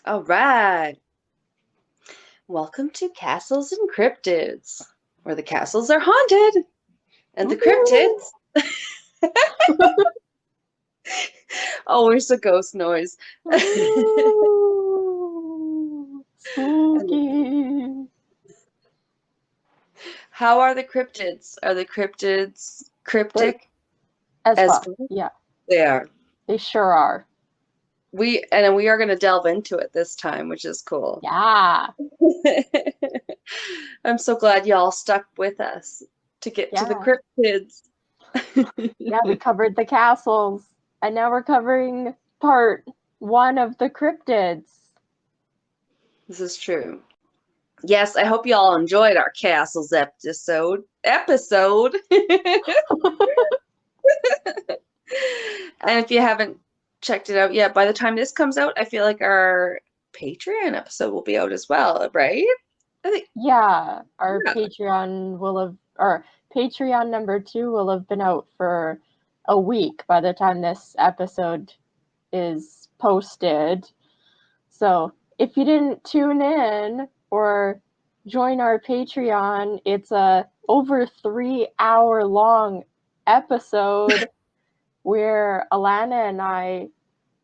All right. Welcome to Castles and Cryptids, where the castles are haunted and the cryptids. Always a ghost noise. Ooh, spooky. How are the cryptids? Are the cryptids cryptic? As As fuck. Yeah, they are. they sure are. We are going to delve into it this time, which is cool. Yeah. I'm so glad y'all stuck with us to get to the Yeah. cryptids. Yeah, we covered the castles. And now we're covering part 1 of the cryptids. This is true. Yes, I hope you all enjoyed our castles episode. And if you haven't checked it out yet, by the time this comes out, I feel like our Patreon episode will be out as well, right? I think Yeah, our yeah. Patreon number 2 will have been out for a week by the time this episode is posted. So if you didn't tune in or join our Patreon, it's a over 3 hour long episode where Alanna and I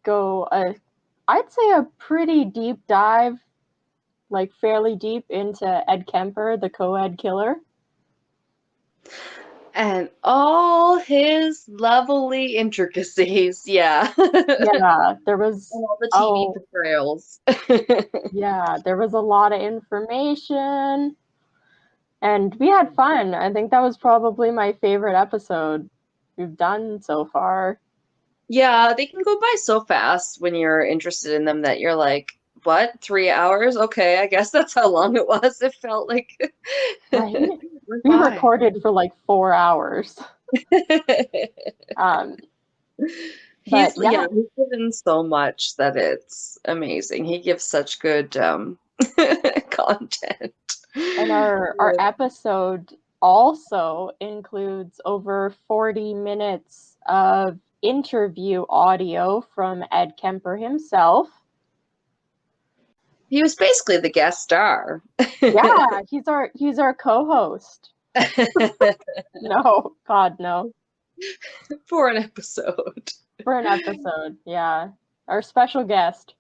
go I'd say a pretty deep dive, like fairly deep into Ed Kemper, the co-ed killer. And all his lovely intricacies. Yeah. Yeah, there was And all the TV portrayals. yeah, there was a lot of information and we had fun. I think that was probably my favorite episode we've done so far. Yeah, they can go by so fast when you're interested in them that you're like, what? 3 hours? Okay, I guess that's how long it was. It felt like Right? we're We fine. recorded for like 4 hours. Um, He's but yeah, he's given so much that it's amazing. He gives such good content. and our episode also includes over 40 minutes of interview audio from Ed Kemper himself. He was basically the guest star. Yeah, he's our co-host. No, God, no. For an episode. For an episode, yeah. Our special guest.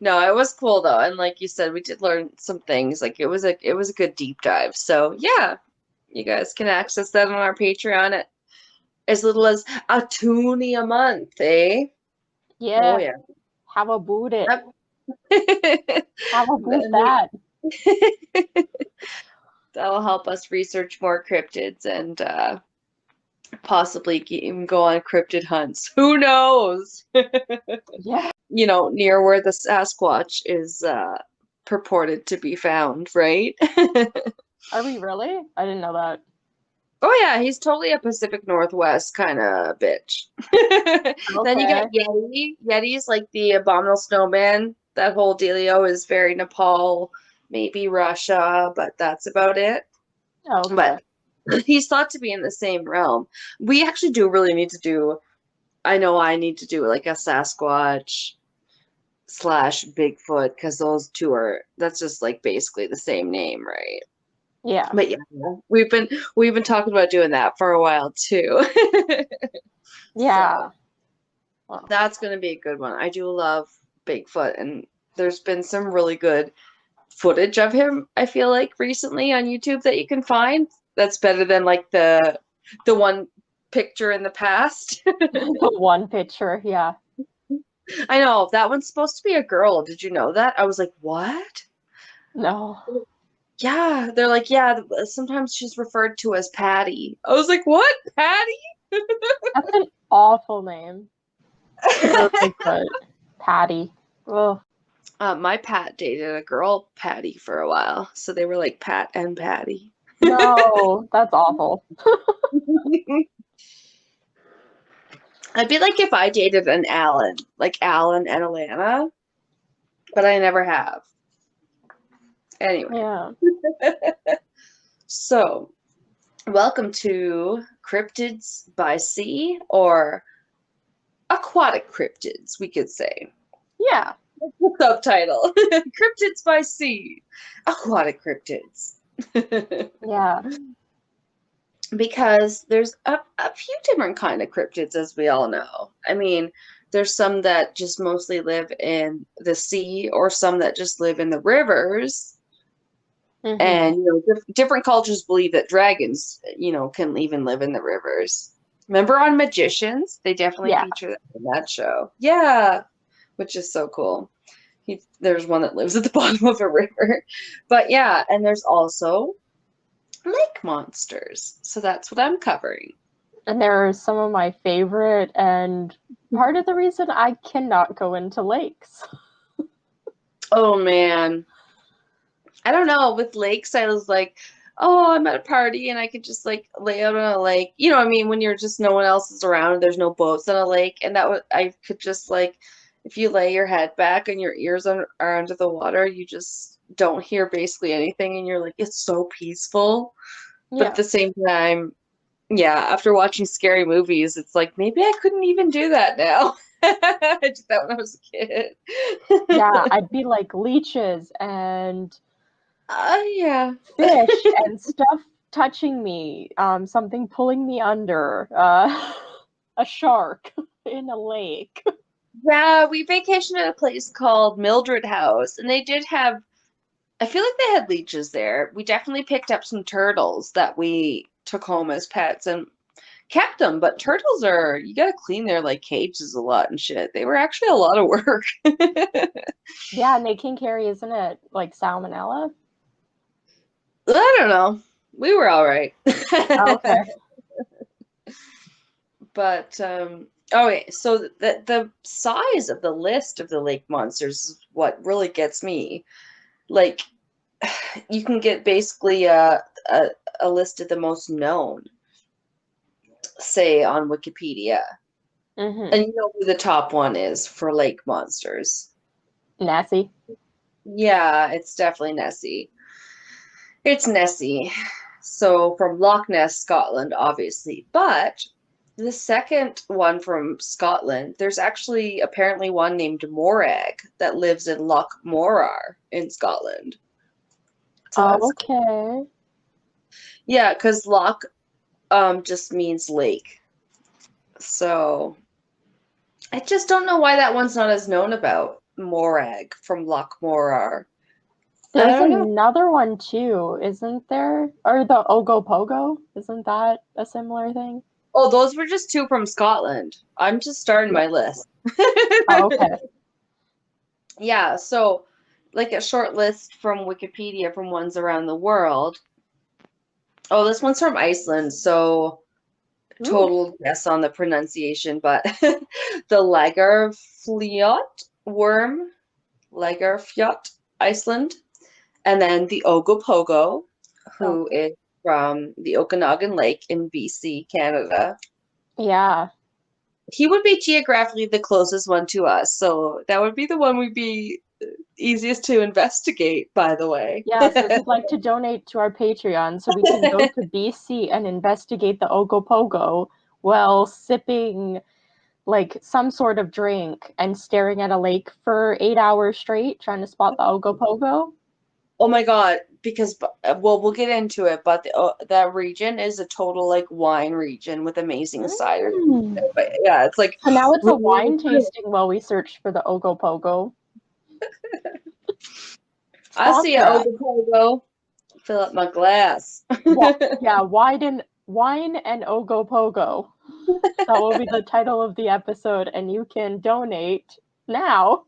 No, it was cool though, and like you said, we did learn some things. Like it was a good deep dive. So yeah, you guys can access that on our Patreon at as little as a toonie a month, eh? Yeah. Oh yeah. How about it? Yep. How about that? That'll help us research more cryptids and possibly even go on cryptid hunts. Who knows? Yeah. You know, near where the Sasquatch is purported to be found, right? Are we really? I didn't know that. Oh yeah, he's totally a Pacific Northwest kind of bitch. Then you Okay. get Yeti. Yeti's like the abominable snowman. That whole dealio is very Nepal, maybe Russia, but that's about it. Okay. But he's thought to be in the same realm. We actually do really need to do, I know I need to do like a Sasquatch slash Bigfoot because those two are, that's just like basically the same name, right? Yeah. But yeah, we've been talking about doing that for a while too. Yeah. So Well, that's going to be a good one. I do love Bigfoot, and there's been some really good footage of him, I feel like, recently on YouTube that you can find. That's better than like the one picture in the past. the one picture, yeah. I know that one's supposed to be a girl. Did you know that? I was like, what? No. Yeah, they're like, yeah, sometimes she's referred to as Patty. I was like, what? Patty? That's an awful name for Bigfoot. Patty. Oh. My Pat dated a girl, Patty, for a while. So they were like Pat and Patty. No, that's awful. I'd be like if I dated an Alan, like Alan and Alanna, but I never have. Anyway. Yeah. So, welcome to Cryptids by Sea, or Aquatic Cryptids, we could say. Yeah. Subtitle. Cryptids by Sea. Aquatic Cryptids. Yeah. Because there's a few different kind of cryptids, as we all know. I mean, there's some that just mostly live in the sea, or some that just live in the rivers. Mm-hmm. And different cultures believe that dragons, can even live in the rivers. Remember on Magicians? They definitely feature that in that show. Yeah, which is so cool. There's one that lives at the bottom of a river. But yeah, and there's also lake monsters. So that's what I'm covering. And they're some of my favorite, and part of the reason I cannot go into lakes. Oh man. I don't know. With lakes, I was like, oh, I'm at a party and I could just like lay out on a lake. You know what I mean? When you're just no one else is around, there's no boats on a lake. And I could just like, if you lay your head back and your ears are under the water, you just don't hear basically anything. And you're like, it's so peaceful. Yeah. But at the same time, yeah, after watching scary movies, it's like, maybe I couldn't even do that now. I did that when I was a kid. Yeah, I'd be like leeches and yeah. fish and stuff touching me, something pulling me under, a shark in a lake. Yeah, we vacationed at a place called Mildred House, and they did have, I feel like they had leeches there. We definitely picked up some turtles that we took home as pets and kept them, but turtles you gotta clean their like cages a lot and shit. They were actually a lot of work. Yeah, and they can carry, isn't it, like salmonella? I don't know. We were all right. Okay. But okay, so the size of the list of the lake monsters is what really gets me. Like, you can get basically a list of the most known, say on Wikipedia, Mm-hmm. and you know who the top one is for lake monsters. Nessie. Yeah, it's definitely Nessie. It's Nessie. So from Loch Ness, Scotland, obviously. But the second one from Scotland, there's actually apparently one named Morag that lives in Loch Morar in Scotland. So okay. Yeah, because Loch just means lake. So I just don't know why that one's not as known about. Morag from Loch Morar. There's another one too, isn't there? Or the Ogopogo? Isn't that a similar thing? Oh, those were just two from Scotland. I'm just starting my list. Oh, okay. Yeah, so like a short list from Wikipedia from ones around the world. Oh, this one's from Iceland, so total guess on the pronunciation, but the Lagerfljót worm, Lagerfljót, Iceland, and then the Ogopogo, who is from the Okanagan Lake in BC, Canada. Yeah. He would be geographically the closest one to us, so that would be the one we'd be easiest to investigate, by the way. Yeah, so if you'd like to donate to our Patreon so we can go to BC and investigate the Ogopogo while sipping like some sort of drink and staring at a lake for 8 hours straight trying to spot the Ogopogo. Oh my God, because, well, we'll get into it, but that region is a total like wine region with amazing cider. But yeah, it's like. So now it's a wine tasting while we search for the Ogopogo. I see an Ogopogo. Fill up my glass. Yeah, wine and Ogopogo. That will be the title of the episode, and you can donate now.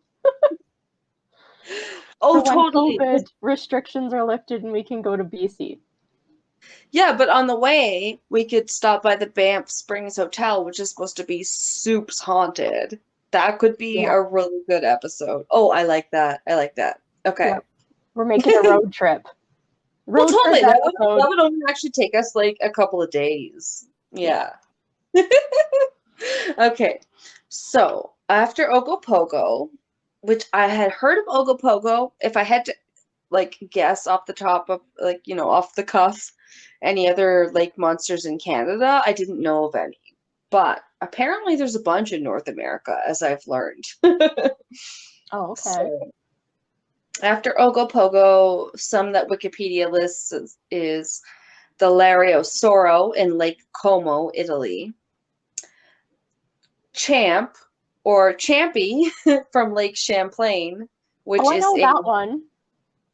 Oh, totally. COVID restrictions are lifted and we can go to BC. Yeah, but on the way, we could stop by the Banff Springs Hotel, which is supposed to be soups haunted. That could be a really good episode. Oh, I like that. I like that. Okay. Yep. We're making a road trip. Totally. That would only actually take us like a couple of days. Yeah. Okay. So after Ogopogo, which I had heard of Ogopogo, if I had to like guess off the top of like, off the cuff, any other lake monsters in Canada, I didn't know of any. But apparently there's a bunch in North America, as I've learned. Oh, okay. So after Ogopogo, some that Wikipedia lists is the Lariosoro in Lake Como, Italy. Champ or Champy from Lake Champlain, which Oh, I is know in. that one.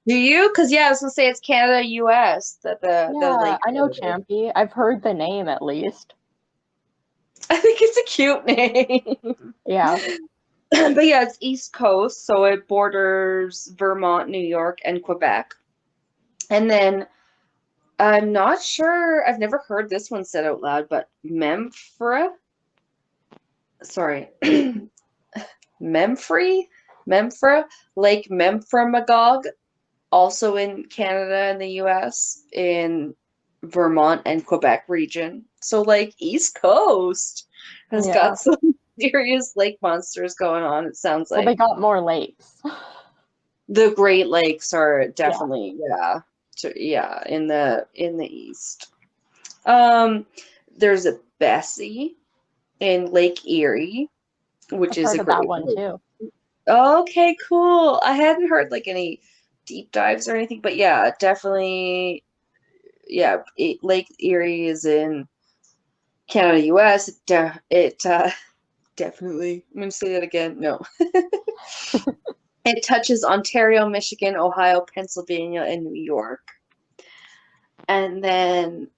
Do you? Because yeah, I was gonna say it's Canada, U.S. that the Yeah, lake. I know Champy. I've heard the name at least. I think it's a cute name. Yeah. But yeah, it's East Coast, so it borders Vermont, New York, and Quebec. And then I'm not sure, I've never heard this one said out loud, but sorry, Memphre, Lake Memphremagog, also in Canada and the US, in Vermont and Quebec region. So, like, East Coast has Yeah. got some serious lake monsters going on, it sounds Well, they like. got more lakes. The Great Lakes are Yeah. definitely, in the east. There's a Bessie in Lake Erie, which I've is heard a of that great one too. Okay, cool. I hadn't heard like any deep dives or anything, but yeah, definitely. Yeah, Lake Erie is in Canada, US. It definitely. I'm gonna say that again. No, it touches Ontario, Michigan, Ohio, Pennsylvania, and New York. And then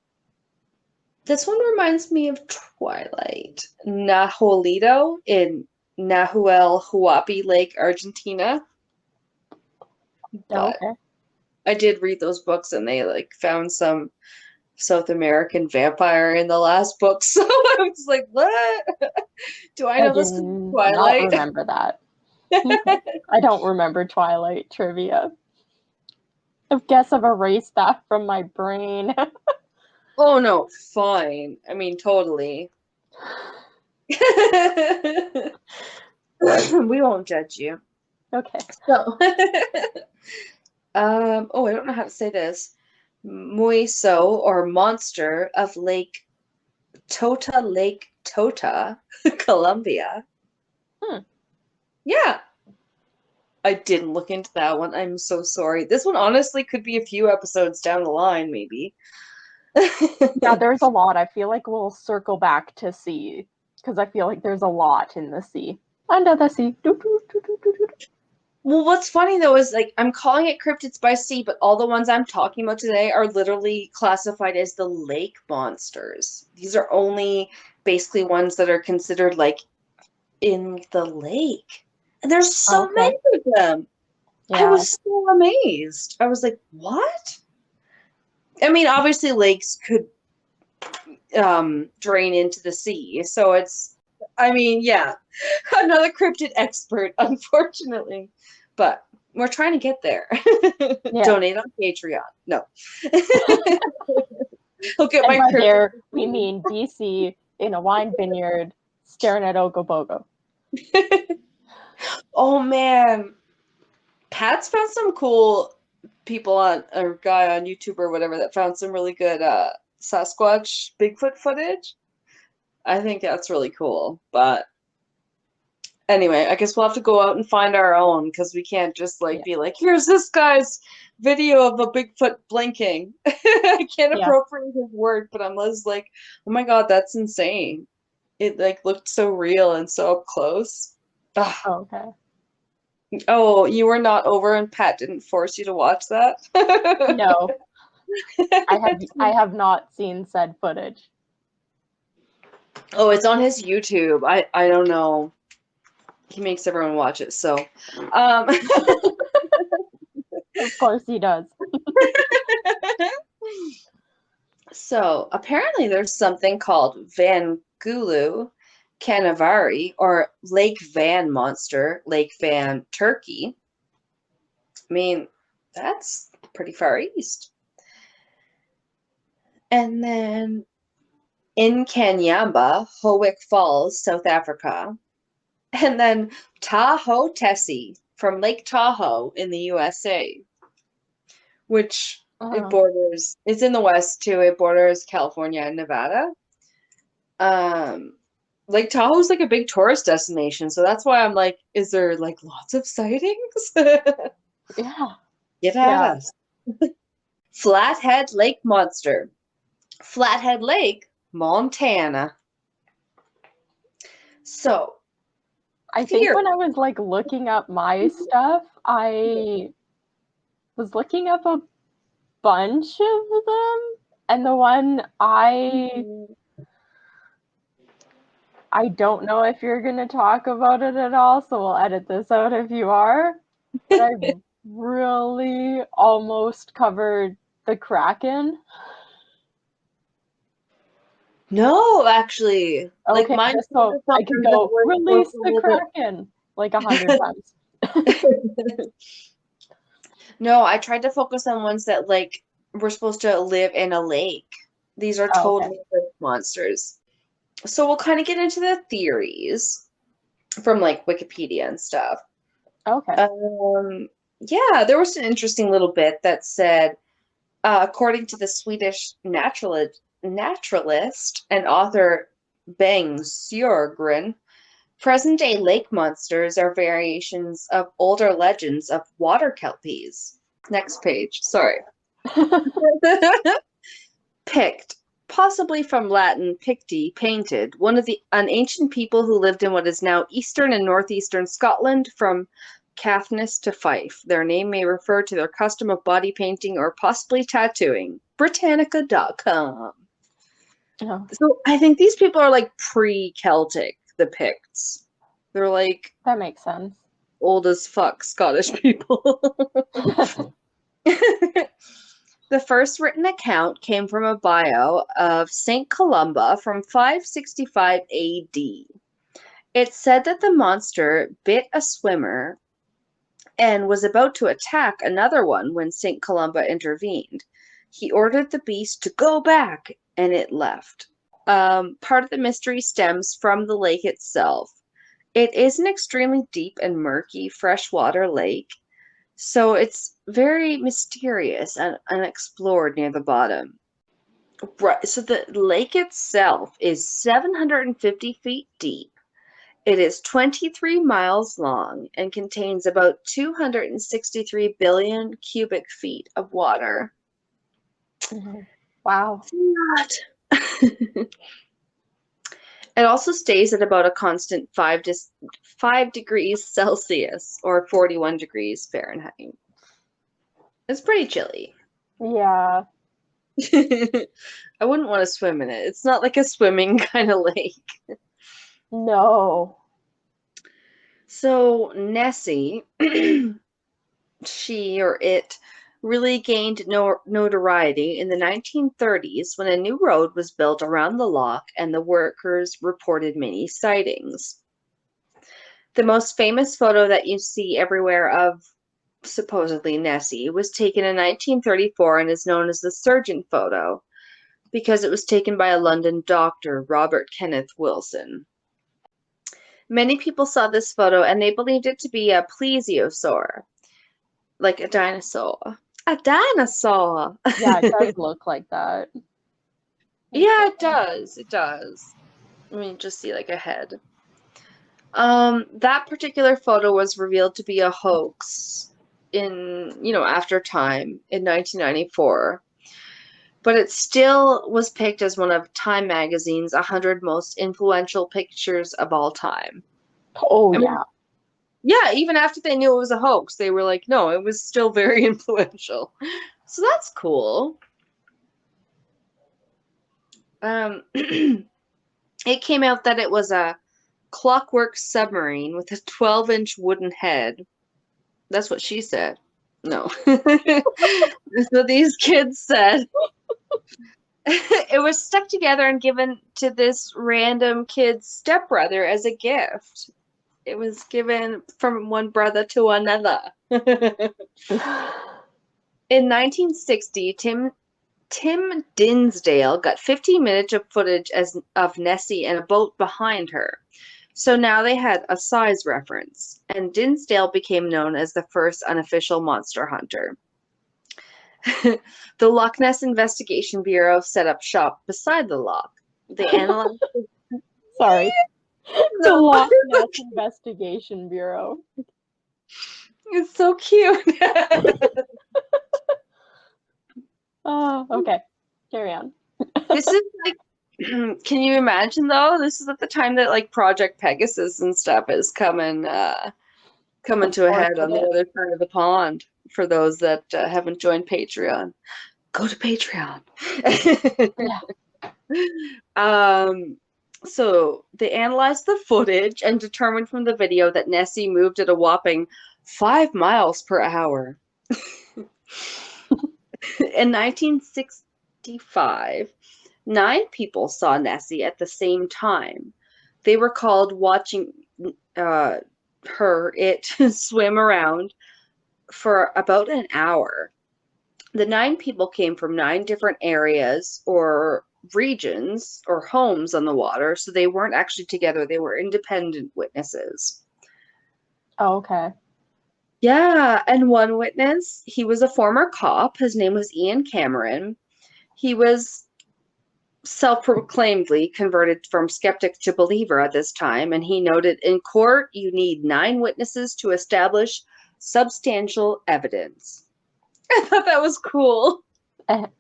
this one reminds me of Twilight. Nahuelito in Nahuel Huapi Lake, Argentina. But Okay. I did read those books and they like found some South American vampire in the last book. So I was like, what? Do I I know do this from not Twilight? remember that. I don't remember Twilight trivia. I guess I've erased that from my brain. Oh no, fine. I mean, totally. We won't judge you. Okay. So, oh, I don't know how to say this. Muiso or monster of Lake Tota, Colombia. Hmm. Yeah, I didn't look into that one. I'm so sorry. This one honestly could be a few episodes down the line, maybe. Yeah, there's a lot. I feel like we'll circle back to sea because I feel like there's a lot in the sea. Under the sea. Well, what's funny though is like I'm calling it Cryptids by Sea, but all the ones I'm talking about today are literally classified as the lake monsters. These are only basically ones that are considered like in the lake. And there's so Okay. many of them. I Yeah. was so amazed. I was like, what? I mean, obviously lakes could drain into the sea. So it's, I mean, yeah, another cryptid expert, unfortunately. But we're trying to get there. Yeah. Donate on Patreon. No. Look at And my by cryptid. there, we mean BC in a wine vineyard staring at Ogopogo. Oh, man. Pat's found some cool people on, or guy on YouTube or whatever that found some really good Sasquatch Bigfoot footage. I think that's really cool. But anyway, I guess we'll have to go out and find our own because we can't just like be like, here's this guy's video of a Bigfoot blinking. I can't appropriate his word, but I'm just like, oh my God, that's insane. It like looked so real and so up close. Ugh. Okay. Oh, you were not over and Pat didn't force you to watch that? No. I have not seen said footage. Oh, it's on his YouTube. I don't know. He makes everyone watch it, so Of course he does. So apparently there's something called Vangulu Canavari or Lake Van monster, Lake Van Turkey. I mean, that's pretty far east. And then in Kanyamba, Howick Falls, South Africa. And then Tahoe Tessie from Lake Tahoe in the USA, which it borders, it's in the west too. It borders California and Nevada. Like Tahoe's like a big tourist destination, so that's why I'm like, is there like lots of sightings? Yeah. Get at Yeah. us. Flathead Lake Monster. Flathead Lake, Montana. So, I think here. when I was like looking up my stuff, I was looking up a bunch of them, and the one I don't know if you're going to talk about it at all, so we'll edit this out if you are. But I really almost covered the Kraken. No, actually. Like Okay, mine just so I could go release the Kraken like 100 times. No, I tried to focus on ones that like were supposed to live in a lake. These are Oh, okay. totally different monsters. So we'll kind of get into the theories from like Wikipedia and stuff. Okay. Yeah, there was an interesting little bit that said, according to the Swedish naturalist and author Bengt Sjögren, present-day lake monsters are variations of older legends of water kelpies. Next page, sorry. Pict, possibly from Latin picti, painted, an ancient people who lived in what is now eastern and northeastern Scotland from Caithness to Fife. Their name may refer to their custom of body painting or possibly tattooing. Britannica.com. Oh, So I think these people are like pre-Celtic, the Picts. They're like that makes sense. old as fuck Scottish people. The first written account came from a bio of St. Columba from 565 AD. It said that the monster bit a swimmer and was about to attack another one when St. Columba intervened. He ordered the beast to go back, and it left. Part of the mystery stems from the lake itself. It is an extremely deep and murky freshwater lake, so it's very mysterious and unexplored near the bottom. Right, so the lake itself is 750 feet deep. It is 23 miles long and contains about 263 billion cubic feet of water. Mm-hmm. Wow. It's a lot. It also stays at about a constant 5 degrees Celsius or 41 degrees Fahrenheit. It's pretty chilly. Yeah. I wouldn't want to swim in it. It's not like a swimming kind of lake. No. So Nessie, she or it, really gained notoriety in the 1930s when a new road was built around the loch and the workers reported many sightings. The most famous photo that you see everywhere of supposedly Nessie was taken in 1934 and is known as the surgeon photo because it was taken by a London doctor, Robert Kenneth Wilson. Many people saw this photo and they believed it to be a plesiosaur, like a dinosaur. A dinosaur! Yeah, it does look like that. Yeah, it does. It does. Let me just see like a head. That particular photo was revealed to be a hoax after time in 1994. But it still was picked as one of Time Magazine's 100 most influential pictures of all time. Oh, I mean, yeah. yeah, even after they knew it was a hoax, they were like, no, it was still very influential. So that's cool. It came out that it was a clockwork submarine with a 12-inch wooden head. That's what she said. No. That's what these kids said. It was stuck together and given to this random kid's stepbrother as a gift. It was given from one brother to another. In 1960, Tim Dinsdale got 15 minutes of footage of Nessie and a boat behind her. So now they had a size reference, and Dinsdale became known as the first unofficial monster hunter. The Loch Ness Investigation Bureau set up shop beside the loch. They analyzed. Sorry. The No, Loch Ness Investigation Bureau. it's so cute. Oh, okay. Carry on. This is like, can you imagine though? This is at the time that like Project Pegasus and stuff is coming to a head on the other side of the pond. For those that haven't joined Patreon, go to Patreon. Yeah. So they analyzed the footage and determined from the video that Nessie moved at a whopping 5 miles per hour. In 1965, 9 people saw Nessie at the same time. They were called watching it swim around for about an hour. The 9 people came from 9 different areas or regions or homes on the water, so they weren't actually together. They were independent witnesses. Oh, okay. Yeah, and one witness, he was a former cop. His name was Ian Cameron. He was self-proclaimedly converted from skeptic to believer at this time, and he noted, in court, you need 9 witnesses to establish substantial evidence. I thought that was cool.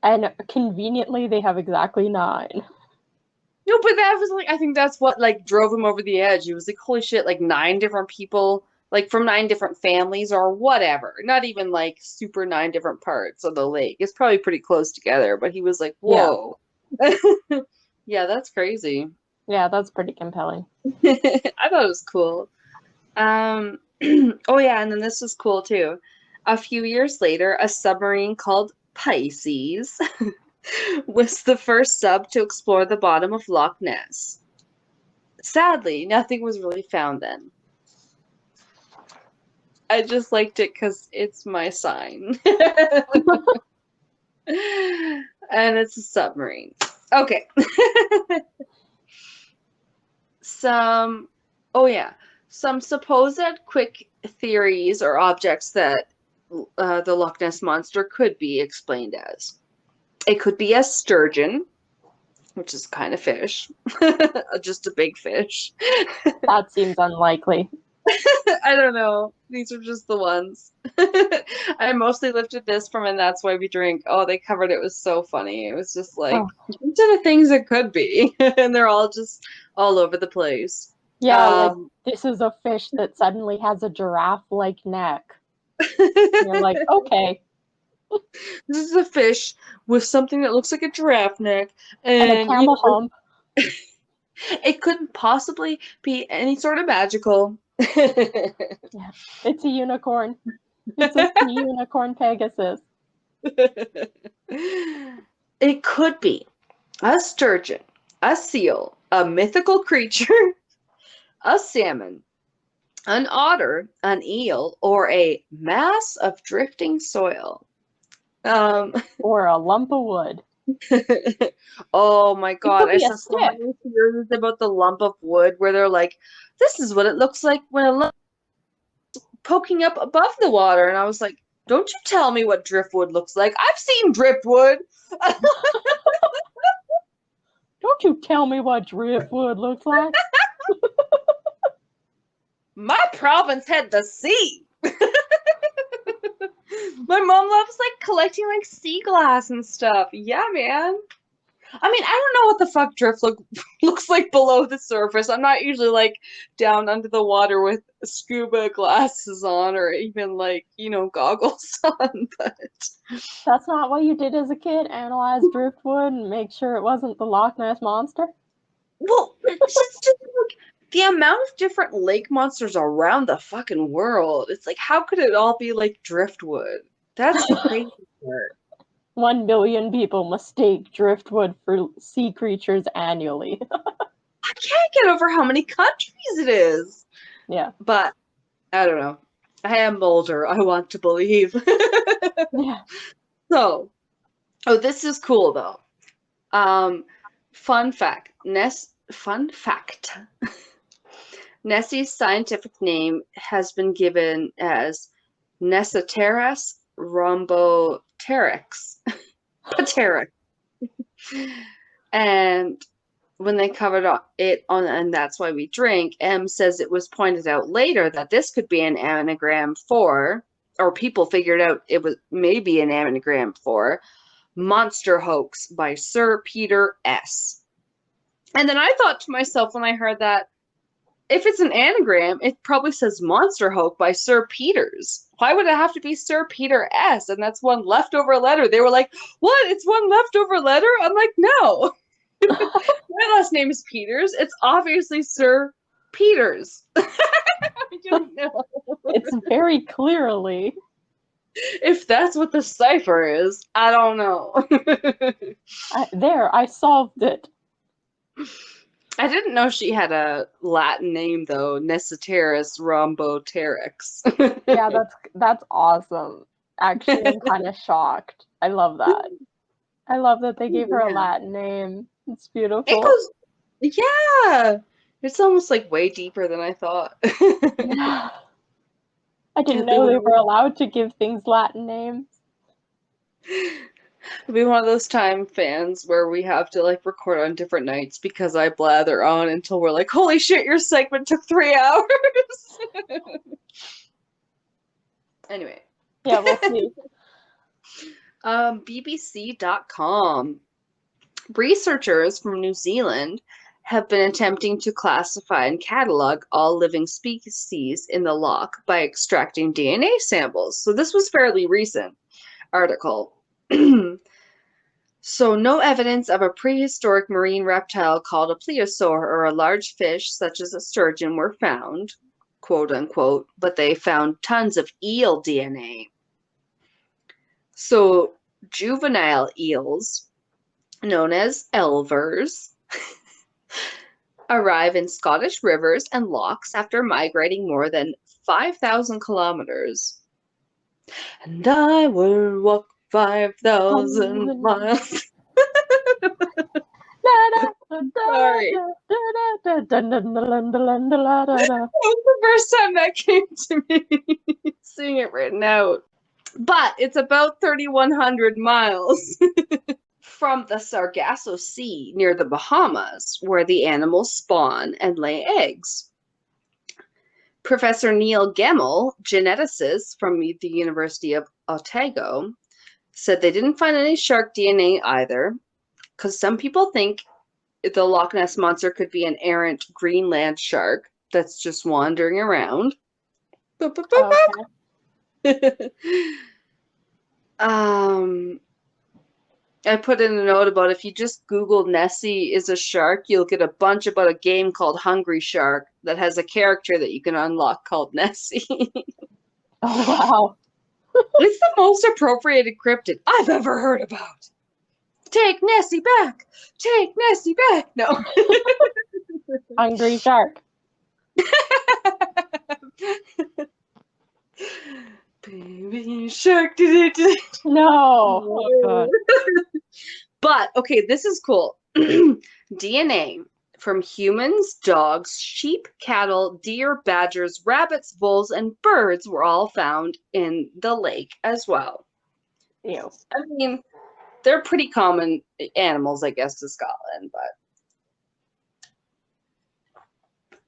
And conveniently, they have exactly 9. No, but that was like, I think that's what like drove him over the edge. He was like, holy shit, like 9 different people, like from 9 different families or whatever. Not even like super 9 different parts of the lake. It's probably pretty close together, but he was like, whoa. Yeah, yeah, that's crazy. Yeah, that's pretty compelling. I thought it was cool. Oh yeah, and then this was cool too. A few years later, a submarine called Pisces was the first sub to explore the bottom of Loch Ness. Sadly, nothing was really found then. I just liked it because it's my sign. And it's a submarine. Okay. Some supposed quick theories or objects that the Loch Ness Monster could be explained as. It could be a sturgeon, which is kind of fish, just a big fish. That seems unlikely. I don't know. These are just the ones. I mostly lifted this from And That's Why We Drink. Oh, they covered it. It was so funny. It was just like, these are the things it could be. And they're all just all over the place. Yeah, like this is a fish that suddenly has a giraffe-like neck. You're like, okay. This is a fish with something that looks like a giraffe neck. And a camel hump. It couldn't possibly be any sort of magical. Yeah, it's a unicorn. It's a sea unicorn Pegasus. It could be a sturgeon, a seal, a mythical creature, a salmon, an otter, an eel, or a mass of drifting soil. Or a lump of wood. Oh my god, I saw so many theories about the lump of wood where they're like, this is what it looks like when a lump is poking up above the water. And I was like, don't you tell me what driftwood looks like. I've seen driftwood. Don't you tell me what driftwood looks like. My province had the sea. My mom loves like collecting like sea glass and stuff. Yeah, man. I mean, I don't know what the fuck drift looks like below the surface. I'm not usually like down under the water with scuba glasses on or even like, goggles on, but That's not what you did as a kid? Analyze driftwood and make sure it wasn't the Loch Ness Monster? Well, it's just like the amount of different lake monsters around the fucking world. It's like, how could it all be like driftwood? That's the crazy part. 1 billion people mistake driftwood for sea creatures annually. I can't get over how many countries it is. Yeah. But I don't know. I am older. I want to believe. Yeah. So, this is cool though. Fun fact. Nessie's scientific name has been given as Nessiteras rhomboteryx. Pateryx. And when they covered it on, and that's why we drink, M says it was pointed out later that this could be an anagram for, or people figured out it was maybe an anagram for, Monster Hoax by Sir Peter S. And then I thought to myself when I heard that, if it's an anagram, it probably says Monster Hoax by Sir Peters. Why would it have to be Sir Peter S? And that's one leftover letter. They were like, what? It's one leftover letter? I'm like, no. My last name is Peters. It's obviously Sir Peters. I don't know. It's very clearly. If that's what the cipher is, I don't know. I solved it. I didn't know she had a Latin name though, Necessiterus rhomboteryx. Yeah, that's awesome. Actually, I'm kind of shocked. I love that. I love that they gave her a Latin name. It's beautiful. It goes, yeah. It's almost like way deeper than I thought. Yeah. I didn't know they were allowed to give things Latin names. It'll be one of those time fans where we have to like record on different nights because I blather on until we're like, holy shit, your segment took 3 hours. Anyway. Yeah, we'll see. BBC.com. Researchers from New Zealand have been attempting to classify and catalog all living species in the loch by extracting DNA samples. So this was fairly recent article. So no evidence of a prehistoric marine reptile called a plesiosaur or a large fish such as a sturgeon were found, quote unquote, but they found tons of eel DNA. So juvenile eels, known as elvers, arrive in Scottish rivers and lochs after migrating more than 5,000 kilometers. And I will walk 5,000 miles. Sorry. That was the first time that came to me. Seeing it written out. But it's about 3,100 miles from the Sargasso Sea near the Bahamas, where the animals spawn and lay eggs. Professor Neil Gemmell, geneticist from the University of Otago, said they didn't find any shark DNA either, because some people think the Loch Ness Monster could be an errant Greenland shark that's just wandering around. Okay. I put in a note about if you just Google Nessie is a shark, you'll get a bunch about a game called Hungry Shark that has a character that you can unlock called Nessie. Oh, wow. It's the most appropriated cryptid I've ever heard about. Take Nessie back! Take Nessie back! No. Hungry shark. Baby shark. No. Oh, God. But, okay, this is cool. DNA from humans, dogs, sheep, cattle, deer, badgers, rabbits, bulls, and birds were all found in the lake as well. Ew. I mean, they're pretty common animals, I guess, to Scotland, but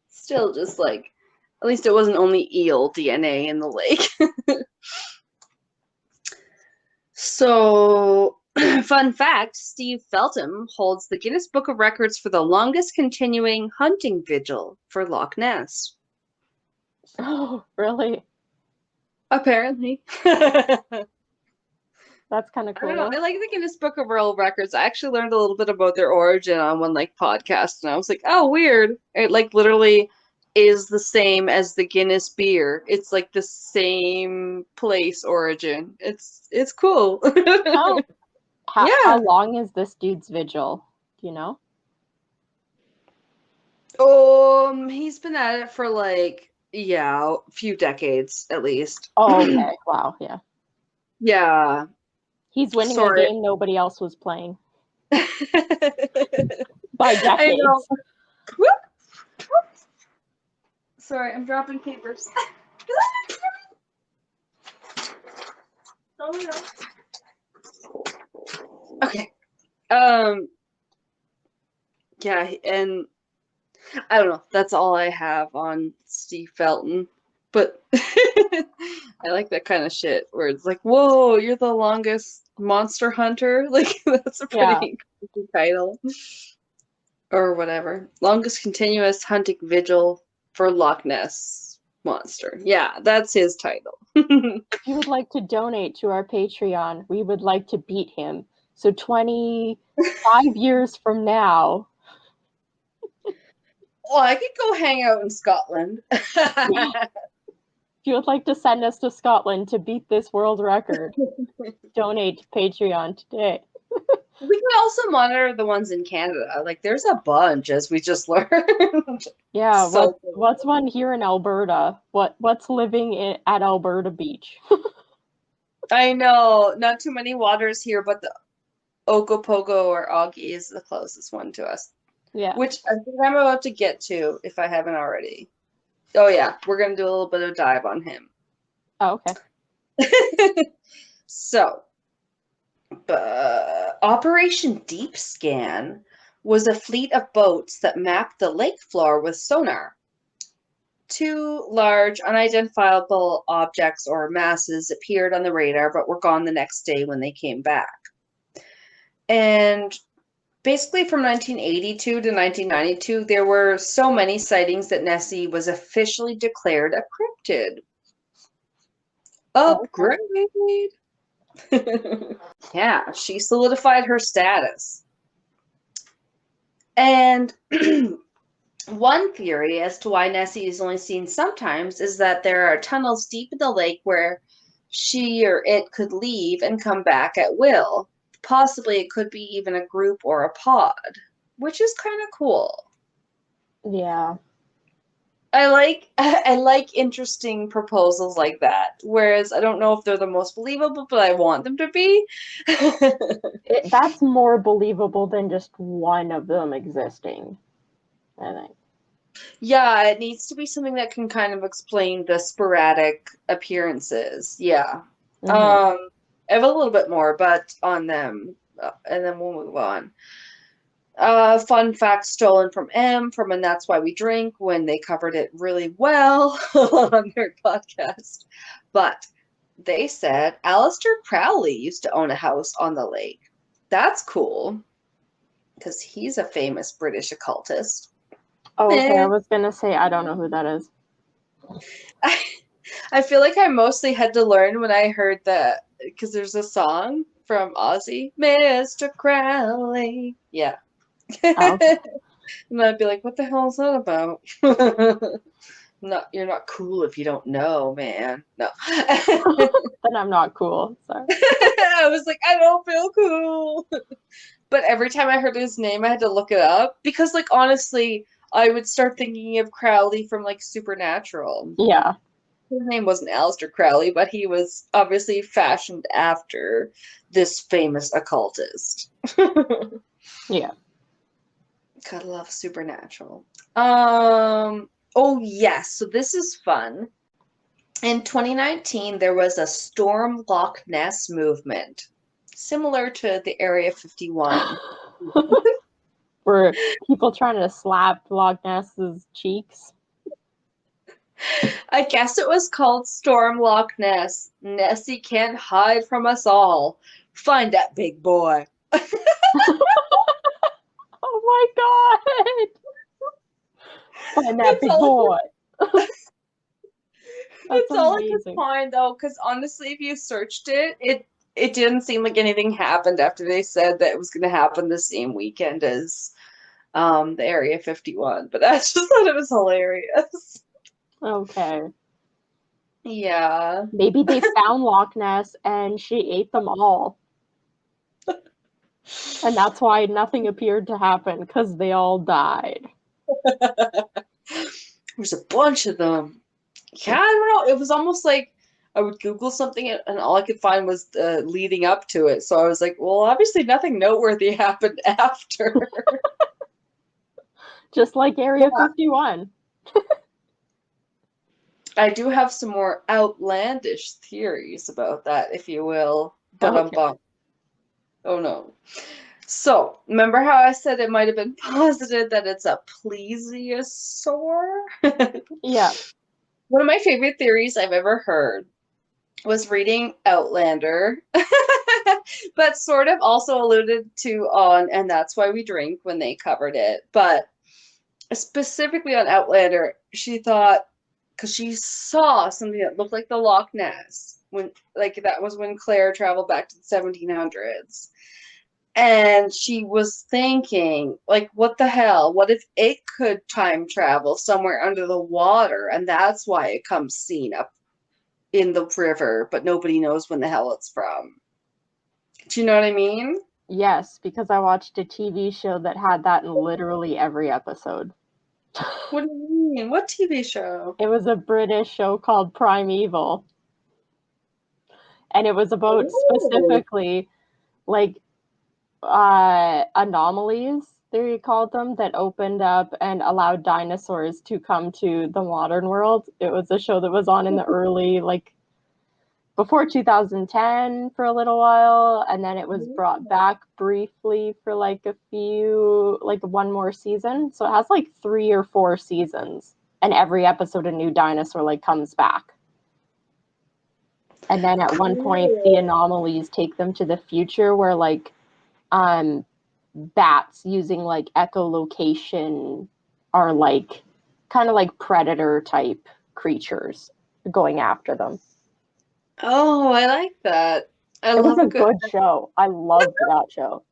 still just like, at least it wasn't only eel DNA in the lake. So, fun fact, Steve Feltham holds the Guinness Book of Records for the longest continuing hunting vigil for Loch Ness. Oh, really? Apparently. That's kind of I cool. don't know. I like the Guinness Book of World Records. I actually learned a little bit about their origin on one like podcast, and I was like, "Oh, weird!" It like literally is the same as the Guinness beer. It's like the same place origin. It's cool. Oh. Yeah. How long is this dude's vigil? Do you know? He's been at it for like a few decades at least. Oh, okay. Wow. Yeah. Yeah. He's winning a game nobody else was playing. By decades. I know. Sorry, I'm dropping papers. Oh, no. Okay. Yeah, and I don't know. That's all I have on Steve Felton. But I like that kind of shit where it's like, whoa, you're the longest monster hunter? Like, that's a Yeah. pretty cool title. Or whatever. Longest continuous hunting vigil for Loch Ness Monster. Yeah, that's his title. If you would like to donate to our Patreon, we would like to beat him. So 25 years from now, Well, I could go hang out in Scotland. if you would like to send us to Scotland to beat this world record, donate to Patreon today. We can also monitor the ones in Canada. Like, there's a bunch, as we just learned. Yeah, So cool. what's one here in Alberta? What's living at Alberta Beach? I know, not too many waters here, but the Ogopogo or Augie is the closest one to us. Yeah. Which I think I'm about to get to if I haven't already. Oh yeah, we're gonna do a little bit of dive on him. Oh, okay. So, Operation Deep Scan was a fleet of boats that mapped the lake floor with sonar. Two large, unidentifiable objects or masses appeared on the radar, but were gone the next day when they came back. And basically from 1982 to 1992, there were so many sightings that Nessie was officially declared a cryptid. Upgrade! Yeah, she solidified her status. And one theory as to why Nessie is only seen sometimes is that there are tunnels deep in the lake where she or it could leave and come back at will. Possibly it could be even a group or a pod, which is kind of cool. Yeah. I like interesting proposals like that. Whereas I don't know if they're the most believable, but I want them to be. That's more believable than just one of them existing, I think. Yeah, it needs to be something that can kind of explain the sporadic appearances. Yeah. Mm-hmm. I have a little bit more, but on them, and then we'll move on. Fun fact stolen from M from And That's Why We Drink when they covered it really well on their podcast. But they said Aleister Crowley used to own a house on the lake. That's cool because he's a famous British occultist. Oh, okay. I was gonna say I don't know who that is. I feel like I mostly had to learn when I heard that because there's a song from Ozzy, Mr. Crowley. Yeah. Oh, okay. And I'd be like, what the hell is that about? You're not cool if you don't know, man. No. Then I'm not cool. Sorry. I was like, I don't feel cool. But every time I heard his name, I had to look it up because, like, honestly, I would start thinking of Crowley from, like, Supernatural. Yeah. His name wasn't Aleister Crowley, but he was obviously fashioned after this famous occultist. Yeah. Gotta love Supernatural. Oh yes, so this is fun. In 2019, there was a Storm Loch Ness movement, similar to the Area 51. Were people trying to slap Loch Ness's cheeks? I guess it was called Storm Loch Ness. Nessie can't hide from us all. Find that big boy. Oh my god! Find that big boy. It's all I amazing. could find though, because honestly, if you searched it didn't seem like anything happened after they said that it was going to happen the same weekend as the Area 51. But I just thought it was hilarious. Okay. Yeah. Maybe they found Loch Ness and she ate them all. And that's why nothing appeared to happen, because they all died. There's a bunch of them. Yeah, I don't know. It was almost like I would Google something and all I could find was leading up to it. So I was like, well, obviously nothing noteworthy happened after. Just like Area 51. I do have some more outlandish theories about that, if you will. But Okay. oh no. So, remember how I said it might have been posited that it's a plesiosaur? Yeah. One of my favorite theories I've ever heard was reading Outlander, but sort of also alluded to on And That's Why We Drink when they covered it. But specifically on Outlander, she thought, because she saw something that looked like the Loch Ness, when, like, that was when Claire traveled back to the 1700s. And she was thinking, like, what the hell? What if it could time travel somewhere under the water? And that's why it comes seen up in the river, but nobody knows when the hell it's from. Do you know what I mean? Yes, because I watched a TV show that had that in literally every episode. What do you mean? What TV show? It was a British show called Primeval. And it was about Oh. specifically like anomalies, they called them, that opened up and allowed dinosaurs to come to the modern world. It was a show that was on in the early, like, before 2010 for a little while, and then it was brought back briefly for like a few, like one more season. So it has like 3 or 4 seasons, and every episode a new dinosaur like comes back. And then at one point the anomalies take them to the future where like bats using like echolocation are like kind of like predator type creatures going after them. Oh, I like that. I It was love a a good. good show. I loved that show.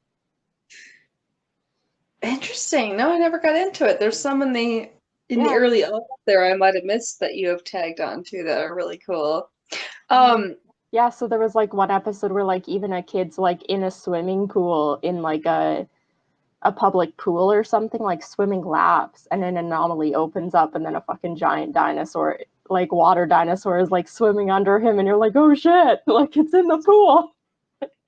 Interesting. No, I never got into it. There's some in the Yeah. early aughts there I might have missed that you have tagged on to that are really cool. Yeah, so there was like one episode where like even a kid's like in a swimming pool in like a public pool or something, like swimming laps, and an anomaly opens up and then a fucking giant dinosaur, like water dinosaur, is like swimming under him and you're like, oh shit, like it's in the pool.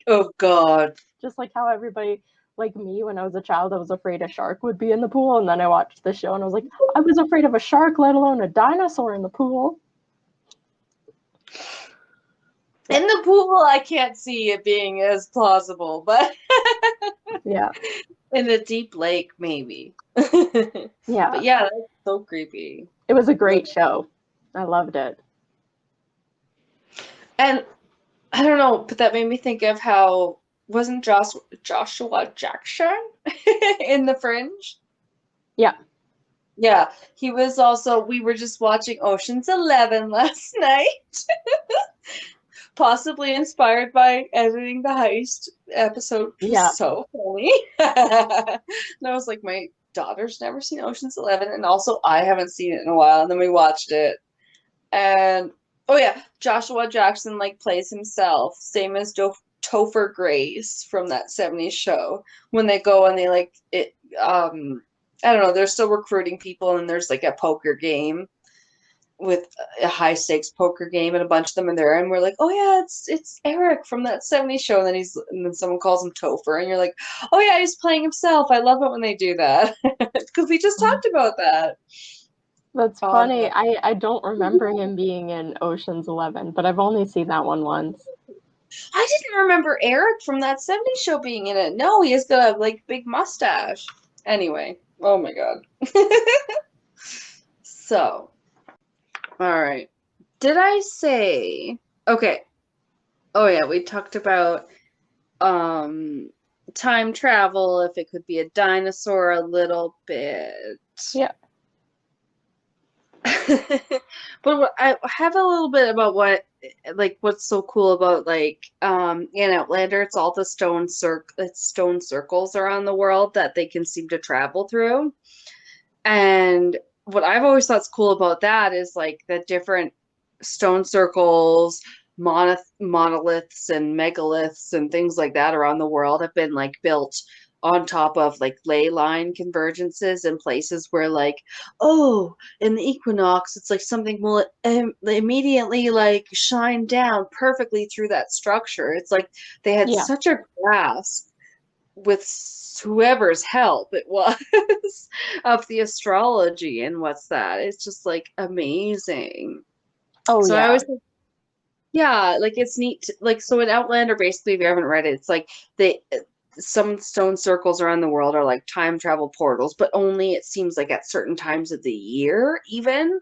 Oh God. Just like how everybody, like me, when I was a child, I was afraid a shark would be in the pool, and then I watched the show and I was like, I was afraid of a shark, let alone a dinosaur in the pool. In the pool, I can't see it being as plausible, but Yeah. in a deep lake, maybe. Yeah. But yeah, that's so creepy. It was a great show. I loved it. And I don't know, but that made me think of how wasn't Joshua Jackson in The Fringe? Yeah. Yeah, he was also. We were just watching Ocean's 11 last night, possibly inspired by editing the heist episode, which was Yeah. so funny. And I was like, my daughter's never seen Ocean's 11, and also I haven't seen it in a while. And then we watched it, and oh yeah, Joshua Jackson like plays himself, same as Topher Grace from that 70s show. When they go and they like it, I don't know, they're still recruiting people, and there's like a poker game with a high stakes poker game, and a bunch of them are there, and we're like, oh yeah, it's Eric from that 70s show, and then someone calls him Topher, and you're like, oh yeah, he's playing himself. I love it when they do that because we just talked about that. That's funny. I don't remember him being in Ocean's 11, but I've only seen that one once. I didn't remember Eric from that 70s show being in it. No, he has got a like big mustache. Anyway, oh my god. So, all right. Did I say okay? Oh yeah, we talked about time travel, if it could be a dinosaur a little bit. Yeah. But I have a little bit about what's so cool about in Outlander, it's all the stone circles around the world that they can seem to travel through. And what I've always thought's cool about that is like the different stone circles, monoliths and megaliths and things like that around the world have been like built on top of like ley line convergences in places where like, oh, in the equinox it's like something will immediately like shine down perfectly through that structure. It's like they had Yeah. such a grasp with whoever's help it was of the astrology and what's that. It's just like amazing. Oh, So I yeah. always think, yeah, like it's neat. Like, so in Outlander, basically, if you haven't read it, it's like some stone circles around the world are like time travel portals, but only it seems like at certain times of the year, even.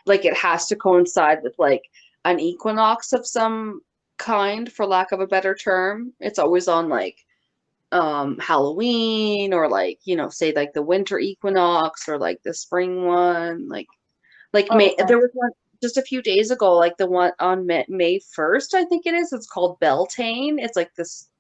Like it has to coincide with like an equinox of some kind, for lack of a better term. It's always on like Halloween or like, say like the winter equinox or like the spring one. Like Oh, May, okay. there was one just a few days ago, like the one on May 1st, I think it is. It's called Beltane. It's like this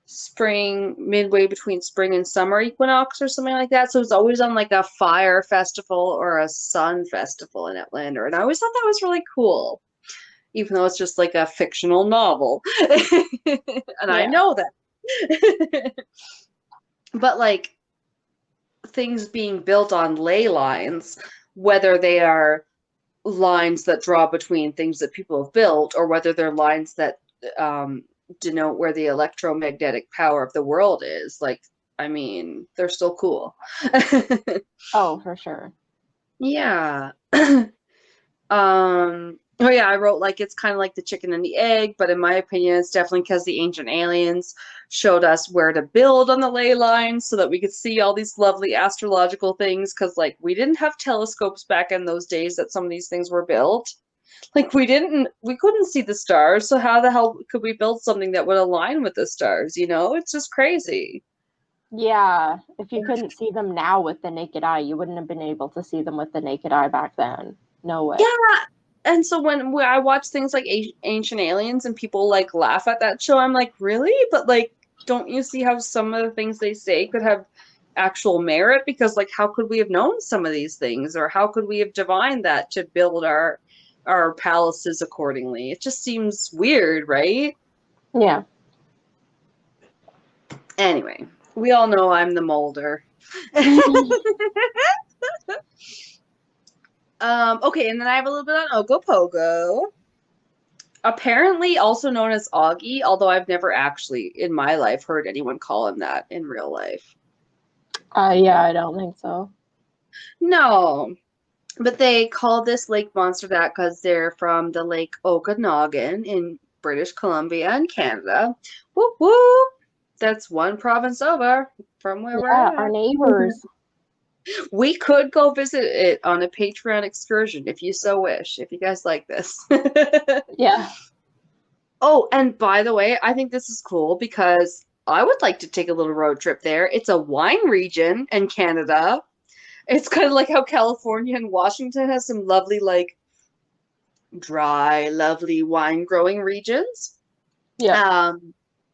spring, midway between spring and summer equinox or something like that. So it's always on like a fire festival or a sun festival in Atlanta. And I always thought that was really cool, even though it's just like a fictional novel. And I Yeah. know that. But like things being built on ley lines, whether they are lines that draw between things that people have built or whether they're lines that denote where the electromagnetic power of the world is, like, I mean, they're still cool. Oh, for sure. Yeah. Oh yeah, I wrote like it's kind of like the chicken and the egg, but in my opinion, it's definitely because the ancient aliens showed us where to build on the ley lines so that we could see all these lovely astrological things. Because like we didn't have telescopes back in those days that some of these things were built. Like we couldn't see the stars, so how the hell could we build something that would align with the stars? It's just crazy. Yeah, if you couldn't see them now with the naked eye, you wouldn't have been able to see them with the naked eye back then. No way. Yeah, and so when I watch things like Ancient Aliens and people like laugh at that show, I'm like, really? But like, don't you see how some of the things they say could have actual merit? Because like, how could we have known some of these things, or how could we have divined that to build our palaces accordingly? It just seems weird, right? Yeah. Anyway, we all know I'm the molder. Okay, and then I have a little bit on Ogopogo. Apparently also known as Augie, although I've never actually in my life heard anyone call him that in real life. Yeah, I don't think so. No, but they call this lake monster that because they're from the Lake Okanagan in British Columbia and Canada. Whoop whoop! That's one province over from where we're Yeah, our at. neighbors. We could go visit it on a Patreon excursion if you so wish, if you guys like this. Yeah. Oh, and by the way, I think this is cool because I would like to take a little road trip there. It's a wine region in Canada. It's kind of like how California and Washington has some lovely, like, dry, lovely wine growing regions. Yeah.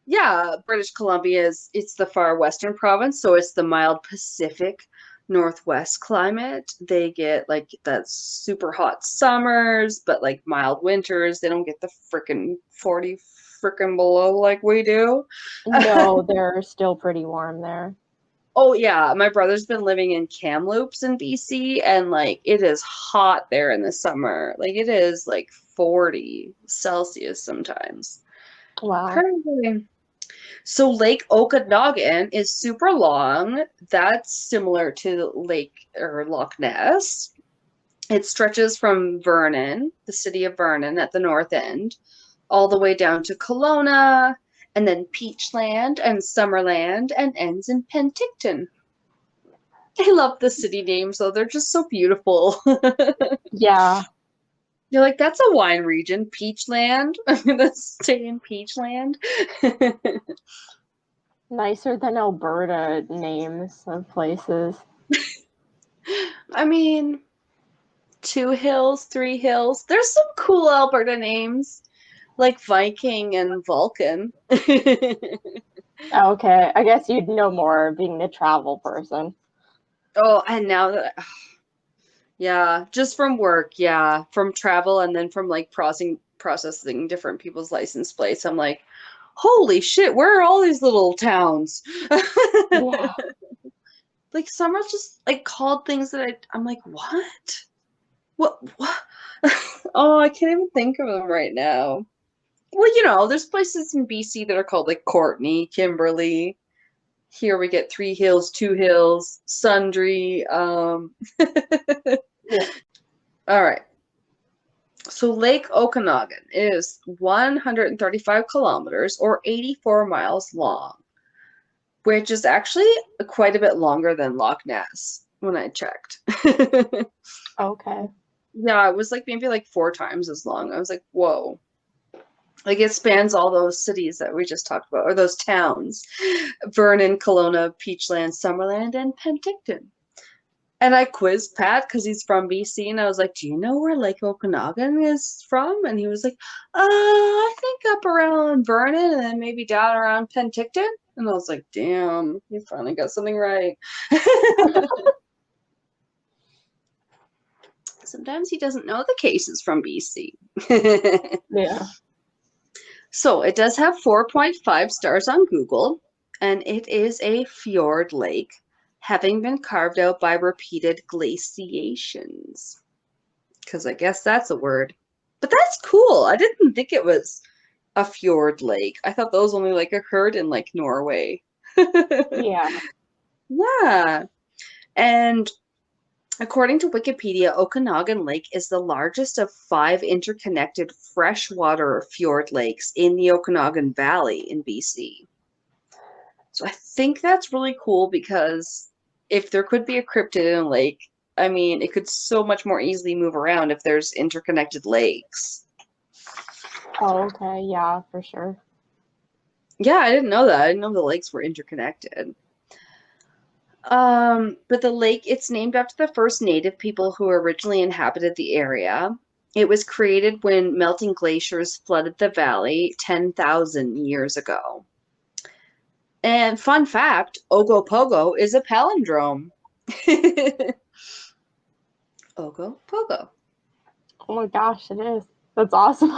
Yeah, British Columbia it's the far western province, so it's the mild Pacific Northwest climate. They get like that super hot summers, but like mild winters. They don't get the freaking 40 freaking below like we do. No, they're still pretty warm there. Oh yeah, my brother's been living in Kamloops in BC, and like it is hot there in the summer. Like it is like 40 Celsius sometimes. Wow. Crazy. So Lake Okadagan is super long. That's similar to Lake or Loch Ness. It stretches from Vernon, the city of Vernon at the north end, all the way down to Kelowna, and then Peachland and Summerland, and ends in Penticton. I love the city names, though. They're just so beautiful. Yeah. You're like, that's a wine region, Peachland. I'm gonna stay in Peachland. Nicer than Alberta names of places. I mean, 2 hills, 3 hills. There's some cool Alberta names, like Viking and Vulcan. Okay, I guess you'd know more being the travel person. Oh, and now that, yeah, just from work, yeah, from travel, and then from like processing different people's license plates. I'm like, holy shit, where are all these little towns? Yeah. Like some are just like called things that I'm like, what? What? Oh, I can't even think of them right now. Well, there's places in BC that are called like Courtney, Kimberly. Here we get 3 hills, 2 hills, Sundry. Yeah. All right. So Lake Okanagan is 135 kilometers or 84 miles long. which is actually quite a bit longer than Loch Ness when I checked. Okay. Yeah, it was like maybe like 4 times as long. I was like, whoa. Like it spans all those cities that we just talked about, or those towns. Vernon, Kelowna, Peachland, Summerland, and Penticton. And I quizzed Pat because he's from BC, and I was like, do you know where Lake Okanagan is from? And he was like, I think up around Vernon and then maybe down around Penticton. And I was like, damn, you finally got something right. Sometimes he doesn't know the cases from BC. Yeah. So it does have 4.5 stars on Google, and it is a fjord lake, having been carved out by repeated glaciations. Because I guess that's a word. But that's cool. I didn't think it was a fjord lake. I thought those only like occurred in like Norway. Yeah. Yeah. And according to Wikipedia, Okanagan Lake is the largest of 5 interconnected freshwater fjord lakes in the Okanagan Valley in BC. So I think that's really cool because if there could be a cryptid in a lake, I mean, it could so much more easily move around if there's interconnected lakes. Oh, okay. Yeah, for sure. Yeah, I didn't know that. I didn't know the lakes were interconnected. But the lake, it's named after the first native people who originally inhabited the area. It was created when melting glaciers flooded the valley 10,000 years ago. And fun fact, Ogopogo is a palindrome. Ogopogo. Oh my gosh, it is. That's awesome.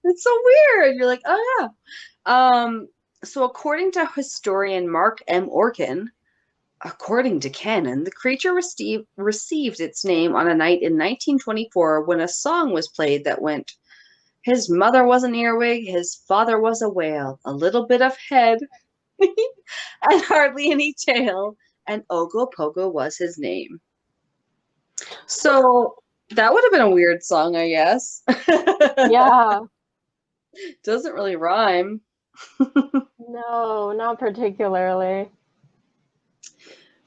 It's so weird. You're like, oh yeah. So according to historian Mark M. Orkin, according to canon, the creature received its name on a night in 1924 when a song was played that went, his mother was an earwig, his father was a whale, a little bit of head, and hardly any tail, and Ogopogo was his name. So that would have been a weird song, I guess. Yeah. Doesn't really rhyme. No, not particularly.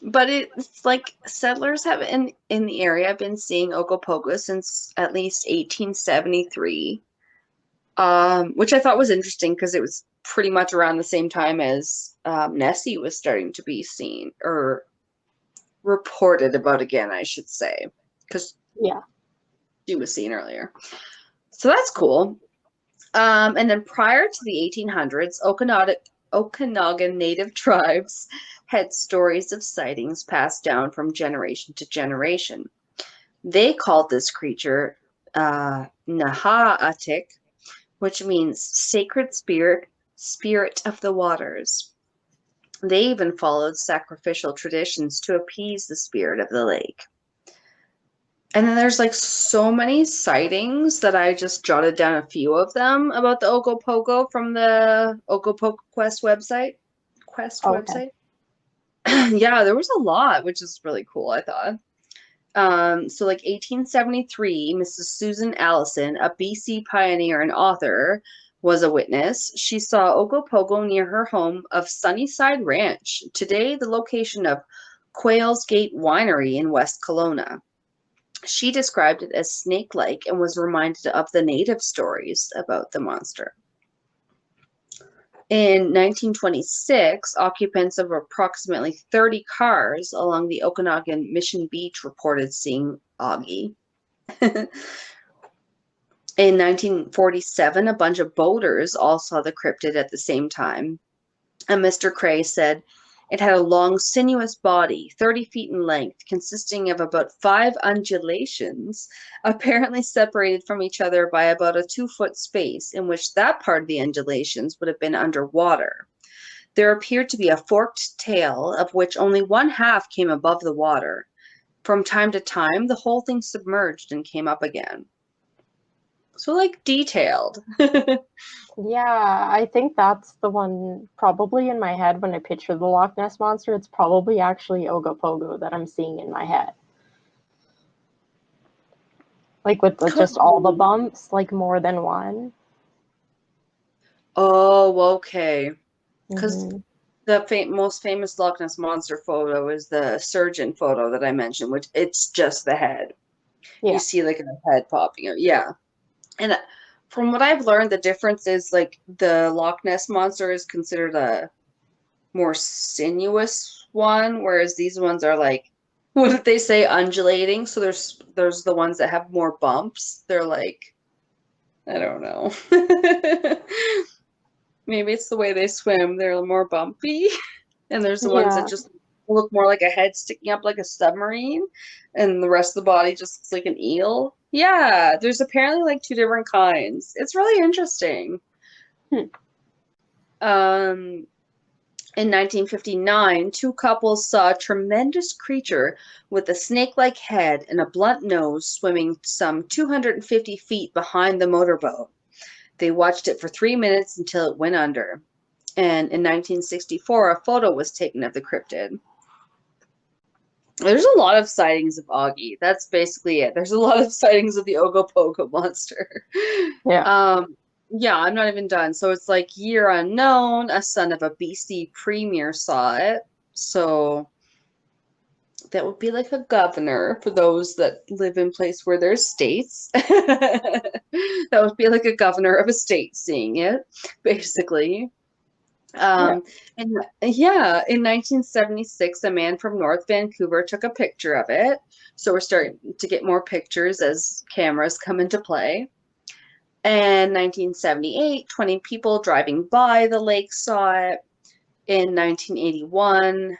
But it's like settlers have in the area been seeing Ogopogo since at least 1873, which I thought was interesting because it was pretty much around the same time as Nessie was starting to be seen or reported about again, I should say, because Yeah. she was seen earlier. So that's cool. And then prior to the 1800s, Okanagan native tribes had stories of sightings passed down from generation to generation. They called this creature Nahaatik, which means sacred spirit of the waters. They even followed sacrificial traditions to appease the spirit of the lake. And then there's like so many sightings that I just jotted down a few of them about the Ogopogo from the Ogopogo Quest website. Okay. Yeah, there was a lot, which is really cool, I thought. So like 1873, Mrs. Susan Allison, a BC pioneer and author, was a witness. She saw Ogopogo near her home of Sunnyside Ranch, today the location of Quails Gate Winery in West Kelowna. She described it as snake-like and was reminded of the native stories about the monster. In 1926, occupants of approximately 30 cars along the Okanagan Mission Beach reported seeing Augie. In 1947, a bunch of boaters all saw the cryptid at the same time. And Mr. Cray said, it had a long, sinuous body, 30 feet in length, consisting of about 5 undulations, apparently separated from each other by about a 2-foot space, in which that part of the undulations would have been underwater. There appeared to be a forked tail, of which only one half came above the water. From time to time, the whole thing submerged and came up again. So, like, detailed. Yeah, I think that's the one probably in my head when I picture the Loch Ness Monster. It's probably actually Ogopogo that I'm seeing in my head. Like with just all the bumps, like more than one. Oh, okay. Because the most famous Loch Ness Monster photo is the surgeon photo that I mentioned, which it's just the head. Yeah. You see like a head popping out. Yeah. And from what I've learned, the difference is like the Loch Ness Monster is considered a more sinuous one, whereas these ones are like, what did they say, undulating? So there's the ones that have more bumps. They're like, I don't know. Maybe it's the way they swim. They're more bumpy. And there's the ones that Yeah. just look more like a head sticking up like a submarine, and the rest of the body just looks like an eel. Yeah, there's apparently like two different kinds. It's really interesting. Um, in 1959, two couples saw a tremendous creature with a snake-like head and a blunt nose swimming some 250 feet behind the motorboat. They watched it for 3 minutes until it went under. And in 1964, a photo was taken of the cryptid. There's a lot of sightings of Augie. That's basically it. There's a lot of sightings of the Ogopogo monster. Yeah. Yeah, I'm not even done. So it's like year unknown, a son of a BC premier saw it. So that would be like a governor for those that live in place where there's states. That would be like a governor of a state seeing it, basically. Yeah. And yeah, in 1976, a man from North Vancouver took a picture of it. So we're starting to get more pictures as cameras come into play. And 1978, 20 people driving by the lake saw it. In 1981,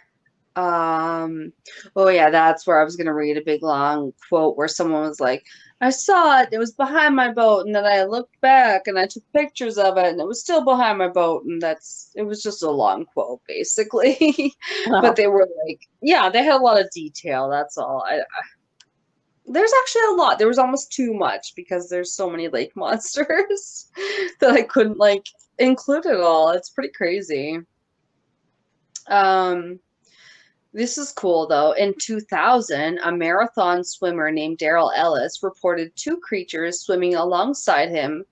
oh yeah, that's where I was gonna read a big long quote where someone was like, I saw it, it was behind my boat, and then I looked back and I took pictures of it, and it was still behind my boat, and it was just a long quote, basically. But they were like, yeah, they had a lot of detail, that's all. There's actually a lot. There was almost too much because there's so many lake monsters that I couldn't like include it all. It's pretty crazy. This is cool though. In 2000, a marathon swimmer named Daryl Ellis reported two creatures swimming alongside him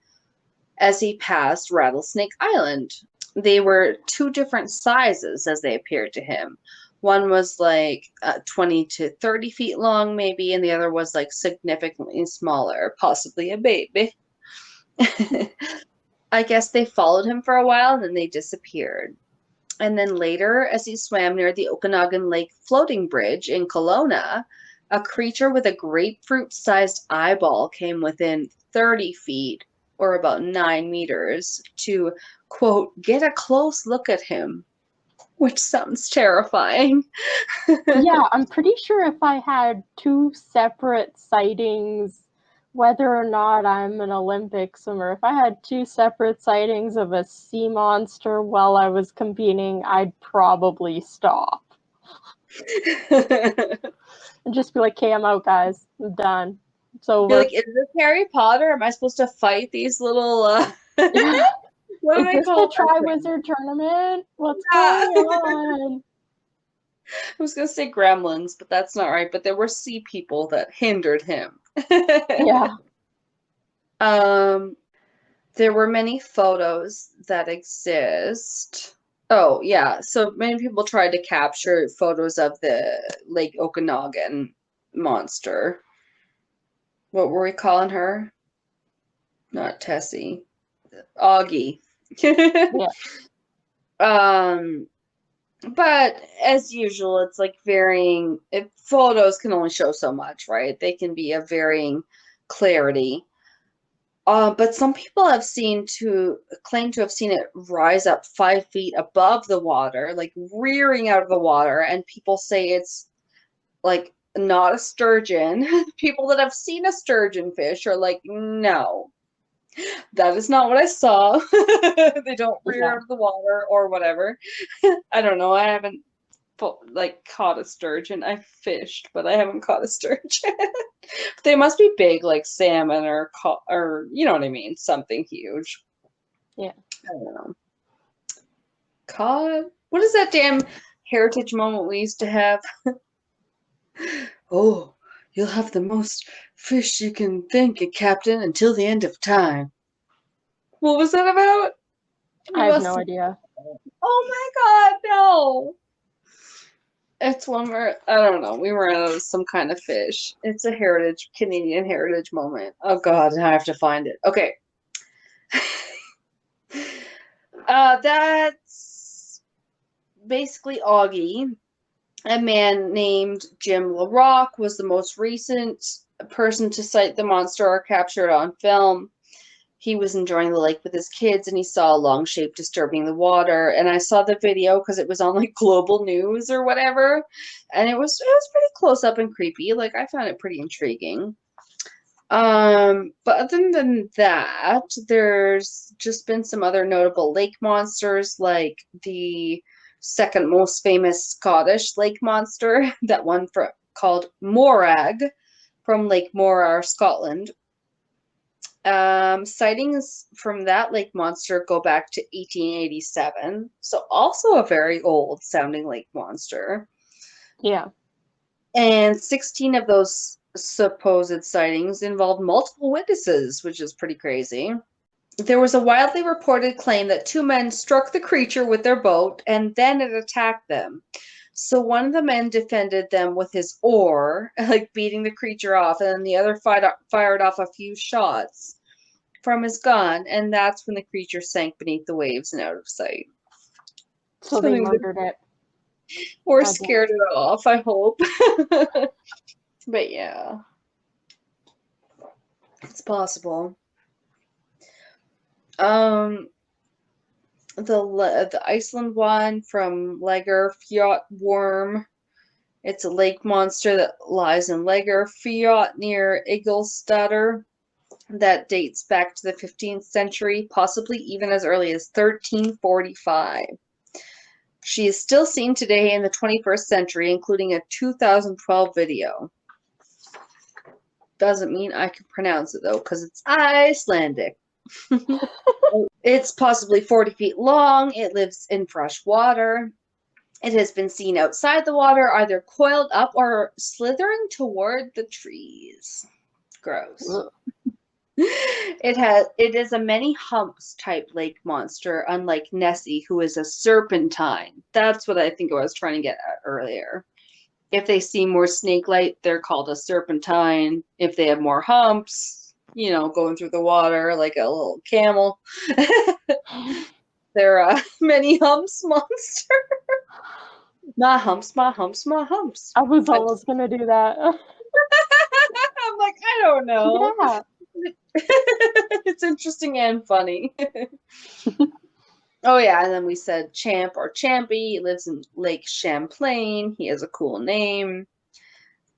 as he passed Rattlesnake Island. They were two different sizes as they appeared to him. One was like 20 to 30 feet long, maybe, and the other was like significantly smaller, possibly a baby. I guess they followed him for a while and then they disappeared. And then later, as he swam near the Okanagan Lake floating bridge in Kelowna, a creature with a grapefruit-sized eyeball came within 30 feet, or about 9 meters, to, quote, get a close look at him, which sounds terrifying. Yeah, I'm pretty sure if I had two separate sightings, whether or not I'm an Olympic swimmer, if I had two separate sightings of a sea monster while I was competing, I'd probably stop. And just be like, okay, I'm out, guys. I'm done. It's over. You're like, is this Harry Potter? Am I supposed to fight these little what do Is I this call the Tri-Wizard tournament? What's Yeah. going on? I was gonna say gremlins, but that's not right. But there were sea people that hindered him. Yeah. There were many photos that exist. Oh, yeah. So many people tried to capture photos of the Lake Okanagan monster. What were we calling her? Not Tessie. Augie. Yeah. But as usual, it's like varying. If photos can only show so much, right? They can be of varying clarity. But some people have claim to have seen it rise up 5 feet above the water, like rearing out of the water, and people say it's like not a sturgeon. People that have seen a sturgeon fish are like, no, that is not what I saw. They don't rear out of the water or whatever. I don't know. I haven't like caught a sturgeon. I fished, but I haven't caught a sturgeon. They must be big, like salmon or you know what I mean, something huge. Yeah. I don't know. Cod? What is that damn heritage moment we used to have? Oh, you'll have the most fish you can think of, Captain, until the end of time. What was that about? I have no idea. Oh my God, no. It's one where, I don't know, we ran out of some kind of fish. It's a Canadian heritage moment. Oh God, now I have to find it. Okay. That's basically Augie. A man named Jim LaRock was the most recent person to sight the monster or capture it on film. He was enjoying the lake with his kids and he saw a long shape disturbing the water. And I saw the video because it was on like global news or whatever. And it was pretty close up and creepy. Like I found it pretty intriguing. But other than that, there's just been some other notable lake monsters, like the second most famous Scottish lake monster, that one called Morag from Lake Morar, Scotland. Sightings from that lake monster go back to 1887, so also a very old sounding lake monster. Yeah. And 16 of those supposed sightings involved multiple witnesses, which is pretty crazy. There was a widely reported claim that two men struck the creature with their boat and then it attacked them. So one of the men defended them with his oar, like beating the creature off, and then the other fired off a few shots from his gun, and that's when the creature sank beneath the waves and out of sight. So they murdered it. Or scared it off, I hope. But yeah. It's possible. The Iceland one from Lager Fjordworm. It's a lake monster that lies in Lager Fjord near Ingolstadur. That dates back to the 15th century, possibly even as early as 1345. She is still seen today in the 21st century, including a 2012 video. Doesn't mean I can pronounce it, though, because it's Icelandic. It's possibly 40 feet long. It lives in fresh water. It has been seen outside the water, either coiled up or slithering toward the trees. Gross. It is a many humps type lake monster, unlike Nessie, who is a serpentine. That's what I think I was trying to get at earlier. If they seem more snake-like, they're called a serpentine. If they have more humps, going through the water like a little camel, they're a many humps monster. My humps, my humps, my humps. I was almost gonna do that. I'm like, I don't know. Yeah. It's interesting and funny. Oh yeah, and then we said Champ or Champy. He lives in Lake Champlain. He has a cool name.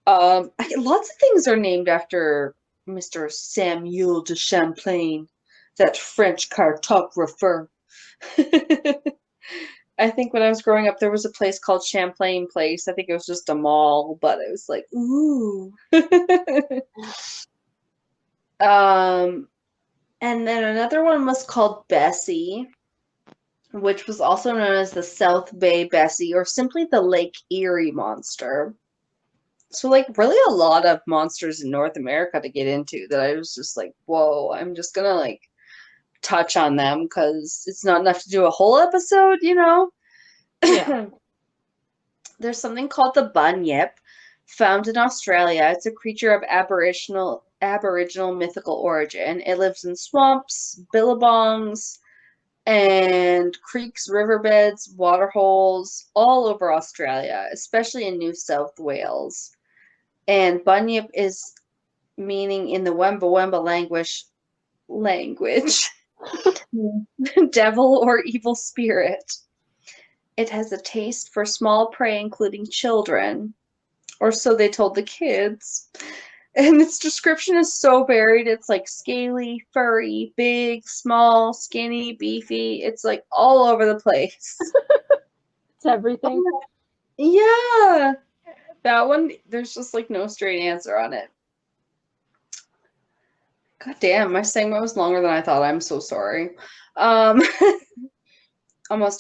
Lots of things are named after Mr. Samuel de Champlain, that French cartographer. I think when I was growing up, there was a place called Champlain Place. I think it was just a mall, but it was like, ooh. And then another one was called Bessie, which was also known as the South Bay Bessie, or simply the Lake Erie monster. So, like, really a lot of monsters in North America to get into that I was just like, whoa, I'm just gonna, like, touch on them because it's not enough to do a whole episode, Yeah. There's something called the bunyip, found in Australia. It's a creature of Aboriginal mythical origin. It lives in swamps, billabongs, and creeks, riverbeds, waterholes all over Australia, especially in New South Wales. And bunyip is meaning in the Wemba Wemba language devil or evil spirit. It has a taste for small prey, including children, or so they told the kids. And its description is so varied. It's like scaly, furry, big, small, skinny, beefy. It's like all over the place. It's everything. Yeah. That one, there's just like no straight answer on it. God damn, my segment was longer than I thought. I'm so sorry. Almost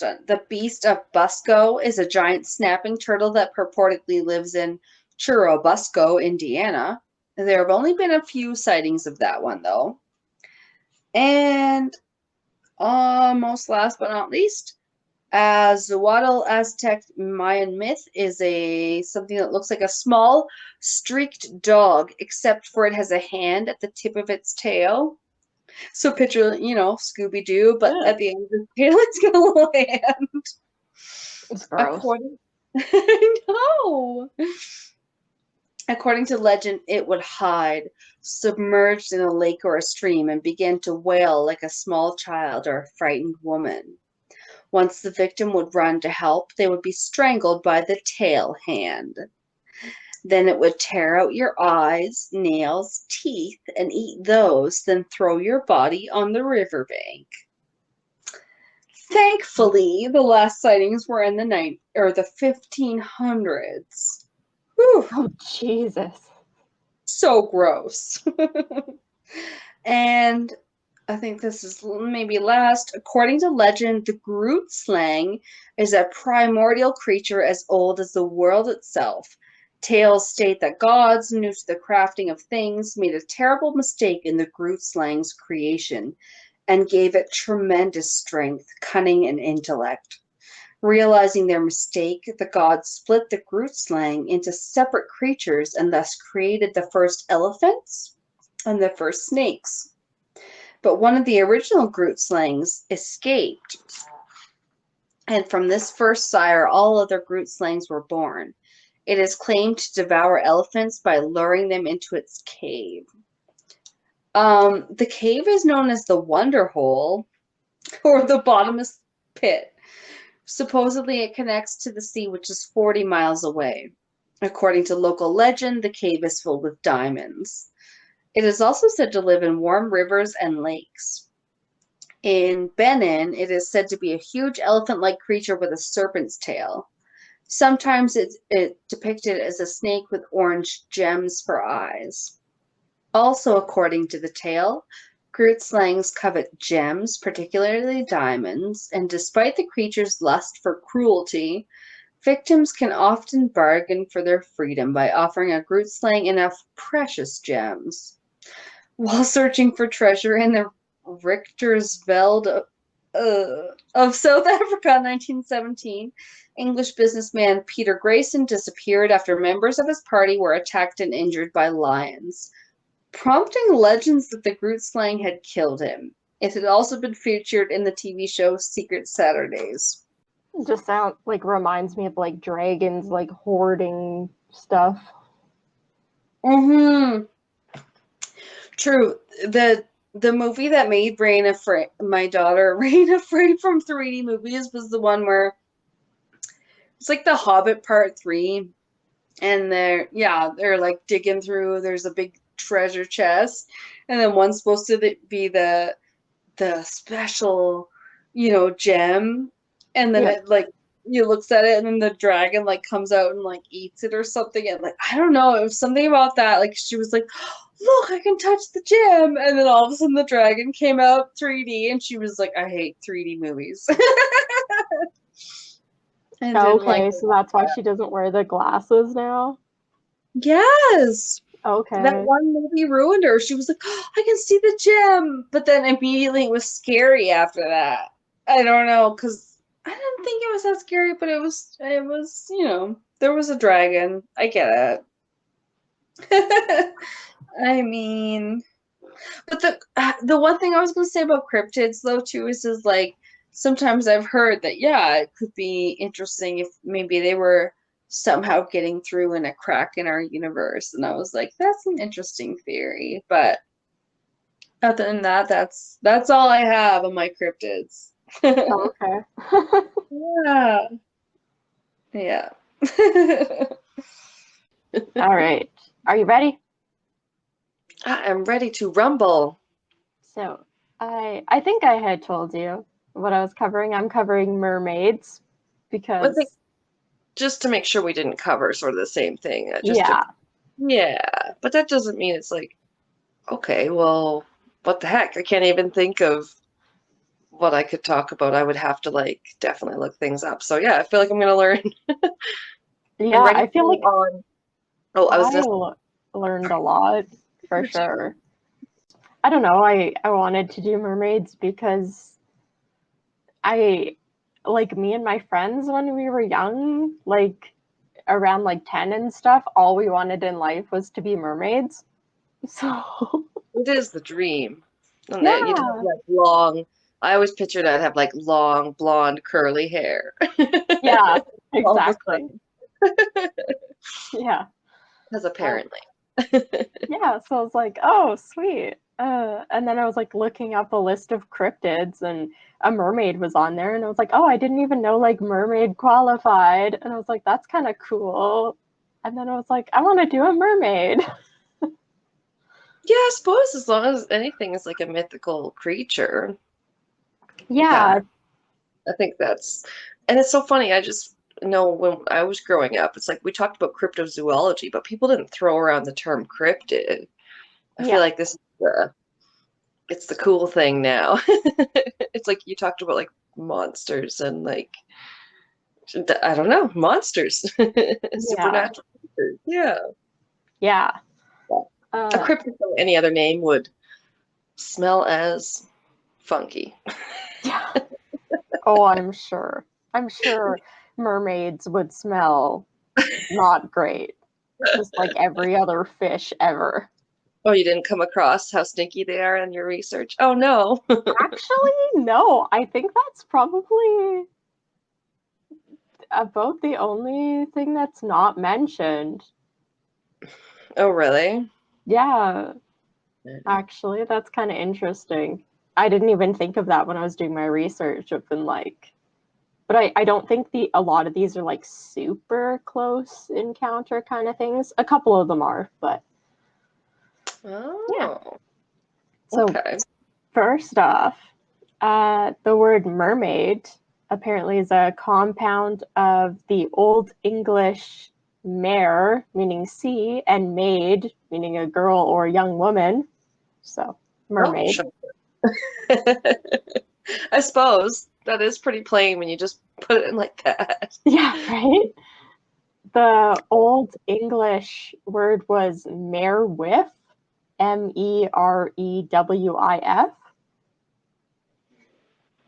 done. The Beast of Busco is a giant snapping turtle that purportedly lives in Churubusco, Indiana. There have only been a few sightings of that one, though. And almost last but not least, As the Waddle Aztec Mayan myth is something that looks like a small streaked dog, except for it has a hand at the tip of its tail. So picture, Scooby-Doo, but Ugh, at the end of the tail, it's got a little hand. it's gross. According, I know. According to legend, it would hide, submerged in a lake or a stream, and begin to wail like a small child or a frightened woman. Once the victim would run to help, they would be strangled by the tail hand. Then it would tear out your eyes, nails, teeth, and eat those, then throw your body on the riverbank. Thankfully, the last sightings were in the 1500s. Whew, Oh, Jesus. so gross. And I think this is maybe last. According to legend, the Groot slang is a primordial creature as old as the world itself. Tales state that gods, new to the crafting of things, made a terrible mistake in the Groot slang's creation and gave it tremendous strength, cunning, and intellect. Realizing their mistake, the gods split the Groot slang into separate creatures and thus created the first elephants and the first snakes. But one of the original Groot slangs escaped, and from this first sire, all other Groot slangs were born. It is claimed to devour elephants by luring them into its cave. The cave is known as the Wonder Hole, or the bottomless pit. Supposedly, it connects to the sea, which is 40 miles away. According to local legend, the cave is filled with diamonds. It is also said to live in warm rivers and lakes. In Benin, it is said to be a huge elephant-like creature with a serpent's tail. Sometimes it's depicted as a snake with orange gems for eyes. Also, according to the tale, Groot slangs covet gems, particularly diamonds, and despite the creature's lust for cruelty, victims can often bargain for their freedom by offering a Groot slang enough precious gems. While searching for treasure in the Richtersveld of South Africa in 1917, English businessman Peter Grayson disappeared after members of his party were attacked and injured by lions, prompting legends that the Groot slang had killed him. It had also been featured in the TV show Secret Saturdays. It just reminds me of dragons hoarding stuff. Mm-hmm. True. The movie that made my daughter Rain Afraid from 3D movies was the one where it's like the Hobbit Part 3, and they're digging through. There's a big treasure chest, and then one's supposed to be the special, gem, and then it you looks at it, and then the dragon comes out and eats it or something, and I don't know, it was something about that. She was like, look, I can touch the gem, and then all of a sudden the dragon came out 3D, and she was like, I hate 3D movies. Okay, so that's why she doesn't wear the glasses now? Yes. Okay. That one movie ruined her. She was like, oh, I can see the gem. But then immediately it was scary after that. I don't know, because I didn't think it was that scary, but it was, there was a dragon. I get it. I mean, but the one thing I was going to say about cryptids, though, too, is sometimes I've heard that, yeah, it could be interesting if maybe they were somehow getting through in a crack in our universe. And I was like, that's an interesting theory. But other than that, that's all I have on my cryptids. Oh, okay. Yeah. Yeah. All right. Are you ready? I am ready to rumble. So, I think I had told you what I was covering. I'm covering mermaids because just to make sure we didn't cover sort of the same thing. Yeah, but that doesn't mean it's okay, well, what the heck? I can't even think of what I could talk about. I would have to definitely look things up. So yeah, I feel like I'm gonna learn. Yeah, I feel like I learned a lot for sure. I don't know. I wanted to do mermaids because I like me and my friends when we were young, like around like 10 and stuff, all we wanted in life was to be mermaids. So It is the dream. And yeah, then you'd have like long, I always pictured I'd have like long, blonde, curly hair. yeah, All of a exactly. Yeah. Because apparently. Yeah, so I was like, oh, sweet. And then I was like looking up a list of cryptids and a mermaid was on there and I was like, oh, I didn't even know like mermaid qualified. And I was like, that's kind of cool. And then I was like, I want to do a mermaid. Yeah, I suppose as long as anything is like a mythical creature. Yeah. I think that's, and it's so funny. I just know when I was growing up, it's like we talked about cryptozoology, but people didn't throw around the term cryptid. I feel Yeah. like this is it's the cool thing now. It's like you talked about like monsters and like, I don't know, monsters, supernatural creatures. Yeah. Yeah. A cryptid by any other name would smell as funky. Yeah. Oh, I'm sure. I'm sure mermaids would smell not great. Just like every other fish ever. Oh, you didn't come across how stinky they are in your research? Oh no. Actually, no. I think that's probably about the only thing that's not mentioned. Oh, really? Yeah, actually, that's kind of interesting. I didn't even think of that when I was doing my research. I've been like, but I don't think a lot of these are like super close encounter kind of things. A couple of them are, but yeah. Oh, So okay. first off, the word mermaid apparently is a compound of the Old English mare, meaning sea, and maid, meaning a girl or young woman. So, Oh, mermaid. sure. I suppose that is pretty plain when you just put it in like that. Yeah, right? The Old English word was merewif, Merewif.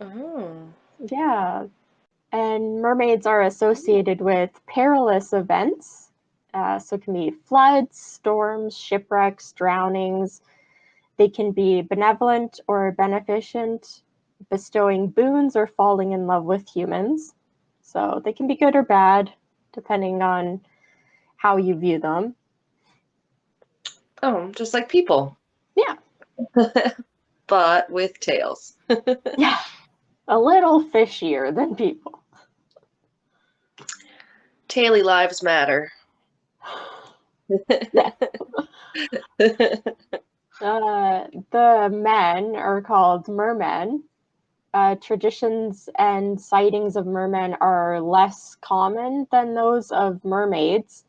Oh. Yeah. And mermaids are associated with perilous events. So it can be floods, storms, shipwrecks, drownings. They can be benevolent or beneficent, bestowing boons or falling in love with humans. So they can be good or bad, depending on how you view them. Oh, just like people. Yeah. But with tails. Yeah. A little fishier than people. Taily lives matter. Yeah. The men are called mermen. Traditions and sightings of mermen are less common than those of mermaids,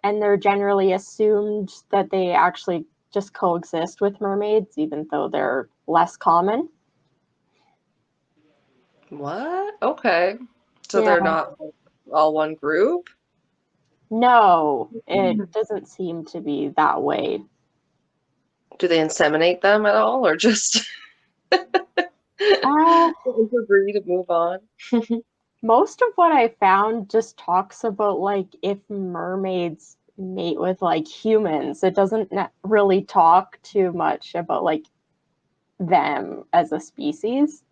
and they're generally assumed that they actually just coexist with mermaids, even though they're less common. What? Okay. So Yeah. they're not all one group? No, it doesn't seem to be that way. Do they inseminate them at all or just Uh, agree to move on? Most of what I found just talks about like if mermaids mate with like humans. It doesn't really talk too much about like them as a species.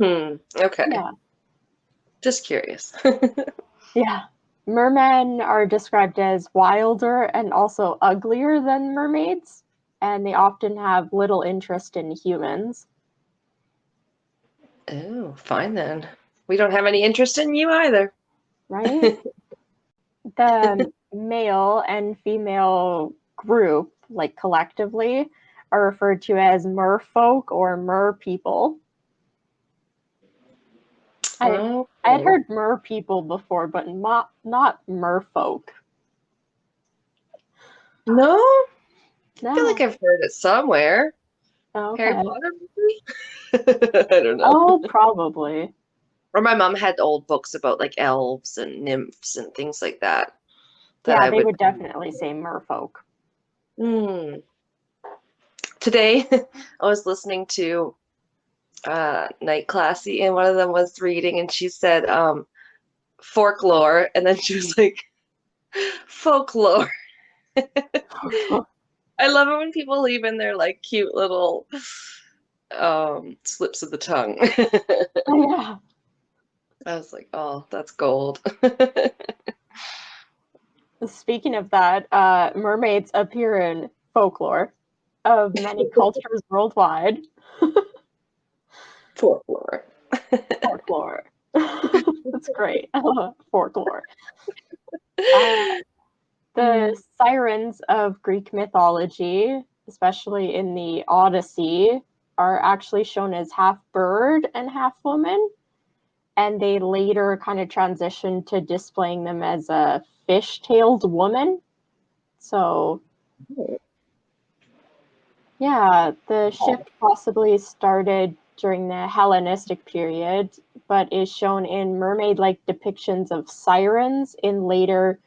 Okay. Yeah. Just curious. Yeah. Mermen are described as wilder and also uglier than mermaids, and they often have little interest in humans. Oh, fine then. We don't have any interest in you either. Right? The male and female group, like collectively, are referred to as merfolk or mer people. I had Okay. heard mer people before, but not merfolk. No, I feel like No. I've heard it somewhere. Harry Okay. Potter, maybe? I don't know. Oh, probably. Or my mom had old books about like elves and nymphs and things like that that Yeah, I they would. would definitely say merfolk. Hmm. Today, I was listening to night classy, and one of them was reading, and she said folklore, and then she was like folklore. I love it when people leave in their like cute little slips of the tongue. Yeah. I was like, oh, that's gold. Speaking of that, mermaids appear in folklore of many cultures worldwide. Folklore. Folklore. That's great. I love folklore. The sirens of Greek mythology, especially in the Odyssey, are actually shown as half bird and half woman. And they later kind of transitioned to displaying them as a fish-tailed woman. So, yeah, the shift possibly started during the Hellenistic period, but is shown in mermaid-like depictions of sirens in later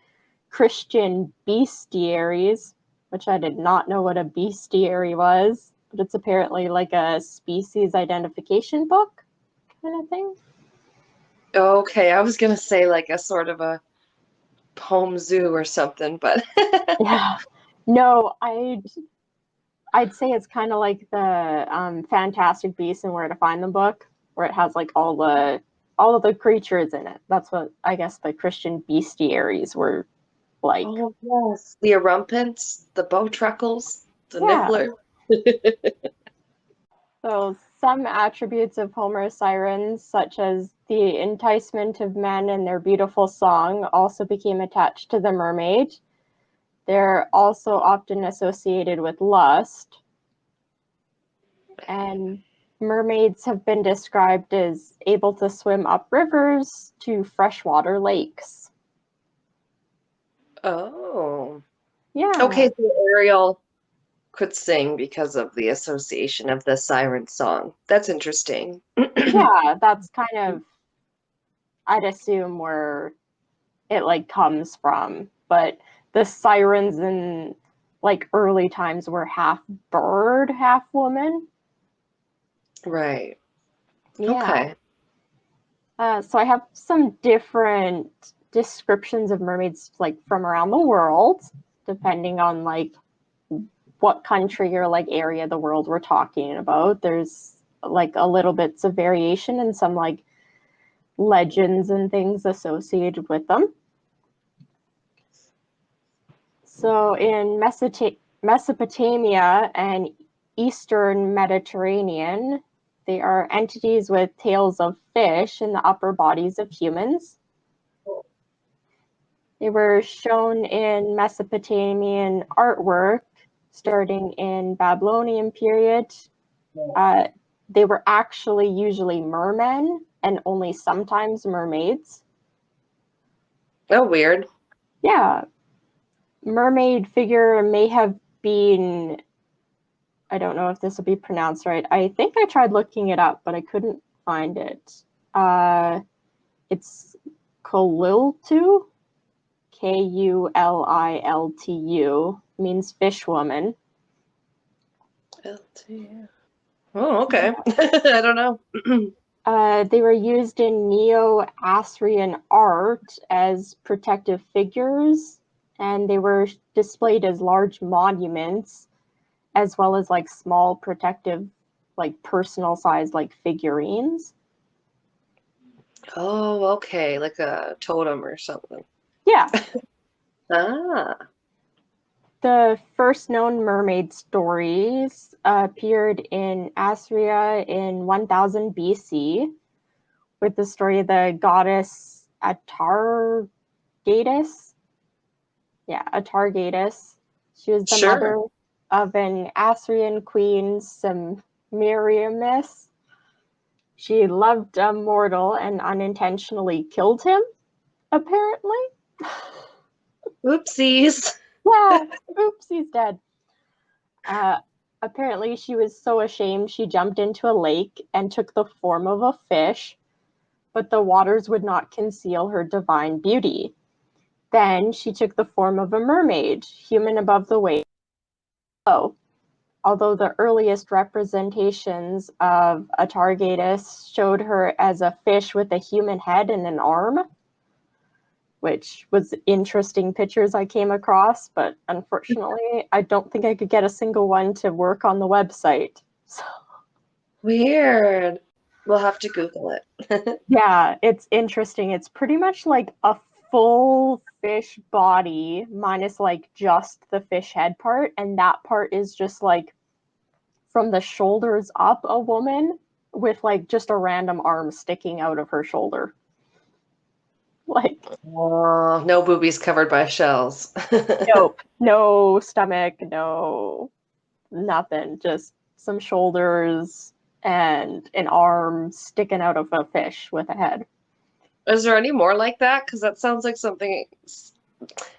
Christian bestiaries, which I did not know what a bestiary was, but it's apparently like a species identification book kind of thing. Okay, I was gonna say like a sort of a home zoo or something, but Yeah. No, I'd say it's kind of like the Fantastic Beasts and Where to Find Them book, where it has like all of the creatures in it. That's what I guess the Christian bestiaries were like. oh yes, the Arumpants, the Bowtruckles, the Yeah. Nibbler. So some attributes of Homer's sirens, such as the enticement of men and their beautiful song, also became attached to the mermaid. They're also often associated with lust. And mermaids have been described as able to swim up rivers to freshwater lakes. Oh. Yeah. Okay, so Ariel could sing because of the association of the siren song. That's interesting. Yeah, that's kind of, I'd assume, where it like comes from. But the sirens in like early times were half bird, half woman. Right. Yeah. Okay. So I have some different descriptions of mermaids like from around the world, depending on like what country or like area of the world we're talking about. There's like a little bits of variation and some like legends and things associated with them. So in Mesopotamia and Eastern Mediterranean, they are entities with tails of fish and the upper bodies of humans. They were shown in Mesopotamian artwork starting in Babylonian period. They were actually usually mermen and only sometimes mermaids. Oh, weird. Yeah. Mermaid figure may have been, I don't know if this will be pronounced right. I think I tried looking it up, but I couldn't find it. It's Kuliltu, Kuliltu, means fish woman. LT. Oh, okay. I don't know. They were used in Neo-Assyrian art as protective figures, and they were displayed as large monuments, as well as like small protective, like personal size, like figurines. Oh, okay. Like a totem or something. Yeah. Ah. The first known mermaid stories appeared in Assyria in 1000 BC with the story of the goddess Atargatis. Yeah, Atargatis. She was the Sure. mother of an Assyrian queen, Semiramis. She loved a mortal and unintentionally killed him, apparently. Oopsies. Yeah, oops, he's dead. Apparently, she was so ashamed she jumped into a lake and took the form of a fish, but the waters would not conceal her divine beauty. Then she took the form of a mermaid, human above the waist. Oh, although the earliest representations of a targatus showed her as a fish with a human head and an arm, which was interesting pictures I came across, but unfortunately, I don't think I could get a single one to work on the website. So, Weird. We'll have to Google it. yeah, it's interesting. It's pretty much like a full fish body minus like just the fish head part, and that part is just like from the shoulders up a woman with like just a random arm sticking out of her shoulder. Like, Oh, no boobies covered by shells. nope, no stomach, no nothing, just some shoulders and an arm sticking out of a fish with a head. Is there any more like that? Because that sounds like something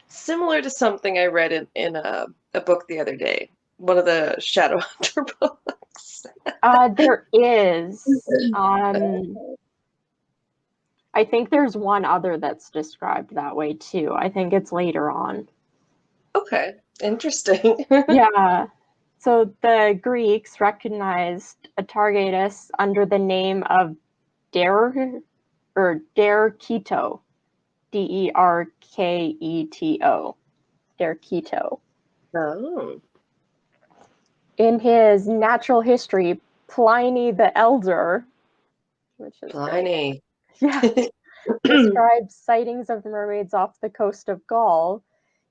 similar to something I read in a book the other day. One of the Shadowhunter books. There is. I think there's one other that's described that way too. I think it's later on. Okay, interesting. Yeah. So the Greeks recognized a targatus under the name of Derketo, Derketo, Derketo. Oh. In his natural history, Pliny the Elder, which is Pliny. yeah, describes sightings of mermaids off the coast of Gaul.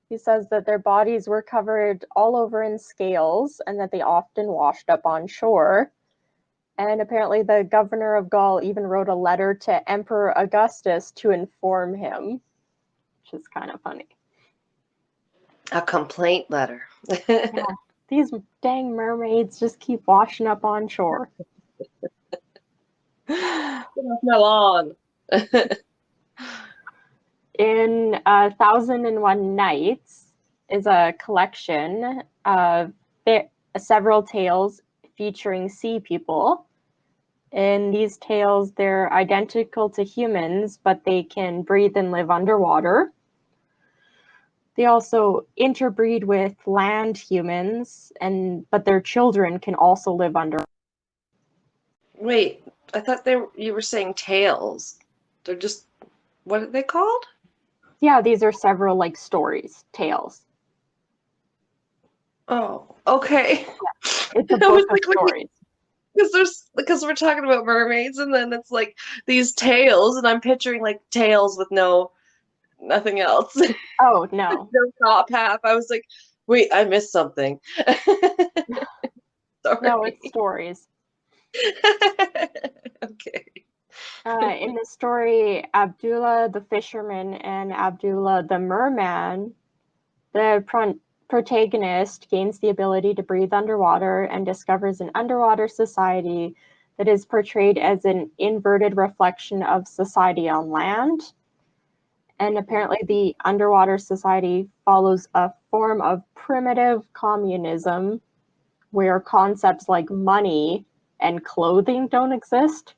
He says that their bodies were covered all over in scales and that they often washed up on shore. And apparently the governor of Gaul even wrote a letter to Emperor Augustus to inform him, which is kind of funny. A complaint letter. Yeah, these dang mermaids just keep washing up on shore. Get off my lawn. In 1001 Nights is a collection of several tales featuring sea people. In these tales, they're identical to humans, but they can breathe and live underwater. They also interbreed with land humans, but their children can also live under. Wait, I thought you were saying tails. They're just, what are they called? Yeah, these are several like stories, tales. Oh, okay. It's a book of stories. Because we're talking about mermaids, and then it's like these tails, and I'm picturing like tails with nothing else. Oh no. No top half. I was like, wait, I missed something. Sorry. No, it's stories. Okay. In the story, Abdullah the fisherman and Abdullah the merman, the protagonist gains the ability to breathe underwater and discovers an underwater society that is portrayed as an inverted reflection of society on land. And apparently the underwater society follows a form of primitive communism where concepts like money and clothing don't exist.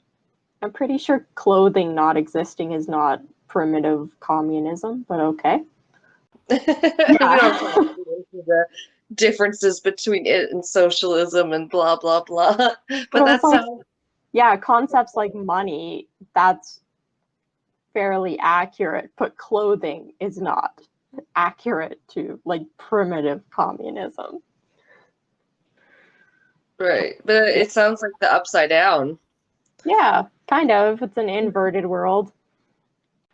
I'm pretty sure clothing not existing is not primitive communism, but okay. We don't talk into the differences between it and socialism and blah blah blah. But that's like, yeah, concepts like money, that's fairly accurate, but clothing is not accurate to like primitive communism. right. But it sounds like the upside down. Yeah, kind of. It's an inverted world.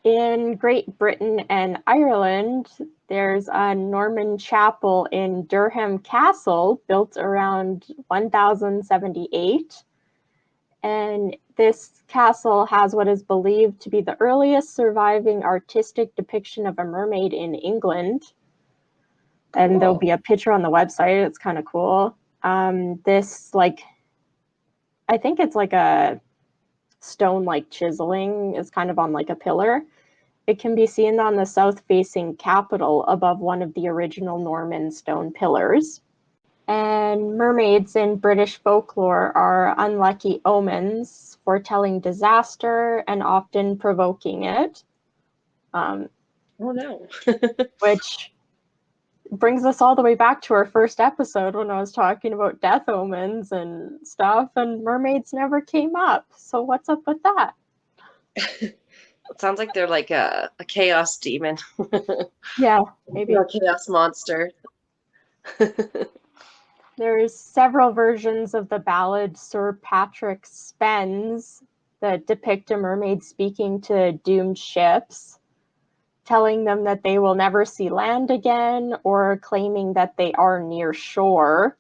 In Great Britain and Ireland, there's a Norman chapel in Durham Castle built around 1078. And this castle has what is believed to be the earliest surviving artistic depiction of a mermaid in England. And there'll be a picture on the website. It's kind of cool. This, like, I think it's like a stone like chiseling is kind of on like a pillar. It can be seen on the south-facing capitol above one of the original Norman stone pillars. And mermaids in British folklore are unlucky omens, foretelling disaster and often provoking it. Oh no. Which brings us all the way back to our first episode when I was talking about death omens and stuff, and mermaids never came up. So what's up with that? It sounds like they're like a chaos demon. Yeah, maybe. A chaos monster. There's several versions of the ballad Sir Patrick Spens that depict a mermaid speaking to doomed ships, telling them that they will never see land again, or claiming that they are near shore,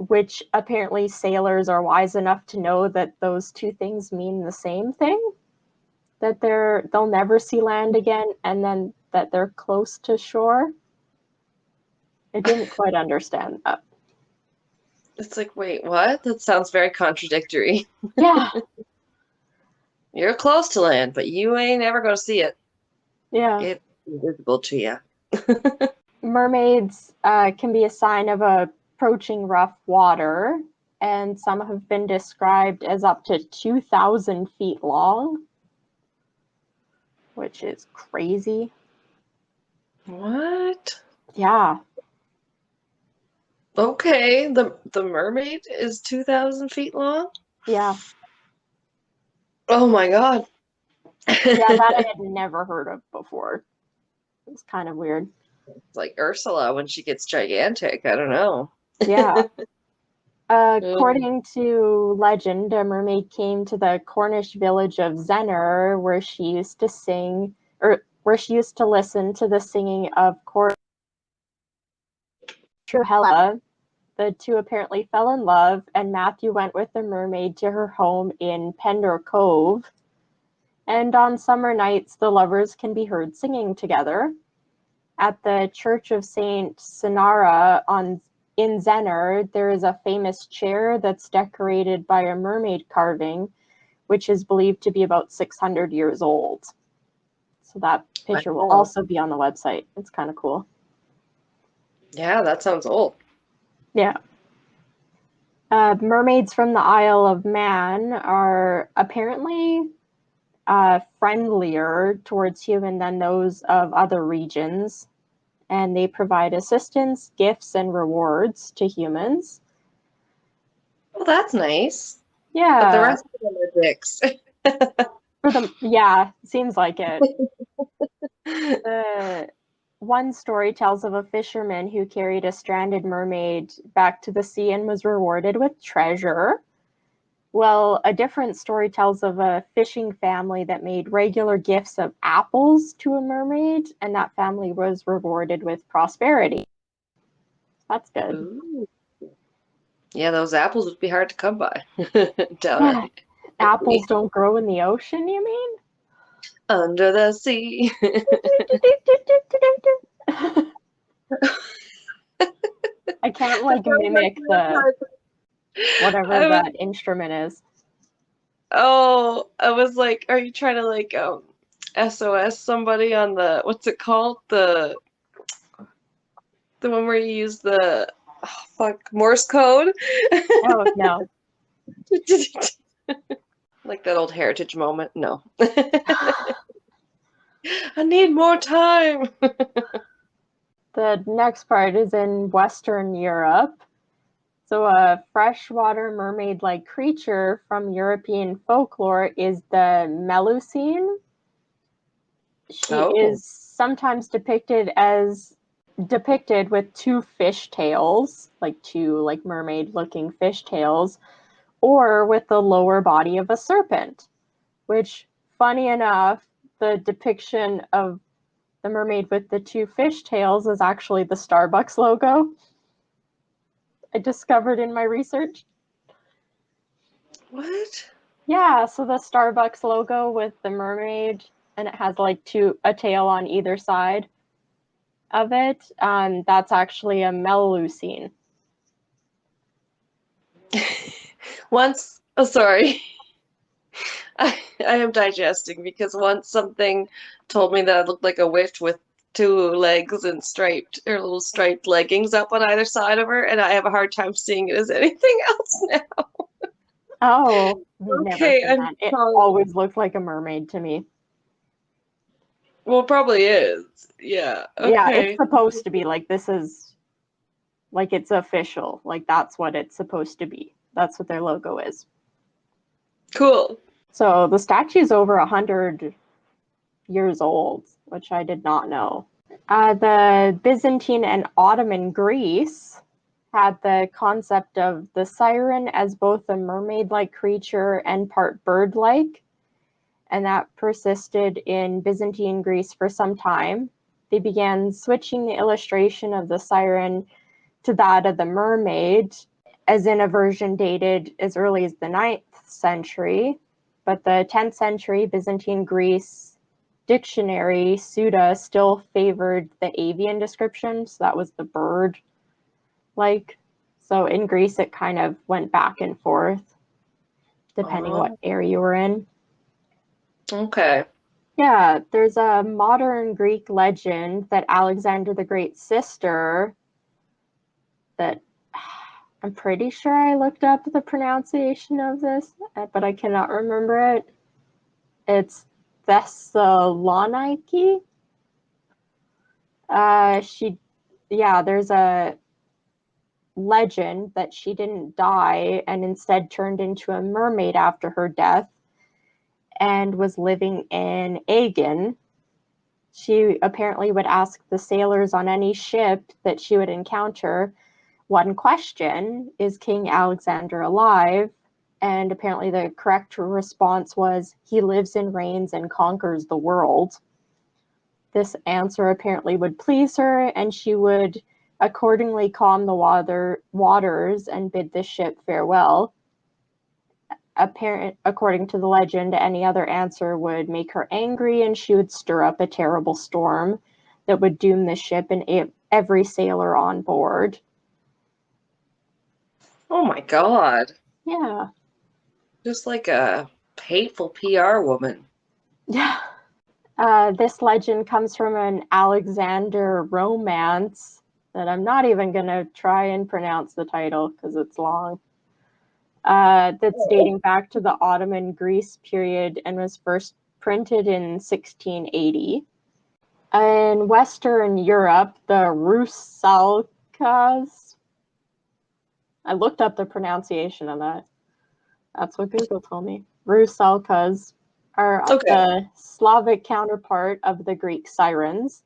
which apparently sailors are wise enough to know that those two things mean the same thing, that they'll never see land again, and then that they're close to shore. I didn't quite understand that. It's like, wait, what? That sounds very contradictory. Yeah. You're close to land, but you ain't ever going to see it. Yeah. It's invisible to you. Mermaids can be a sign of approaching rough water, and some have been described as up to 2,000 feet long, which is crazy. What? Yeah. Okay, the mermaid is 2,000 feet long? Yeah. Oh my god. Yeah, that I had never heard of before. It's kind of weird. It's like Ursula when she gets gigantic. I don't know. Yeah. According to legend, a mermaid came to the Cornish village of Zenner, where she used to sing, or where she used to listen to the singing of Truhella. The two apparently fell in love, and Matthew went with the mermaid to her home in Pendor Cove. And on summer nights, the lovers can be heard singing together. At the Church of Saint Sinara in Zenner, there is a famous chair that's decorated by a mermaid carving, which is believed to be about 600 years old. So that picture will also be on the website. It's kind of cool. Yeah, that sounds old. Yeah. Mermaids from the Isle of Man are apparently friendlier towards human than those of other regions, and they provide assistance, gifts, and rewards to humans. Well, that's nice. Yeah. But the rest of them are dicks. Yeah, seems like it. One story tells of a fisherman who carried a stranded mermaid back to the sea and was rewarded with treasure. Well, a different story tells of a fishing family that made regular gifts of apples to a mermaid, and that family was rewarded with prosperity. That's good. Ooh. Yeah, those apples would be hard to come by. Apples don't grow in the ocean, you mean? Under the sea. I can't mimic the whatever that instrument is. Oh, I was like, are you trying to SOS somebody on the, what's it called? The one where you use the Morse code? Oh, no. Like that old heritage moment? No. I need more time. The next part is in Western Europe. So a freshwater mermaid-like creature from European folklore is the Melusine. She is sometimes depicted with two fish tails, two mermaid-looking fish tails, or with the lower body of a serpent, which, funny enough, the depiction of the mermaid with the two fish tails is actually the Starbucks logo. I discovered in my research. What? Yeah, so the Starbucks logo with the mermaid, and it has a tail on either side of it. That's actually a Melusine. Sorry. I am digesting because once something told me that I looked like a witch with two legs and little striped leggings up on either side of her, and I have a hard time seeing it as anything else now. Oh, okay. Never seen that. It always looked like a mermaid to me. Well, it probably is. Yeah. Yeah, Okay. it's supposed to be like this is like it's official. Like that's what it's supposed to be. That's what their logo is. Cool. So the statue's over 100 years old, which I did not know. The Byzantine and Ottoman Greece had the concept of the siren as both a mermaid-like creature and part bird-like, and that persisted in Byzantine Greece for some time. They began switching the illustration of the siren to that of the mermaid, as in a version dated as early as the 9th century. But the 10th century Byzantine Greece dictionary, Suda, still favored the avian description, so that was the bird like. So in Greece, it kind of went back and forth, depending what area you were in. Okay. Yeah, there's a modern Greek legend that Alexander the Great's sister, that I'm pretty sure I looked up the pronunciation of this, but I cannot remember it. It's Thessaloniki. There's a legend that she didn't die and instead turned into a mermaid after her death and was living in Aegon. She apparently would ask the sailors on any ship that she would encounter one question: is King Alexander alive? And apparently the correct response was, he lives and reigns and conquers the world. This answer apparently would please her, and she would accordingly calm the waters and bid the ship farewell. According to the legend, any other answer would make her angry, and she would stir up a terrible storm that would doom the ship and every sailor on board. Oh my God. Yeah. Just like a hateful PR woman. Yeah. This legend comes from an Alexander romance that I'm not even going to try and pronounce the title because it's long. That's dating back to the Ottoman Greece period and was first printed in 1680. In Western Europe, the Rusalkas, I looked up the pronunciation of that. That's what Google told me. Rusalkas are the Slavic counterpart of the Greek Sirens,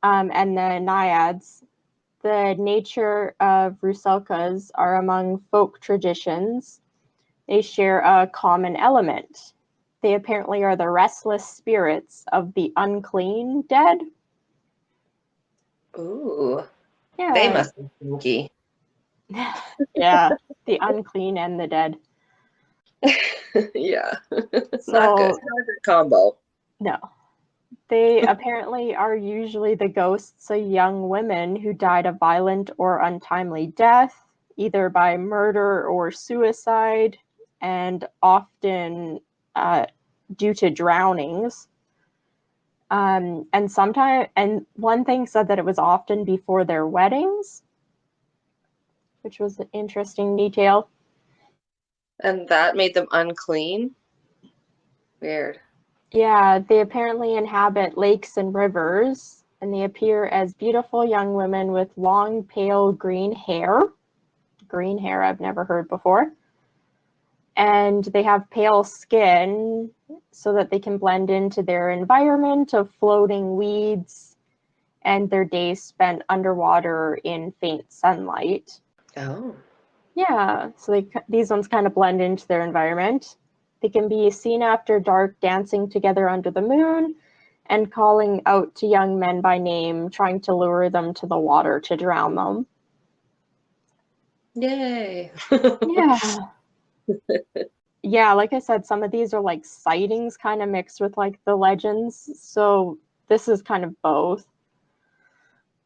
and the Naiads. The nature of Rusalkas are among folk traditions. They share a common element. They apparently are the restless spirits of the unclean dead. Ooh. Yeah. They must be stinky. Yeah, the unclean and the dead. Yeah. So, not good. Not a good combo. No. They apparently are usually the ghosts of young women who died a violent or untimely death, either by murder or suicide, and often due to drownings. And one thing said that it was often before their weddings, which was an interesting detail. And that made them unclean? Weird. Yeah, they apparently inhabit lakes and rivers, and they appear as beautiful young women with long, pale green hair. Green hair I've never heard before. And they have pale skin so that they can blend into their environment of floating weeds and their days spent underwater in faint sunlight. Oh. Yeah, so these ones kind of blend into their environment. They can be seen after dark dancing together under the moon and calling out to young men by name, trying to lure them to the water to drown them. Yay. Yeah. Yeah, like I said, some of these are like sightings kind of mixed with like the legends. So this is kind of both.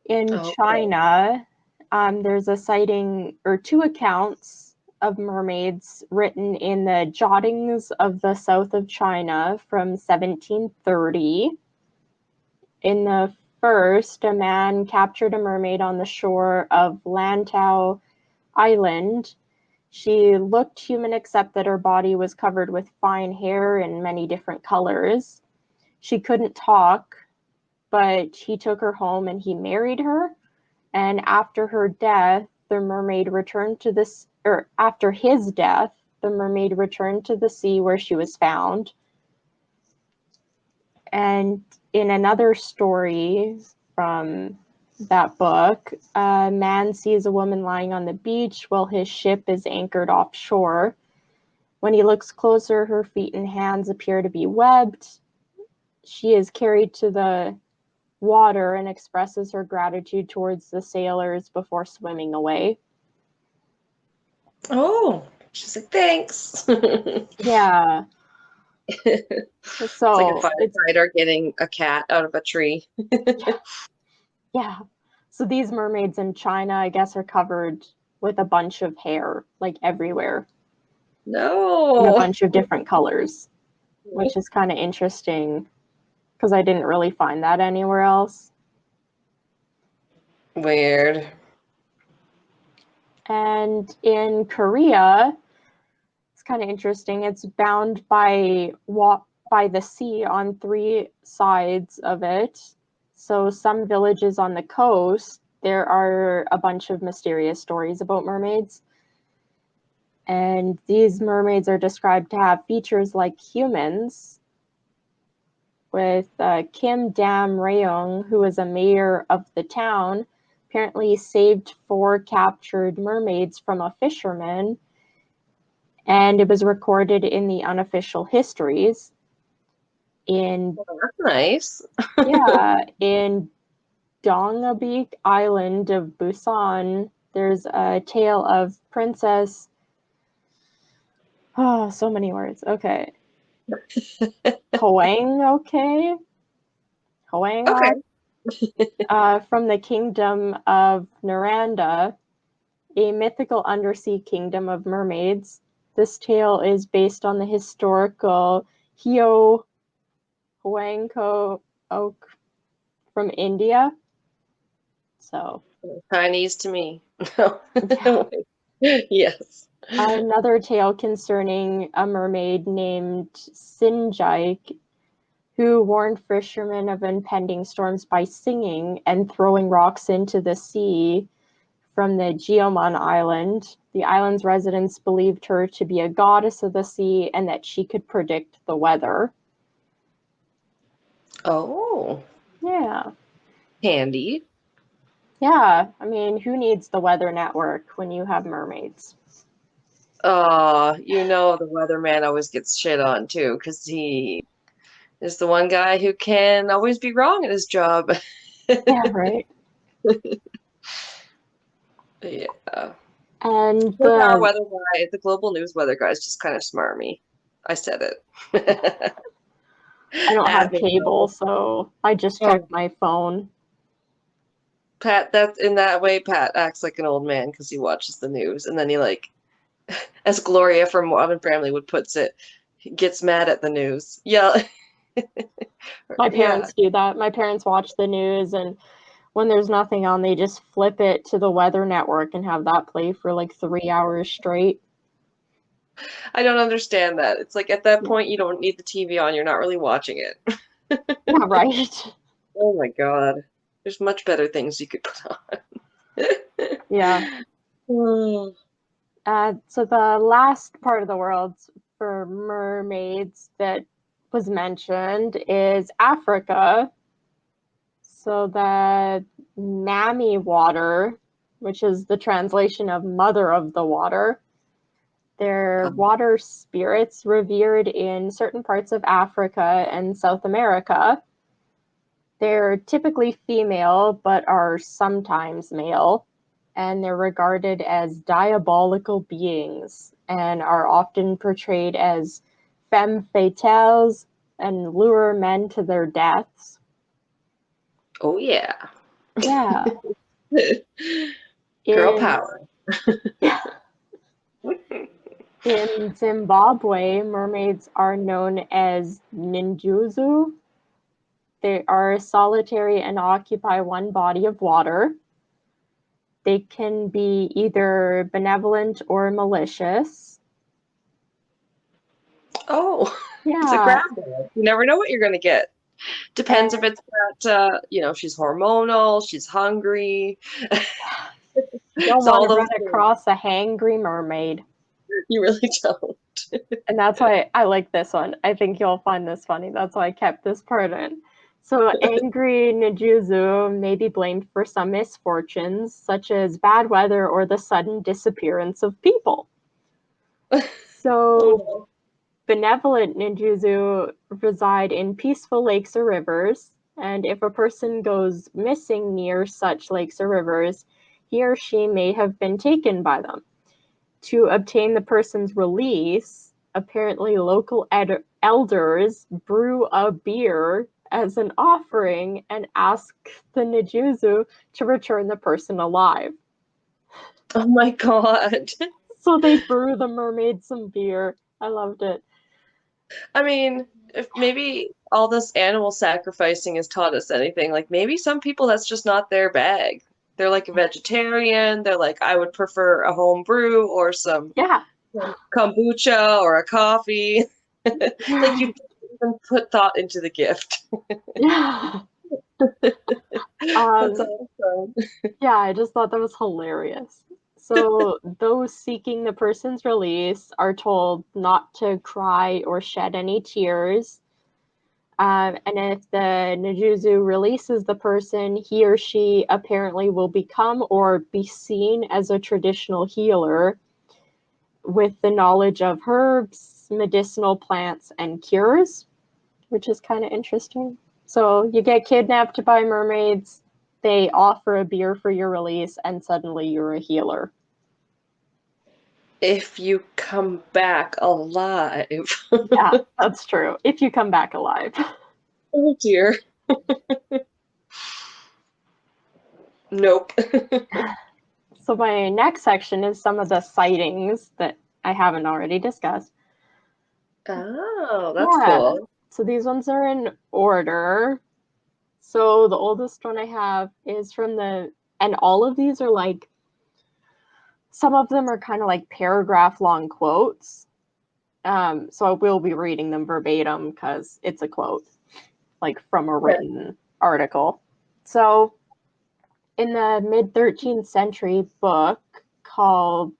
In China, there's a sighting or two accounts of mermaids written in the Jottings of the South of China from 1730. In the first, a man captured a mermaid on the shore of Lantau Island. She looked human except that her body was covered with fine hair in many different colors. She couldn't talk, but he took her home and he married her. And after her death, the mermaid returned to this, or after his death, the mermaid returned to the sea where she was found. And in another story from that book, a man sees a woman lying on the beach while his ship is anchored offshore. When he looks closer, her feet and hands appear to be webbed. She is carried to the water and expresses her gratitude towards the sailors before swimming away. Oh, she's like, thanks. Yeah. It's So like a firefighter getting a cat out of a tree. yeah. So these mermaids in China, I guess, are covered with a bunch of hair, like everywhere. No. In a bunch of different colors, which is kind of interesting because I didn't really find that anywhere else. Weird. And in Korea, it's kind of interesting. It's bound by the sea on 3 sides of it. So some villages on the coast, there are a bunch of mysterious stories about mermaids. And these mermaids are described to have features like humans, with Kim Dam Rayong, who was a mayor of the town, apparently saved 4 captured mermaids from a fisherman, and it was recorded in the unofficial histories. In That's nice. yeah, in Dongabik Island of Busan, there's a tale of Princess. Oh, so many words. Okay. Hoang, okay? Hoang, Okay. from the kingdom of Naranda, a mythical undersea kingdom of mermaids. This tale is based on the historical Hyo Hoangko Oak from India. So Chinese to me. yeah. Yes. Another tale concerning a mermaid named Sinjaik, who warned fishermen of impending storms by singing and throwing rocks into the sea from the Geomon Island. The island's residents believed her to be a goddess of the sea and that she could predict the weather. Oh. Yeah. Handy. Yeah. I mean, who needs the weather network when you have mermaids? You know the weatherman always gets shit on too, because he is the one guy who can always be wrong at his job. Yeah, right. Yeah. And Our weather guy, the global news weather guy, is just kind of smarmy. I said it. I don't have cable, so I just check my phone. Pat, that in that way, Pat acts like an old man because he watches the news, and then he as Gloria from Modern Family would puts it, he gets mad at the news. Yeah. My parents do that. My parents watch the news, and when there's nothing on, they just flip it to the weather network and have that play for like 3 hours straight. I don't understand that. It's like at that point you don't need the TV on, you're not really watching it. Yeah, right. Oh my God. There's much better things you could put on. Yeah. So the last part of the world for mermaids that was mentioned is Africa. So the Nami water, which is the translation of mother of the water, they're water spirits revered in certain parts of Africa and South America. They're typically female, but are sometimes male, and they're regarded as diabolical beings and are often portrayed as femme fatales and lure men to their deaths. Oh yeah. Yeah. Girl power. In Zimbabwe, mermaids are known as ninjuzu. They are solitary and occupy one body of water. They can be either benevolent or malicious. Oh, Yeah. it's a grab bag. You never know what you're going to get. Depends if it's that, she's hormonal, she's hungry. You don't So want all to those run across a hangry mermaid. you really don't. And that's why I like this one. I think you'll find this funny. That's why I kept this part in. So angry Nijuzu may be blamed for some misfortunes, such as bad weather or the sudden disappearance of people. So benevolent Ninjuzu reside in peaceful lakes or rivers, and if a person goes missing near such lakes or rivers, he or she may have been taken by them. To obtain the person's release, apparently local elders brew a beer as an offering and ask the Nijuzu to return the person alive. Oh my god. So they brew the mermaid some beer. I loved it. I mean, if maybe all this animal sacrificing has taught us anything, like maybe some people that's just not their bag. They're like a vegetarian. They're like, I would prefer a home brew or some kombucha or a coffee. Like you even put thought into the gift. Yeah. That's awesome. Yeah, I just thought that was hilarious. So those seeking the person's release are told not to cry or shed any tears. And if the Nijuzu releases the person, he or she apparently will become or be seen as a traditional healer with the knowledge of herbs, medicinal plants, and cures, which is kind of interesting. So you get kidnapped by mermaids, they offer a beer for your release, and suddenly you're a healer. If you come back alive. Yeah, that's true. If you come back alive. Oh dear. Nope. So my next section is some of the sightings that I haven't already discussed. Oh, that's cool. So these ones are in order. So the oldest one I have is and all of these are like, some of them are kind of like paragraph long quotes. So I will be reading them verbatim because it's a quote, like from a written article. So in the mid-13th century book called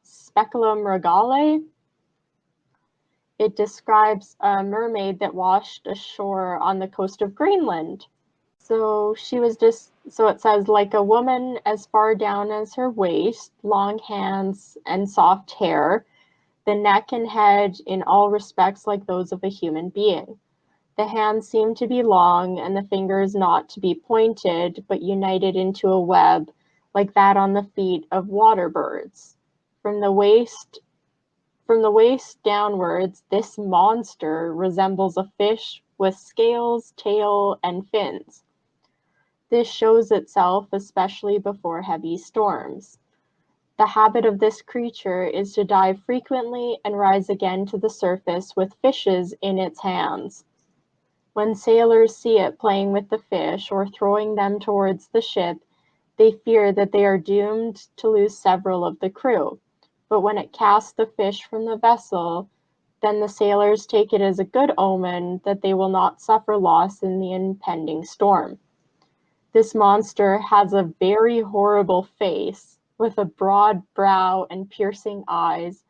Speculum Regale, it describes a mermaid that washed ashore on the coast of Greenland. So it says, like a woman as far down as her waist, long hands and soft hair, the neck and head in all respects like those of a human being. The hands seem to be long and the fingers not to be pointed, but united into a web like that on the feet of water birds. From the waist downwards, this monster resembles a fish with scales, tail, and fins. This shows itself especially before heavy storms. The habit of this creature is to dive frequently and rise again to the surface with fishes in its hands. When sailors see it playing with the fish or throwing them towards the ship, they fear that they are doomed to lose several of the crew. But when it casts the fish from the vessel, then the sailors take it as a good omen that they will not suffer loss in the impending storm. This monster has a very horrible face, with a broad brow and piercing eyes,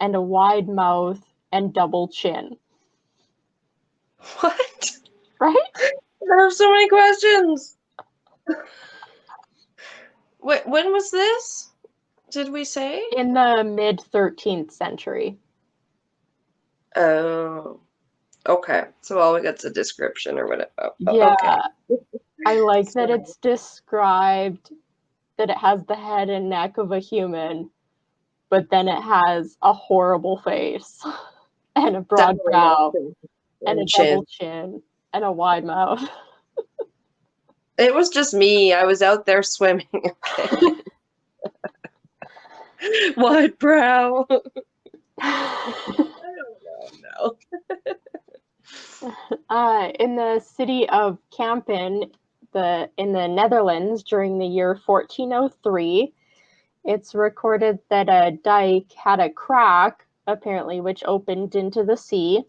and a wide mouth and double chin. What? Right? I have so many questions. When was this? Did we say? In the mid-13th century. Oh, okay. So all we got's a description or whatever. Yeah. Okay. I like that it's described that it has the head and neck of a human, but then it has a horrible face and a broad brow and a double chin and a wide mouth. It was just me. I was out there swimming. Okay. Wide brow. I don't know. In the city of Kampen, in the Netherlands during the year 1403, it's recorded that a dike had a crack, apparently, which opened into the sea.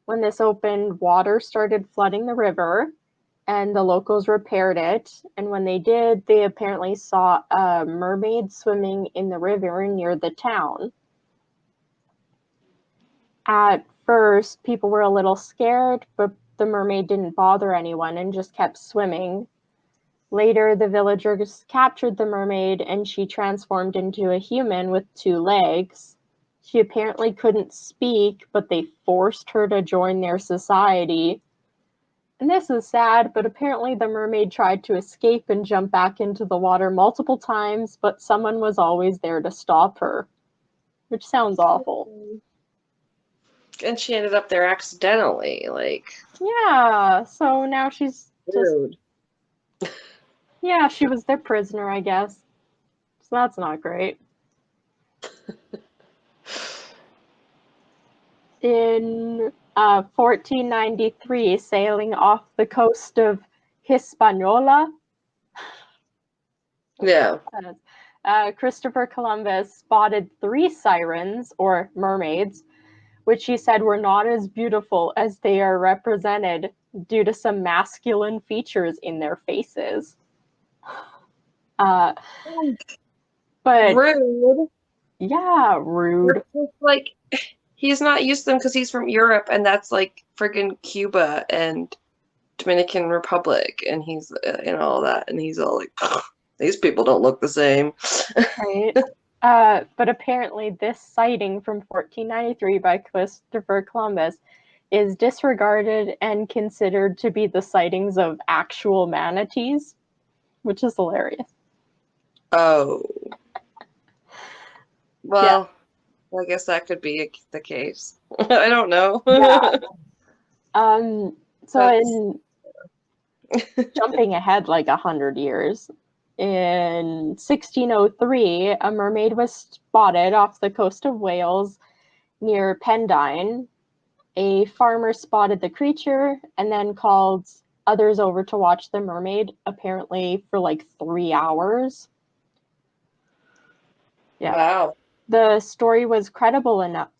When this opened, water started flooding the river, and the locals repaired it. And when they did, they apparently saw a mermaid swimming in the river near the town. At first, people were a little scared, but the mermaid didn't bother anyone and just kept swimming. Later, the villagers captured the mermaid, and she transformed into a human with 2 legs. She apparently couldn't speak, but they forced her to join their society. And this is sad, but apparently the mermaid tried to escape and jump back into the water multiple times, but someone was always there to stop her, which sounds awful. And she ended up there accidentally, like. Yeah, so now she's just... Rude. Yeah, she was their prisoner, I guess. So that's not great. In 1493, sailing off the coast of Hispaniola, Yeah. Christopher Columbus spotted 3 sirens, or mermaids, which he said were not as beautiful as they are represented due to some masculine features in their faces. But rude. Yeah, rude. It's like, he's not used to them because he's from Europe, and that's like friggin' Cuba and Dominican Republic, and he's and all that, and he's all like, these people don't look the same. Right. But apparently this sighting from 1493 by Christopher Columbus is disregarded and considered to be the sightings of actual manatees, which is hilarious. Oh. Well, yeah. I guess that could be the case. I don't know. Yeah. So jumping ahead like 100 years, in 1603, a mermaid was spotted off the coast of Wales near Pendine. A farmer spotted the creature and then called others over to watch the mermaid, apparently for like 3 hours. Yeah. Wow. The story was credible enough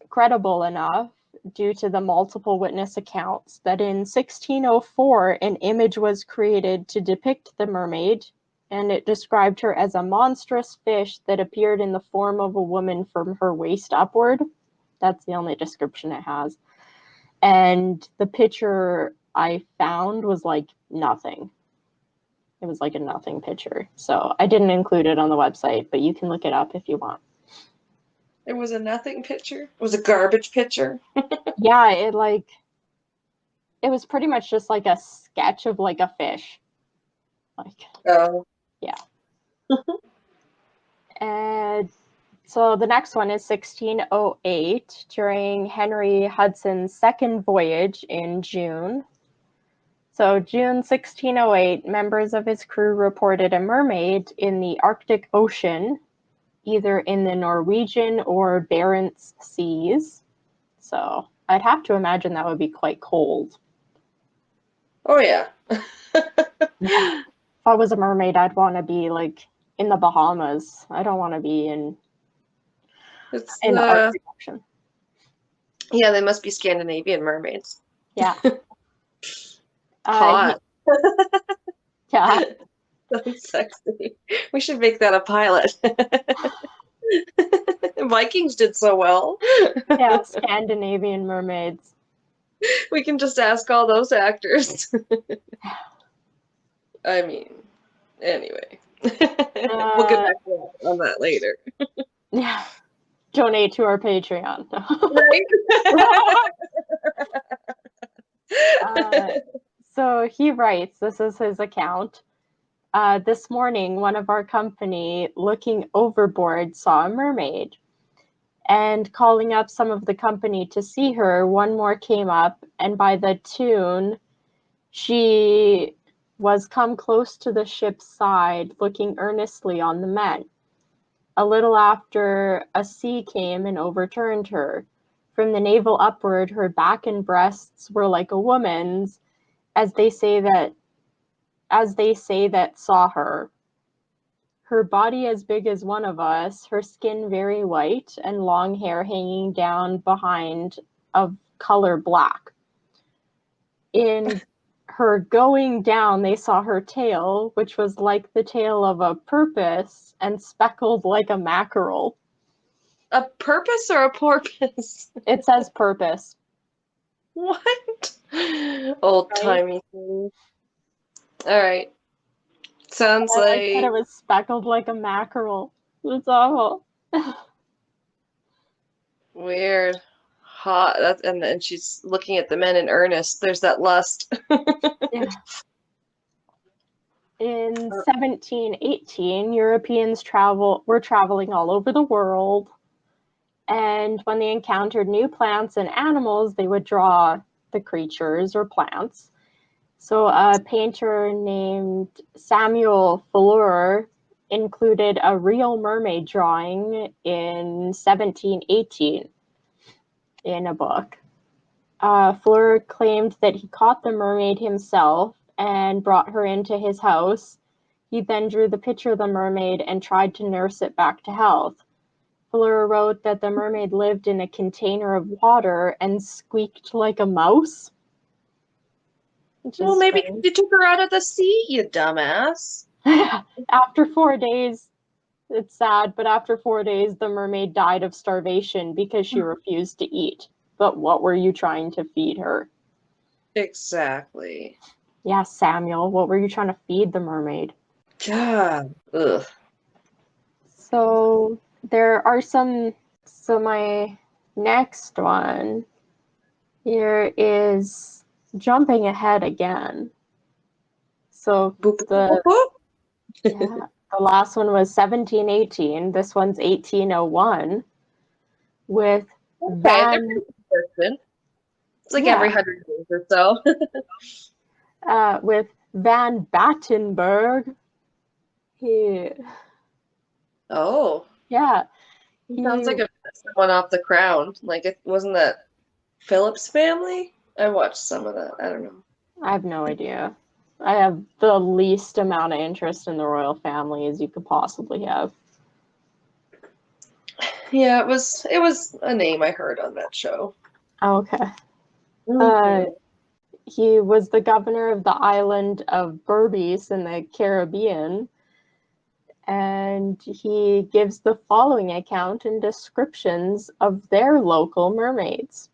due to the multiple witness accounts that in 1604 an image was created to depict the mermaid, and it described her as a monstrous fish that appeared in the form of a woman from her waist upward. That's the only description it has. And the picture I found was like nothing. It was like a nothing picture. So I didn't include it on the website, but you can look it up if you want. It was a nothing picture? It was a garbage picture? Yeah, it was pretty much just like a sketch of like a fish. Oh. Yeah. And so the next one is 1608, during Henry Hudson's second voyage in June. So June 1608, members of his crew reported a mermaid in the Arctic Ocean, either in the Norwegian or Barents Seas. So I'd have to imagine that would be quite cold. Oh, yeah. Yeah. If I was a mermaid, I'd want to be like in the Bahamas. I don't want to be in the Arctic Ocean. Yeah, they must be Scandinavian mermaids. Yeah. Hot. Yeah. That's sexy. We should make that a pilot. Vikings did so well. Yeah, Scandinavian mermaids. We can just ask all those actors. I mean, anyway. We'll get back on that later. Yeah. Donate to our Patreon. Right? So he writes, this is his account. This morning, one of our company, looking overboard, saw a mermaid. And calling up some of the company to see her, one more came up, and by the tune, she was come close to the ship's side, looking earnestly on the men. A little after, a sea came and overturned her. From the navel upward, her back and breasts were like a woman's, as they say that saw her. Her body as big as one of us, her skin very white, and long hair hanging down behind of color black. In her going down, they saw her tail, which was like the tail of a porpoise and speckled like a mackerel. A purpose or a porpoise? It says porpoise. What? Old-timey thing. All right. Sounds I like like that it was speckled like a mackerel. It's awful. weird. Hot. And then she's looking at the men in earnest. There's that lust. Yeah. In 1718, Europeans were traveling all over the world, and when they encountered new plants and animals, they would draw the creatures or plants. So a painter named Samuel Fuller included a real mermaid drawing in 1718 in a book. Fuller claimed that he caught the mermaid himself and brought her into his house. He then drew the picture of the mermaid and tried to nurse it back to health. Fuller wrote that the mermaid lived in a container of water and squeaked like a mouse. Well, maybe you took her out of the sea, you dumbass. After 4 days, it's sad, but after 4 days, the mermaid died of starvation because she refused to eat. But what were you trying to feed her? Exactly. Yeah, Samuel, what were you trying to feed the mermaid? God. Ugh. So there are some. So my next one here is jumping ahead again. So Boop, boop, boop. the last one was 1718. This one's 1801 with It's like every 100 years or so. with Van Battenberg. Oh. Yeah. Sounds like someone off The Crown. Like, it wasn't that Philip's family? I watched some of that. I don't know. I have no idea. I have the least amount of interest in the royal family as you could possibly have. Yeah, it was a name I heard on that show. Okay. Mm-hmm. He was the governor of the island of Berbice in the Caribbean, and he gives the following account and descriptions of their local mermaids.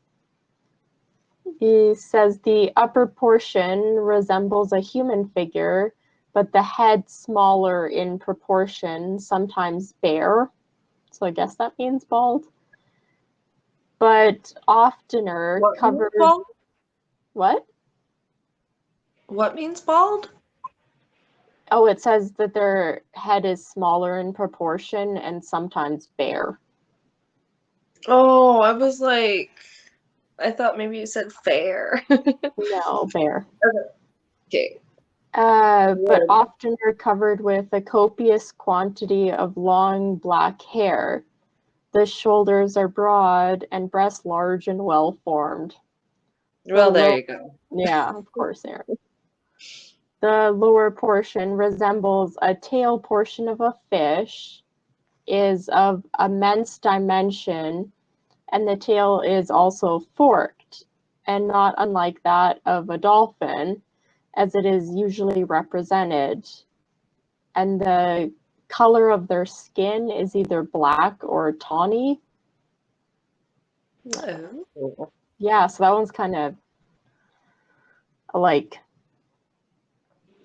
He says the upper portion resembles a human figure, but the head smaller in proportion, sometimes bare. So I guess that means bald. But oftener covered. Bald? What? What means bald? Oh, it says that their head is smaller in proportion and sometimes bare. Oh, I was like, I thought maybe you said fair. No, bare. Okay. But often are covered with a copious quantity of long black hair. The shoulders are broad and breasts large and well formed. Well, there you go. Yeah, of course they are. The lower portion resembles a tail portion of a fish, is of immense dimension, and the tail is also forked, and not unlike that of a dolphin, as it is usually represented. And the color of their skin is either black or tawny. Oh. Yeah, so that one's kind of like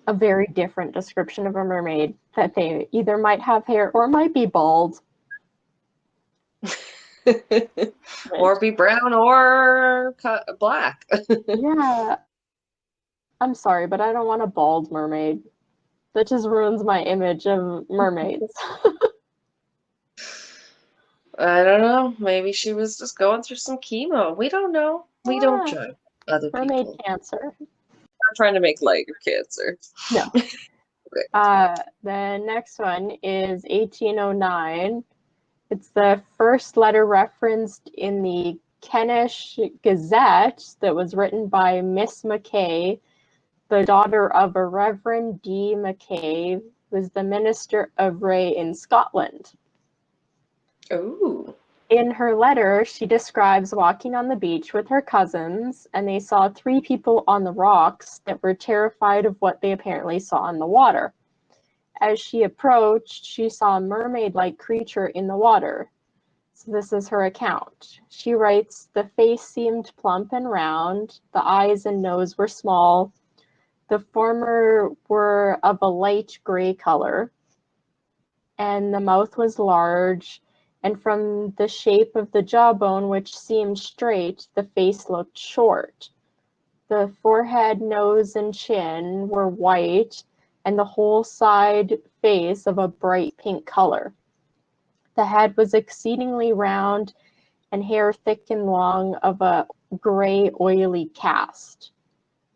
a very different description of a mermaid, that they either might have hair or might be bald. Or be brown or black. Yeah. I'm sorry, but I don't want a bald mermaid. That just ruins my image of mermaids. I don't know. Maybe she was just going through some chemo. We don't know. We don't judge other Mermaid people. cancer. I'm trying to make light of cancer. No. Okay. The next one is 1809. It's the first letter referenced in the Kentish Gazette that was written by Miss Mackay, the daughter of a Reverend D. Mackay, who was the minister of Ray in Scotland. Ooh. In her letter, she describes walking on the beach with her cousins, and they saw 3 people on the rocks that were terrified of what they apparently saw in the water. As she approached, she saw a mermaid-like creature in the water. So this is her account. She writes, "The face seemed plump and round, the eyes and nose were small. The former were of a light gray color, and the mouth was large, and from the shape of the jawbone, which seemed straight, the face looked short. The forehead, nose, and chin were white, and the whole side face of a bright pink color. The head was exceedingly round, and hair thick and long of a gray, oily cast,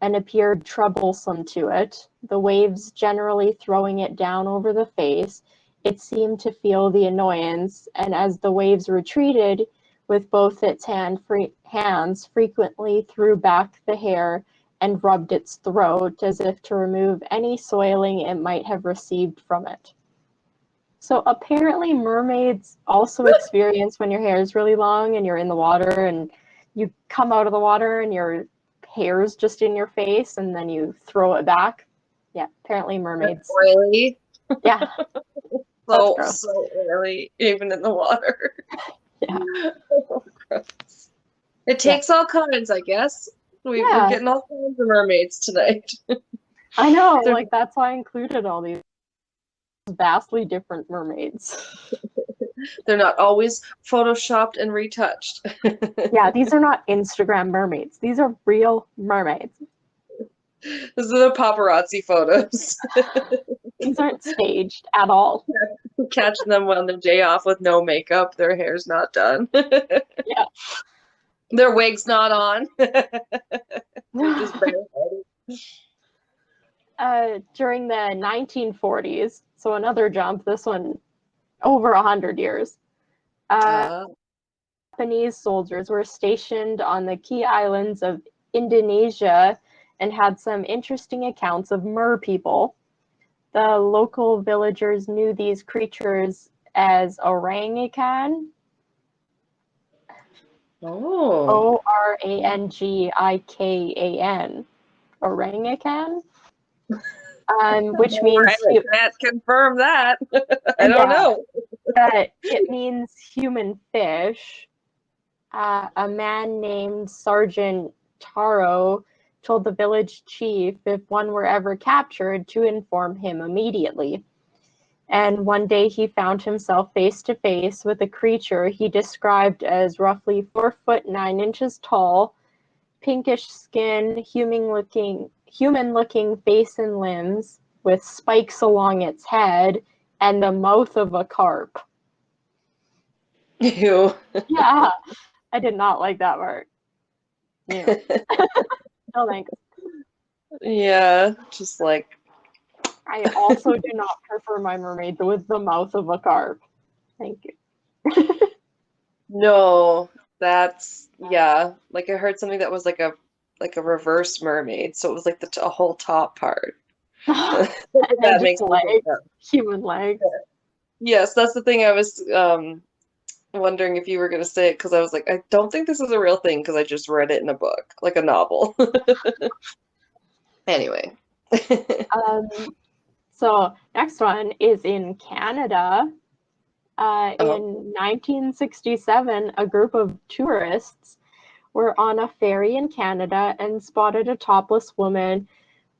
and appeared troublesome to it, the waves generally throwing it down over the face. It seemed to feel the annoyance, and as the waves retreated, with both its hands frequently threw back the hair and rubbed its throat as if to remove any soiling it might have received from it." So apparently mermaids also experience when your hair is really long and you're in the water and you come out of the water and your hair's just in your face and then you throw it back. Yeah, apparently mermaids. Really? Yeah. So gross. oily, even in the water. Yeah. Gross. It takes all kinds, I guess. We're getting all kinds of mermaids tonight. I know, like that's why I included all these vastly different mermaids. They're not always photoshopped and retouched. Yeah, these are not Instagram mermaids. These are real mermaids. These are the paparazzi photos. These aren't staged at all. Catching them on their day off with no makeup. Their hair's not done. Yeah. Their wig's not on. They're just bareheaded. During the 1940s, so another jump, this one over 100 years, Japanese soldiers were stationed on the key islands of Indonesia and had some interesting accounts of mer people. The local villagers knew these creatures as orangikan. Oh. Orangikan. Orangikan? Which means... I can't confirm that. I don't know. It means human fish. A man named Sergeant Taro told the village chief if one were ever captured to inform him immediately. And one day he found himself face to face with a creature he described as roughly 4 foot 9 inches tall, pinkish skin, human-looking face and limbs, with spikes along its head, and the mouth of a carp. Ew. Yeah, I did not like that part. Yeah. No thanks. Yeah, just like... I also do not prefer my mermaid with the mouth of a carp. Thank you. No, that's... Yeah, like I heard something that was like a reverse mermaid, so it was like a whole top part. That makes legs, human legs. Yes, that's the thing I was wondering if you were going to say it, because I was like, I don't think this is a real thing because I just read it in a book, like a novel. Anyway. So next one is in Canada. In 1967, a group of tourists were on a ferry in Canada and spotted a topless woman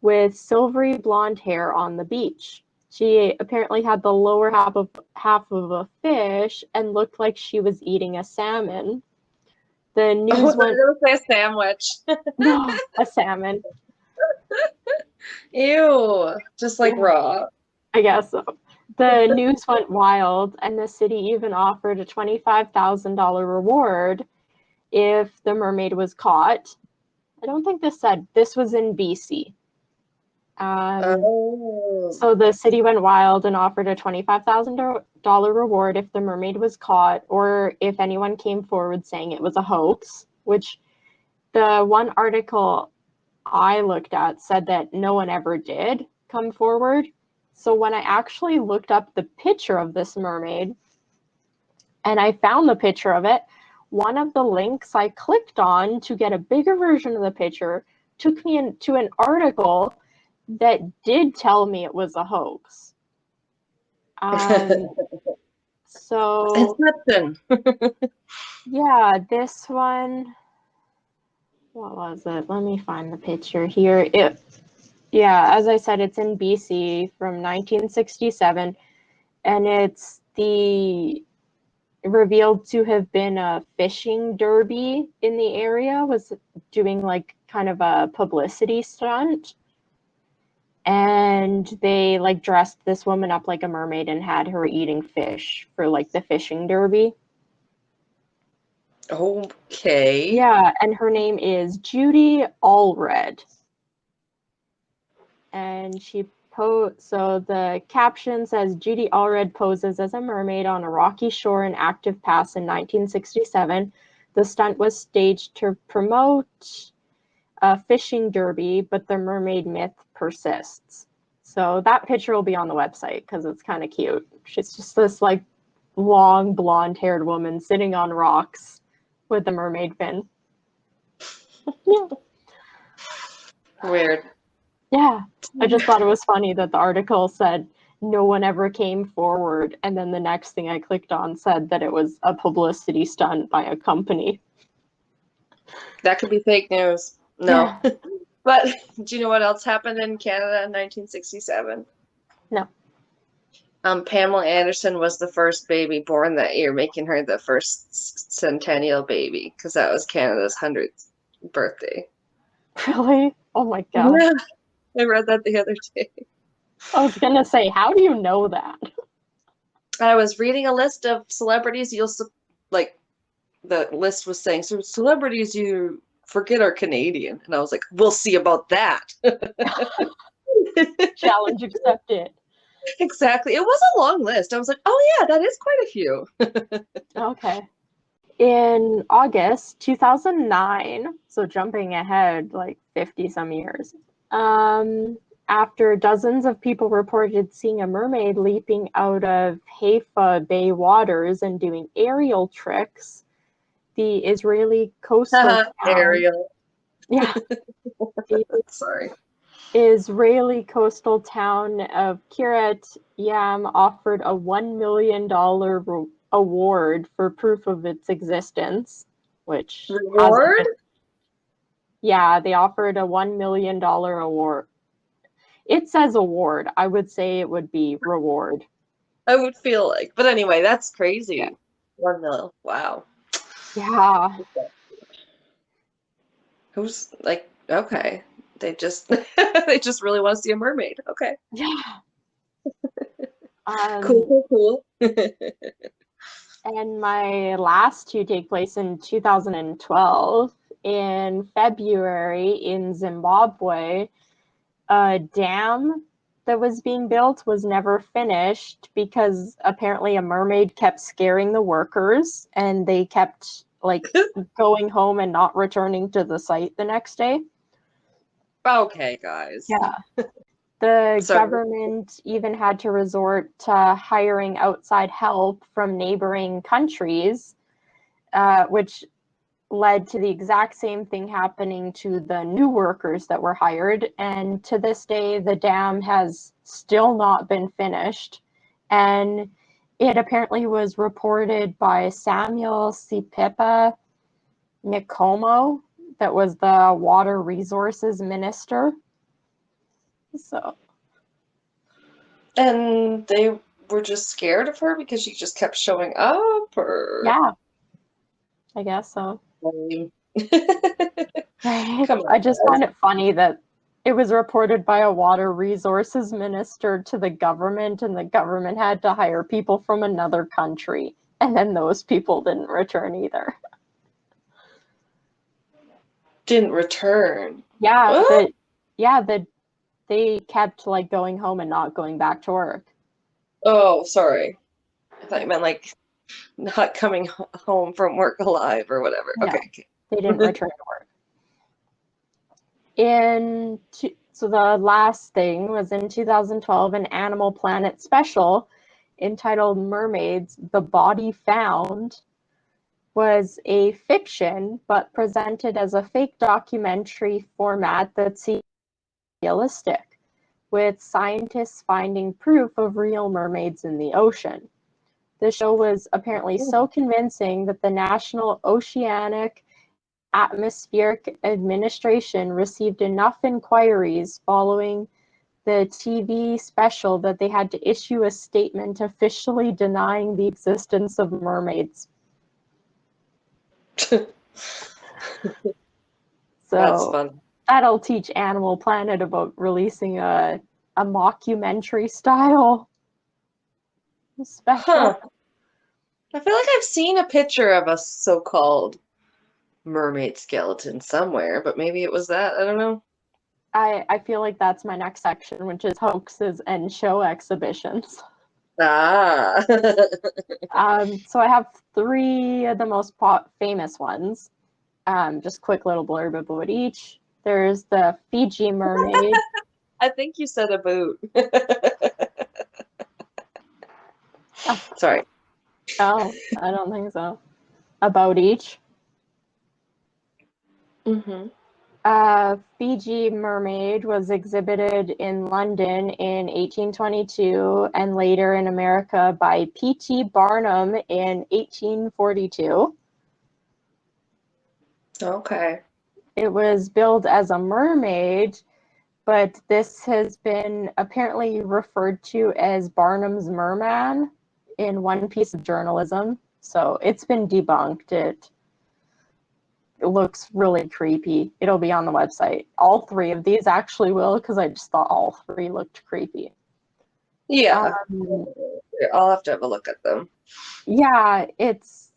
with silvery blonde hair on the beach. She apparently had the lower half of a fish and looked like she was eating a salmon. The news went... I was going to say a sandwich. No, a salmon. Ew, just like raw. I guess so. The news went wild, and the city even offered a $25,000 reward if the mermaid was caught. I don't think this said. This was in BC. So the city went wild and offered a $25,000 reward if the mermaid was caught, or if anyone came forward saying it was a hoax, which the one article I looked at said that no one ever did come forward. So when I actually looked up the picture of this mermaid, And I found the picture of it. One of the links I clicked on to get a bigger version of the picture took me into an article that did tell me it was a hoax. So Inception. yeah, this one, what was it? Let me find the picture here. Yeah, as I said, it's in BC from 1967, and it's revealed to have been a fishing derby in the area, was doing like kind of a publicity stunt. And they like dressed this woman up like a mermaid and had her eating fish for like the fishing derby. Okay. Yeah, and her name is Judy Allred. And so the caption says Judy Allred poses as a mermaid on a rocky shore in Active Pass in 1967. The stunt was staged to promote a fishing derby, but the mermaid myth persists. So that picture will be on the website because it's kind of cute. She's just this like long blonde-haired woman sitting on rocks with a mermaid fin. Yeah. Weird. Yeah, I just thought it was funny that the article said no one ever came forward, and then the next thing I clicked on said that it was a publicity stunt by a company. That could be fake news. No. Yeah. But do you know what else happened in Canada in 1967? No. Pamela Anderson was the first baby born that year, making her the first centennial baby, because that was Canada's 100th birthday. Really? Oh my gosh. Yeah, I read that the other day. I was gonna say, how do you know that? I was reading a list of celebrities like the list was saying, so celebrities you forget are Canadian. And I was like, we'll see about that. Challenge accepted. Exactly. It was a long list. I was like, oh yeah, that is quite a few. Okay. In August 2009, so jumping ahead like 50 some years, after dozens of people reported seeing a mermaid leaping out of Haifa Bay waters and doing aerial tricks, the Israeli coastal town, Ariel. yeah, Sorry. Israeli coastal town of Kiryat Yam offered a $1 million award for proof of its existence, which Reward? Yeah, they offered a $1 million award. It says award. I would say it would be reward. I would feel like. But anyway, that's crazy. Yeah. 1 mil. Wow. Yeah. Who's like, okay. They just they just really want to see a mermaid. Okay. Yeah. Cool. And my last two take place in 2012. In February in Zimbabwe, a dam that was being built was never finished because apparently a mermaid kept scaring the workers and they kept like going home and not returning to the site the next day. Okay, guys. Yeah. The government even had to resort to hiring outside help from neighboring countries, which led to the exact same thing happening to the new workers that were hired. And to this day, the dam has still not been finished. And it apparently was reported by Samuel Sipipa Nkomo, that was the water resources minister. So. And they were just scared of her because she just kept showing up, or? Yeah, I guess so. Right. I just find it funny that it was reported by a water resources minister to the government, and the government had to hire people from another country, and then those people didn't return either. Didn't return. Yeah, they kept like going home and not going back to work. Oh, sorry. I thought you meant like not coming home from work alive or whatever. No, okay. They didn't return to work. So the last thing was in 2012, an Animal Planet special entitled Mermaids, The Body Found, was a fiction, but presented as a fake documentary format that seemed realistic, with scientists finding proof of real mermaids in the ocean. The show was apparently so convincing that the National Oceanic Atmospheric Administration received enough inquiries following the TV special that they had to issue a statement officially denying the existence of mermaids. So That's fun. That'll teach Animal Planet about releasing a mockumentary style special. Huh. I feel like I've seen a picture of a so-called mermaid skeleton somewhere, but maybe it was that. I don't know. I feel like that's my next section, which is hoaxes and show exhibitions. Ah. So I have 3 of the most famous ones. Just quick little blurb about each. There's the Fiji Mermaid. I think you said a boot. Sorry. Oh, I don't think so. About each. Mm-hmm. Fiji Mermaid was exhibited in London in 1822 and later in America by P.T. Barnum in 1842. Okay. It was billed as a mermaid, but this has been apparently referred to as Barnum's Merman in one piece of journalism. So it's been debunked. It looks really creepy. It'll be on the website. All 3 of these actually will, because I just thought all 3 looked creepy. Yeah. I'll have to have a look at them. Yeah, it's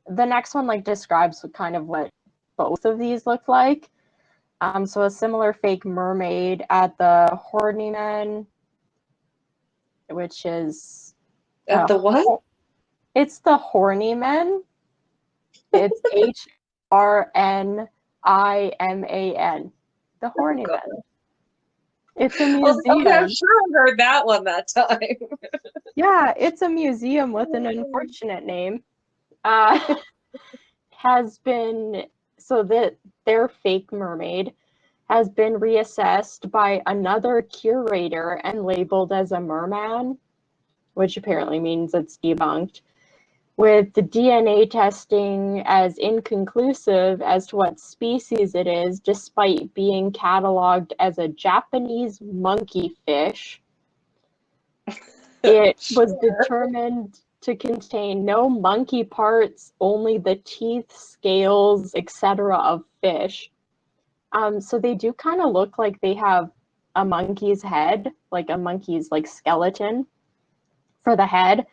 the next one like describes kind of what both of these look like. So a similar fake mermaid at the Horniman, which is At the what? It's the Horniman. It's HRNIMAN. The Horniman. It's a museum. I'm sure I heard that one that time. Yeah, it's a museum with an unfortunate name. Has been so that their fake mermaid has been reassessed by another curator and labeled as a merman, which apparently means it's debunked, with the DNA testing as inconclusive as to what species it is, despite being cataloged as a Japanese monkey fish. It was determined to contain no monkey parts, only the teeth, scales, etc. of fish. So they do kind of look like they have a monkey's head, like a monkey's like skeleton for the head.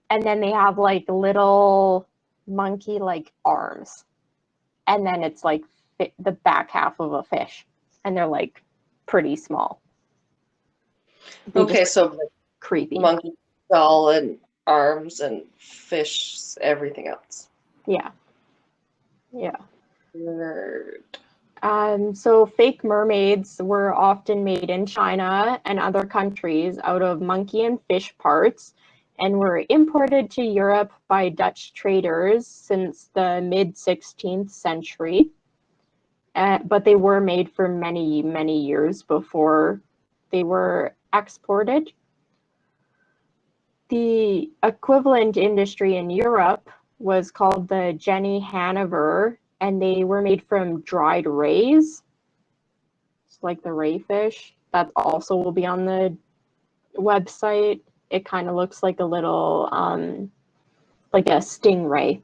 And then they have like little monkey like arms. And then it's like the back half of a fish. And they're like pretty small. Okay, so creepy. Monkey skull and arms and fish, everything else. Yeah. Yeah. Nerd. So fake mermaids were often made in China and other countries out of monkey and fish parts and were imported to Europe by Dutch traders since the mid-16th century. But they were made for many, many years before they were exported. The equivalent industry in Europe was called the Jenny Hanover, and they were made from dried rays. It's like the ray fish. That also will be on the website. It kind of looks like a little, like a stingray.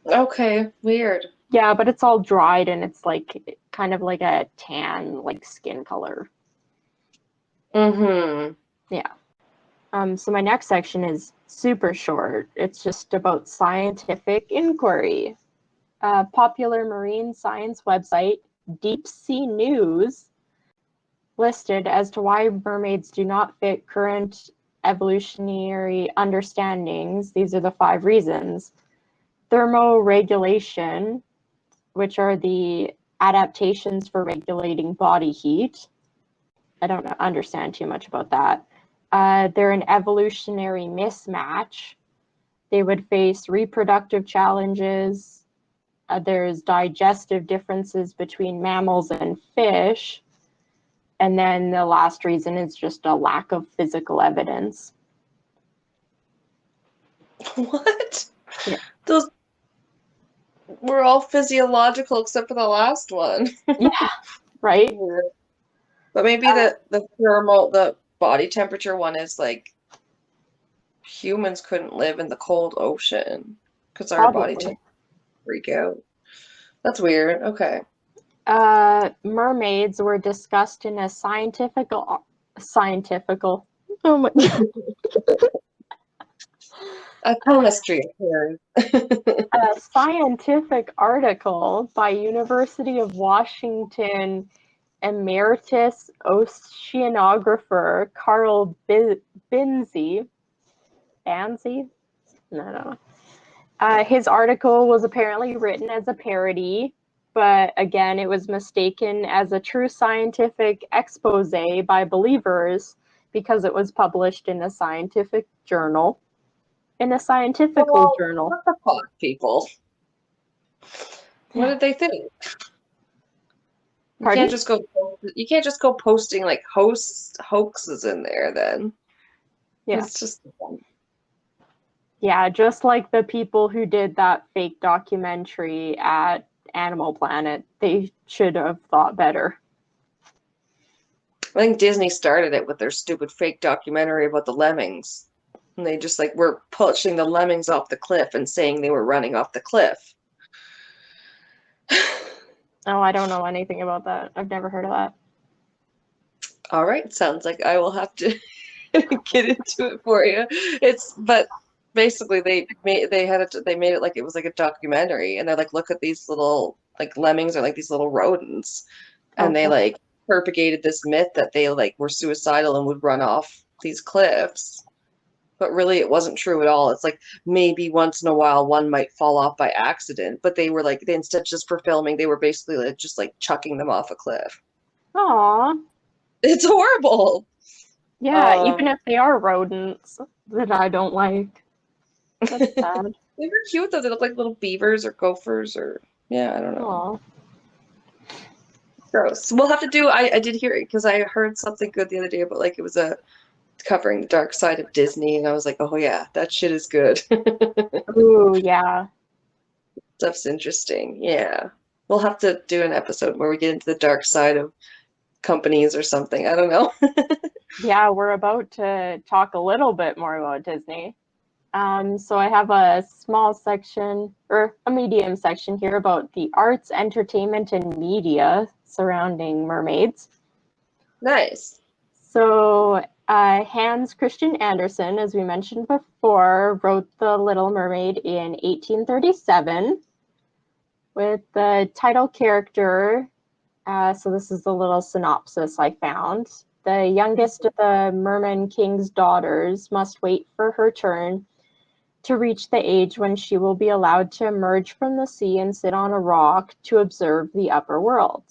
Okay, weird. Yeah, but it's all dried and it's like kind of like a tan, like skin color. Mm-hmm. Yeah. So my next section is super short. It's just about scientific inquiry. Popular marine science website, Deep Sea News, listed as to why mermaids do not fit current evolutionary understandings. These are the 5 reasons. Thermoregulation, which are the adaptations for regulating body heat. I don't understand too much about that. They're an evolutionary mismatch. They would face reproductive challenges. There's digestive differences between mammals and fish. And then the last reason is just a lack of physical evidence. What? Yeah. Those were all physiological except for the last one. Yeah, right? Yeah. But maybe the thermal, the body temperature one is like humans couldn't live in the cold ocean because our body Probably. temperature freak out. That's weird. Okay. Mermaids were discussed in a scientifical. Oh my God. A chemistry appears. A scientific article by University of Washington emeritus oceanographer Carl Binzi. Banzi? No. His article was apparently written as a parody, but again, it was mistaken as a true scientific expose by believers because it was published in a scientific journal. In a scientifical journal. What the fuck, people? What did they think? You can't just go posting like hoaxes in there then. Yeah. It's just Yeah, just like the people who did that fake documentary at Animal Planet, they should have thought better. I think Disney started it with their stupid fake documentary about the lemmings. And they just like were pushing the lemmings off the cliff and saying they were running off the cliff. Oh, I don't know anything about that. I've never heard of that. All right, sounds like I will have to get into it for you. But basically they made it like it was like a documentary, and they're like, look at these little like lemmings are like these little rodents, and they like propagated this myth that they like were suicidal and would run off these cliffs. But really, it wasn't true at all. It's like maybe once in a while one might fall off by accident, but they were like, they instead just for filming, they were basically like, just like chucking them off a cliff. Aw. It's horrible. Yeah, even if they are rodents that I don't like. That's sad. They were cute though. They look like little beavers or gophers or yeah, I don't know. Aw. Gross. We'll have to do. I did hear it because I heard something good the other day about like it was a covering the dark side of Disney, and I was like, oh yeah, that shit is good. Ooh, yeah. Stuff's interesting. Yeah, we'll have to do an episode where we get into the dark side of companies or something. I don't know. Yeah, we're about to talk a little bit more about Disney. So I have a small section, or a medium section here about the arts, entertainment, and media surrounding mermaids. Nice. So Hans Christian Andersen, as we mentioned before, wrote The Little Mermaid in 1837 with the title character. So this is the little synopsis I found. The youngest of the Merman King's daughters must wait for her turn to reach the age when she will be allowed to emerge from the sea and sit on a rock to observe the upper world.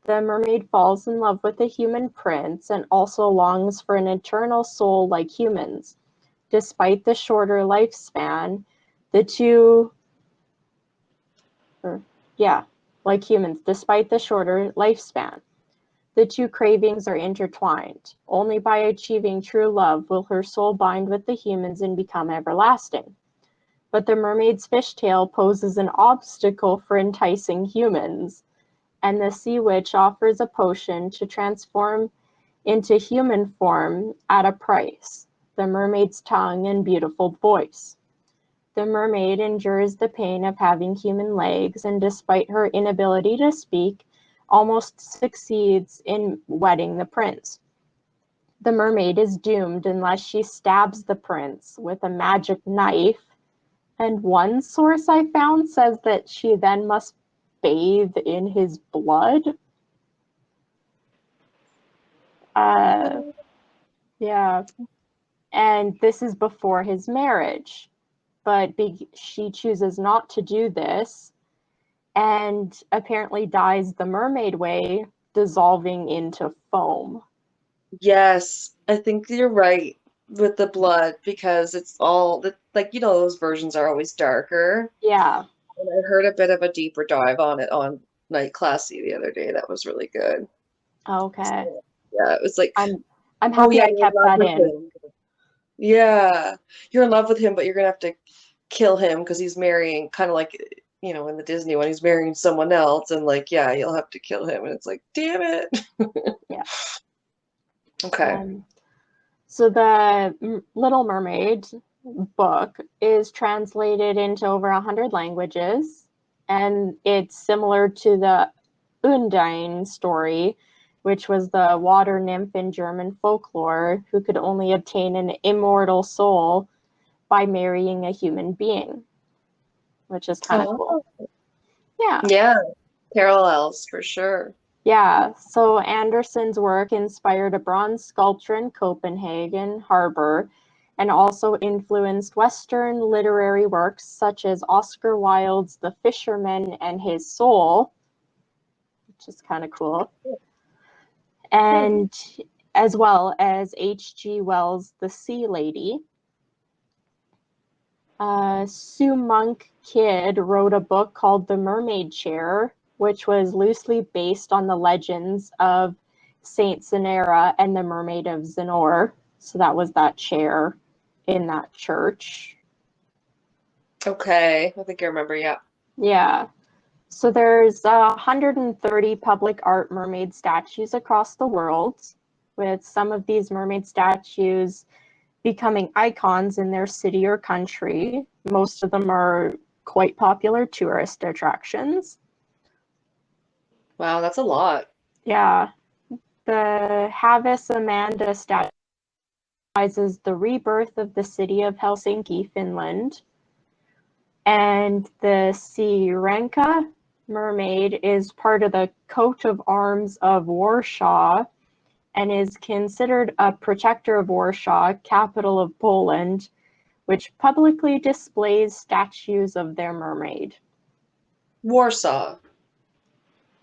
The mermaid falls in love with a human prince and also longs for an eternal soul like humans. Despite the shorter lifespan, despite the shorter lifespan, the two cravings are intertwined. Only by achieving true love will her soul bind with the humans and become everlasting. But the mermaid's fishtail poses an obstacle for enticing humans, and the sea witch offers a potion to transform into human form at a price: the mermaid's tongue and beautiful voice. The mermaid endures the pain of having human legs, and despite her inability to speak, almost succeeds in wedding the prince. The mermaid is doomed unless she stabs the prince with a magic knife, and one source I found says that she then must bathe in his blood. Yeah. And this is before his marriage, but she chooses not to do this, and apparently dies the mermaid way, dissolving into foam. Yes, I think you're right with the blood because it's all like those versions are always darker. Yeah. And I heard a bit of a deeper dive on it on Night Classy the other day. That was really good. Okay. So, yeah, it was like, I'm oh happy yeah, I you're in kept love that with in. him. Yeah, you're in love with him, but you're gonna have to kill him because he's marrying, kind of like in the Disney one, he's marrying someone else, and like, yeah, you'll have to kill him, and it's like, damn it. Yeah. Okay. So the Little Mermaid book is translated into over 100 languages, and it's similar to the Undine story, which was the water nymph in German folklore who could only obtain an immortal soul by marrying a human being, which is kind of cool. Yeah. Yeah, parallels for sure. Yeah, so Andersen's work inspired a bronze sculpture in Copenhagen harbor and also influenced Western literary works such as Oscar Wilde's The Fisherman and His Soul, which is kind of cool, and as well as H.G. Wells' The Sea Lady. Sue Monk Kidd wrote a book called The Mermaid Chair, which was loosely based on the legends of Saint Cenera and the Mermaid of Zenor. So that was that chair in that church. Okay, I think I remember, yeah. Yeah. So there's 130 public art mermaid statues across the world, with some of these mermaid statues becoming icons in their city or country. Most of them are quite popular tourist attractions. Wow, that's a lot. Yeah. The Havis Amanda statue symbolizes the rebirth of the city of Helsinki, Finland. And the Sirenka mermaid is part of the coat of arms of Warsaw and is considered a protector of Warsaw, capital of Poland, which publicly displays statues of their mermaid. Warsaw,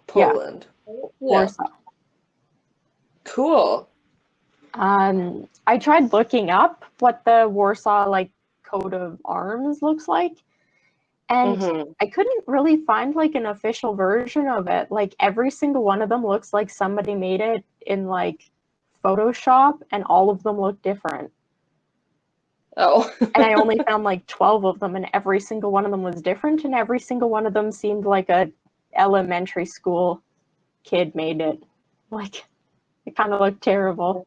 Poland. Yeah, Yeah. Warsaw. Cool. I tried looking up what the Warsaw coat of arms looks like, and I couldn't really find an official version of it. Like every single one of them looks like somebody made it in Photoshop, and all of them look different. Oh. And I only found 12 of them, and every single one of them was different, and every single one of them seemed like a elementary school kid made it. It kind of looked terrible.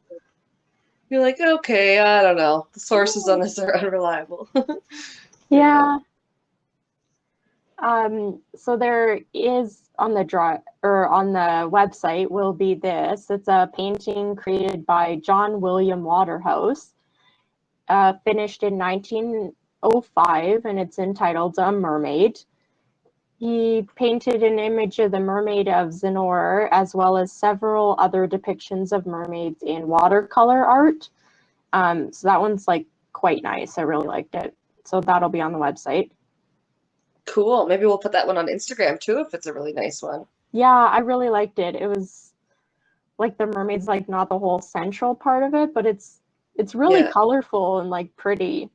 You're like, okay, I don't know. The sources on this are unreliable. Yeah. So there is on the website will be this. It's a painting created by John William Waterhouse, finished in 1905, and it's entitled A Mermaid. He painted an image of the Mermaid of Zenor, as well as several other depictions of mermaids in watercolor art. So that one's quite nice. I really liked it. So that'll be on the website. Cool. Maybe we'll put that one on Instagram too if it's a really nice one. Yeah, I really liked it. It was the mermaid's not the whole central part of it, but it's really colorful and pretty.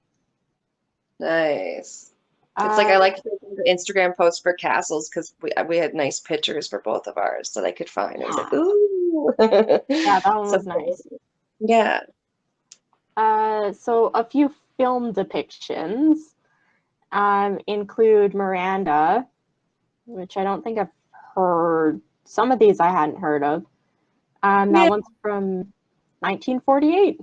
Nice. It's I like the Instagram posts for castles because we had nice pictures for both of ours that I could find. Yeah. I was like, ooh. Yeah, that one was nice. Yeah. So a few film depictions include Miranda, which I don't think I've heard. Some of these I hadn't heard of. That one's from 1948.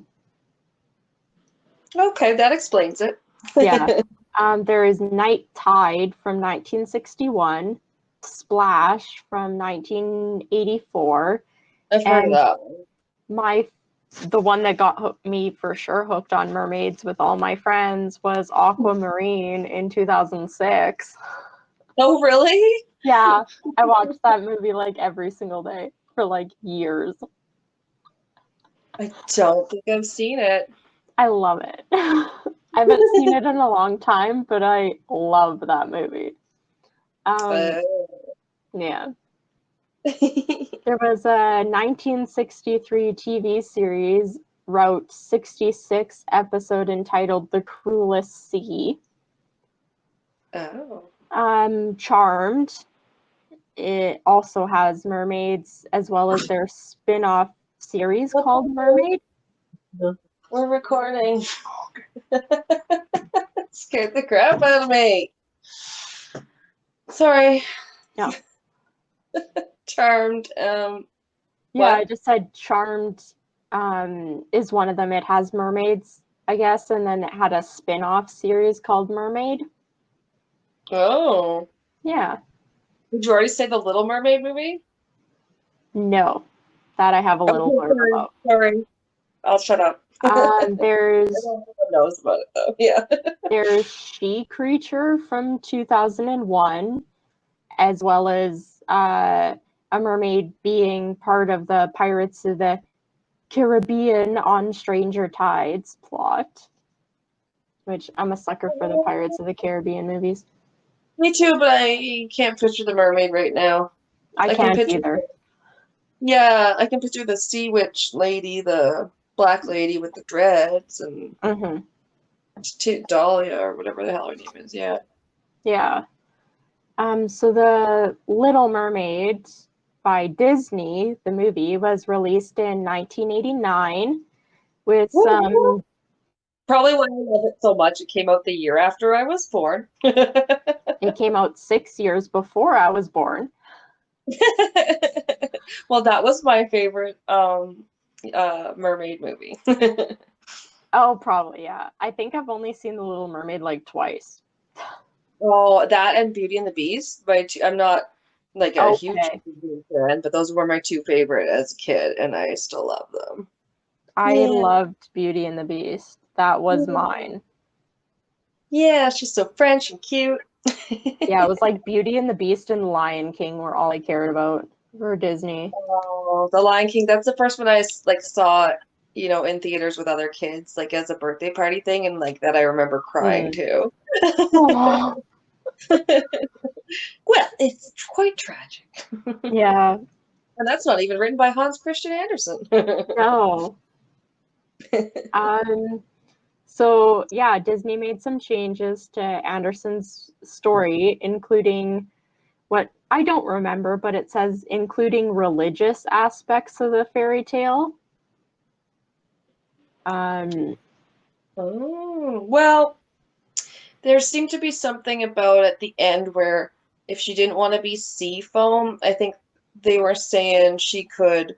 Okay, that explains it. Yeah. There is Night Tide from 1961, Splash from 1984. I've heard of that one. The one that got me for sure hooked on mermaids with all my friends was Aquamarine in 2006. Oh, really? Yeah, I watched that movie every single day for years. I don't think I've seen it. I love it. I haven't seen it in a long time, but I love that movie. Yeah. There was a 1963 TV series, Route 66 episode entitled The Cruelest Sea. Oh. Charmed. It also has mermaids as well as their spin-off series called Mermaid. We're recording. Scared the crap out of me. Sorry. Yeah. Charmed. Yeah, what? I just said Charmed is one of them. It has mermaids, I guess, and then it had a spin-off series called Mermaid. Oh. Yeah. Did you already say the Little Mermaid movie? No. That I have a little blurb about. Sorry. I'll shut up. There's Everyone knows about it though. Yeah. there's She Creature from 2001, as well as a mermaid being part of the Pirates of the Caribbean on Stranger Tides plot. Which I'm a sucker for the Pirates of the Caribbean movies. Me too, but I can't picture the mermaid right now. I can can't picture either. Yeah, I can picture the sea witch lady, the black lady with the dreads, and Dahlia or whatever the hell her name is. Yeah. Yeah. So the Little Mermaid by Disney, the movie, was released in 1989 with some. Probably why I love it so much. It came out the year after I was born. It came out 6 years before I was born. Well, that was my favorite mermaid movie. Oh, probably, yeah. I think I've only seen The Little Mermaid like twice. Oh, that and Beauty and the Beast. I'm not like a huge fan, but those were my two favorite as a kid, and I still love them. I loved Beauty and the Beast. That was mine. Yeah, she's so French and cute. Yeah, it was like Beauty and the Beast and Lion King were all I cared about for Disney. Oh, The Lion King. That's the first one I like saw, in theaters with other kids, like as a birthday party thing, and like that I remember crying too. Oh. Well, it's quite tragic. Yeah. And that's not even written by Hans Christian Andersen. No. So yeah, Disney made some changes to Andersen's story, including what I don't remember, but it says including religious aspects of the fairy tale. Well, there seemed to be something about at the end where if she didn't want to be sea foam, I think they were saying she could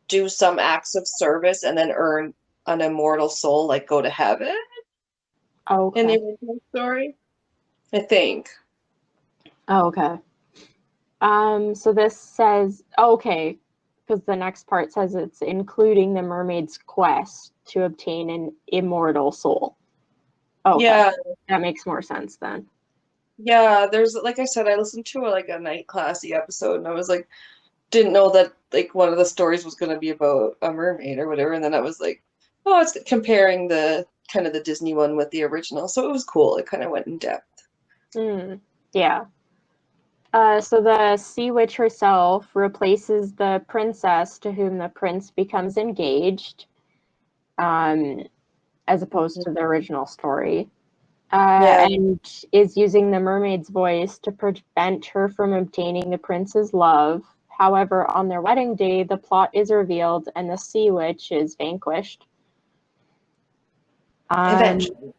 do some acts of service and then earn an immortal soul, like go to heaven. Okay. In the original story, I think. Okay. So this says, okay, because the next part says it's including the mermaid's quest to obtain an immortal soul. Okay. Yeah. That makes more sense then. Yeah, there's, like I said, I listened to a night classy episode, and I was like, didn't know that like one of the stories was going to be about a mermaid or whatever, and then I was like, oh, it's comparing the kind of the Disney one with the original, so it was cool. It kind of went in depth. Yeah. So the sea witch herself replaces the princess to whom the prince becomes engaged, as opposed to the original story, and is using the mermaid's voice to prevent her from obtaining the prince's love. However, on their wedding day, the plot is revealed and the sea witch is vanquished. Eventually.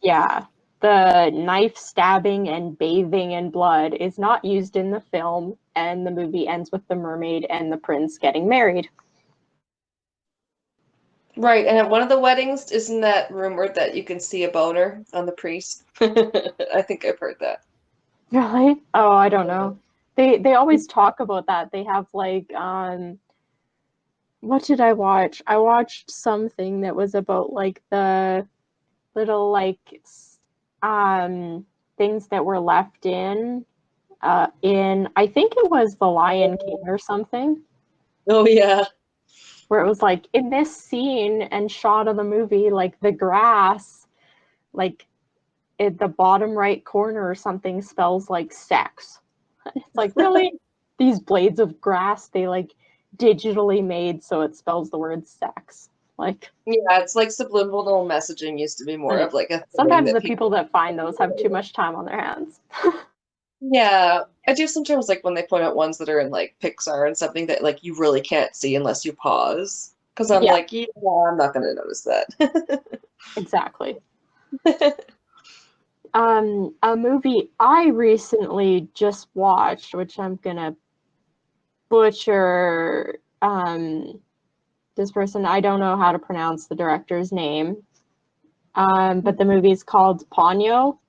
Yeah. The knife stabbing and bathing in blood is not used in the film, and the movie ends with the mermaid and the prince getting married. Right, and at one of the weddings, isn't that rumored that you can see a boner on the priest? I think I've heard that. Really? Oh, I don't know. They always talk about that. They have like what did I watch? I watched something that was about like the little like things that were left in I think it was The Lion King or something. Oh yeah. Where it was like in this scene and shot of the movie, like the grass, like at the bottom right corner or something spells like sex. It's like, really? These blades of grass they like digitally made so it spells the word sex. Like, Yeah, it's like subliminal messaging used to be more of like a thing sometimes that the people that find those have too much time on their hands. Yeah, I do sometimes like when they point out ones that are in like Pixar and something that like you really can't see unless you pause. Because I'm Yeah. like, yeah, I'm not gonna notice that. Exactly. A movie I recently just watched, which I'm gonna butcher this person. I don't know how to pronounce the director's name. But the movie's called Ponyo.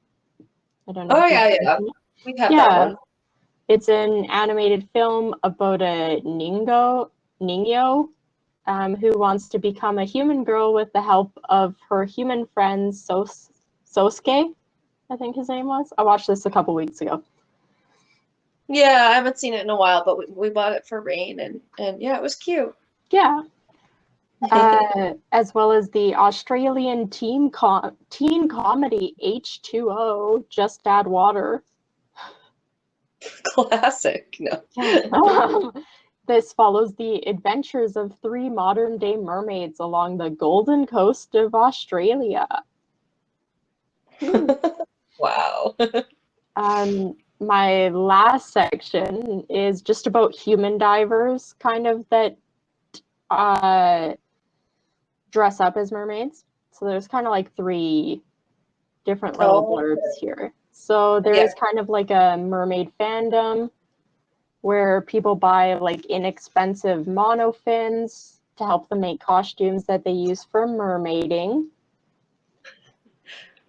I don't know. Oh If you've yeah, heard yeah. of it. We have that Yeah, one. it's an animated film about a Ningyo who wants to become a human girl with the help of her human friend Sosuke, I think his name was. I watched this a couple weeks ago. Yeah, I haven't seen it in a while, but we bought it for Rain and yeah, it was cute. Yeah. As well as the Australian teen comedy H2O, Just Add Water. Classic. No. Yeah. This follows the adventures of 3 modern-day mermaids along the Golden Coast of Australia. Wow. My last section is just about human divers, kind of, that dress up as mermaids. So there's kind of like 3 different little blurbs here. So there is kind of like a mermaid fandom where people buy like inexpensive monofins to help them make costumes that they use for mermaiding.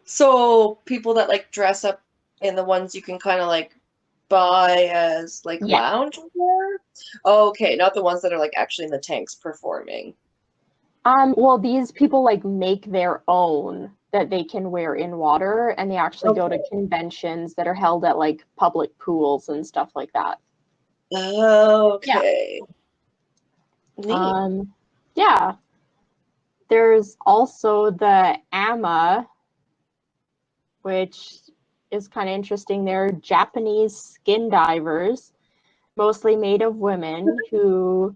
So people that like dress up in the ones you can kind of like buy as like lounge wear? Okay, not the ones that are like actually in the tanks performing. Well, these people like make their own that they can wear in water, and they actually go to conventions that are held at like public pools and stuff like that. Okay. Yeah. Neat. Yeah. There's also the AMA, which is kind of interesting. They're Japanese skin divers, mostly made of women who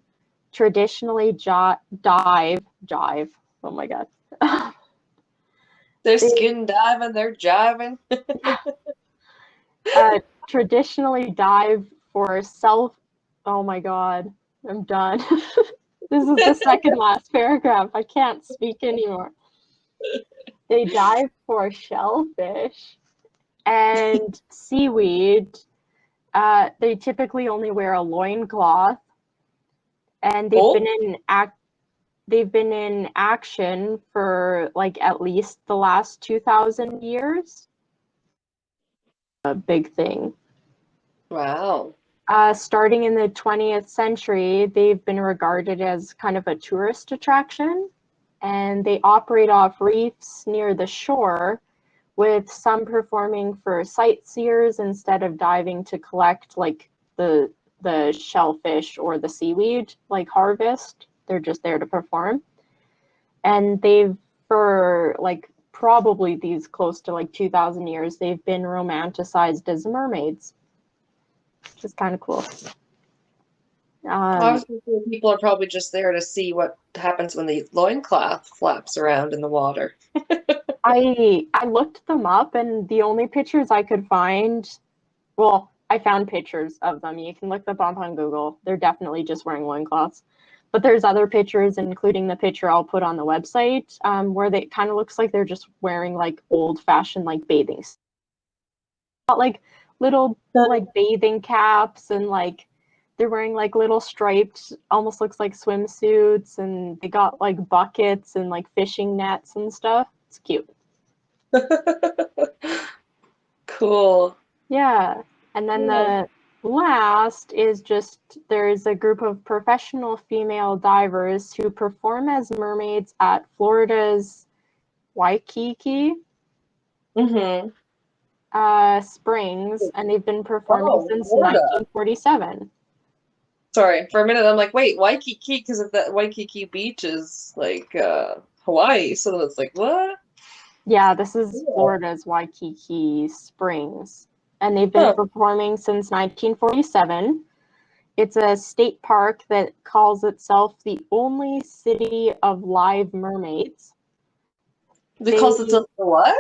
traditionally dive. Oh my god. They're skin diving, they're jiving. Traditionally dive for oh my god, I'm done. This is the second last paragraph. I can't speak anymore. They dive for shellfish and seaweed. They typically only wear a loincloth, and they've been in action for like at least the last 2,000 years. A big thing. Wow. Starting in the 20th century, they've been regarded as kind of a tourist attraction, and they operate off reefs near the shore, with some performing for sightseers instead of diving to collect like the shellfish or the seaweed like harvest. They're just there to perform. And they've, for like probably these close to like 2,000 years, they've been romanticized as mermaids, which is kind of cool. Obviously, people are probably just there to see what happens when the loincloth flaps around in the water. I looked them up, and the only pictures I could find, well, I found pictures of them. You can look them up on Google. They're definitely just wearing loincloths. But there's other pictures, including the picture I'll put on the website, where they kind of looks like they're just wearing like old-fashioned like bathing, not like little like bathing caps, and like they're wearing like little striped, almost looks like swimsuits, and they got like buckets and like fishing nets and stuff. It's cute. Cool. Yeah. And then the last is just, there's a group of professional female divers who perform as mermaids at Florida's Waikiki Springs, and they've been performing since Florida. 1947. Sorry, for a minute I'm like, wait, Waikiki, because of that Waikiki beach is like Hawaii, so it's like, what? Yeah, this is Florida's Waikiki Springs, and they've been performing since 1947. It's a state park that calls itself the only city of live mermaids. Because it's a what?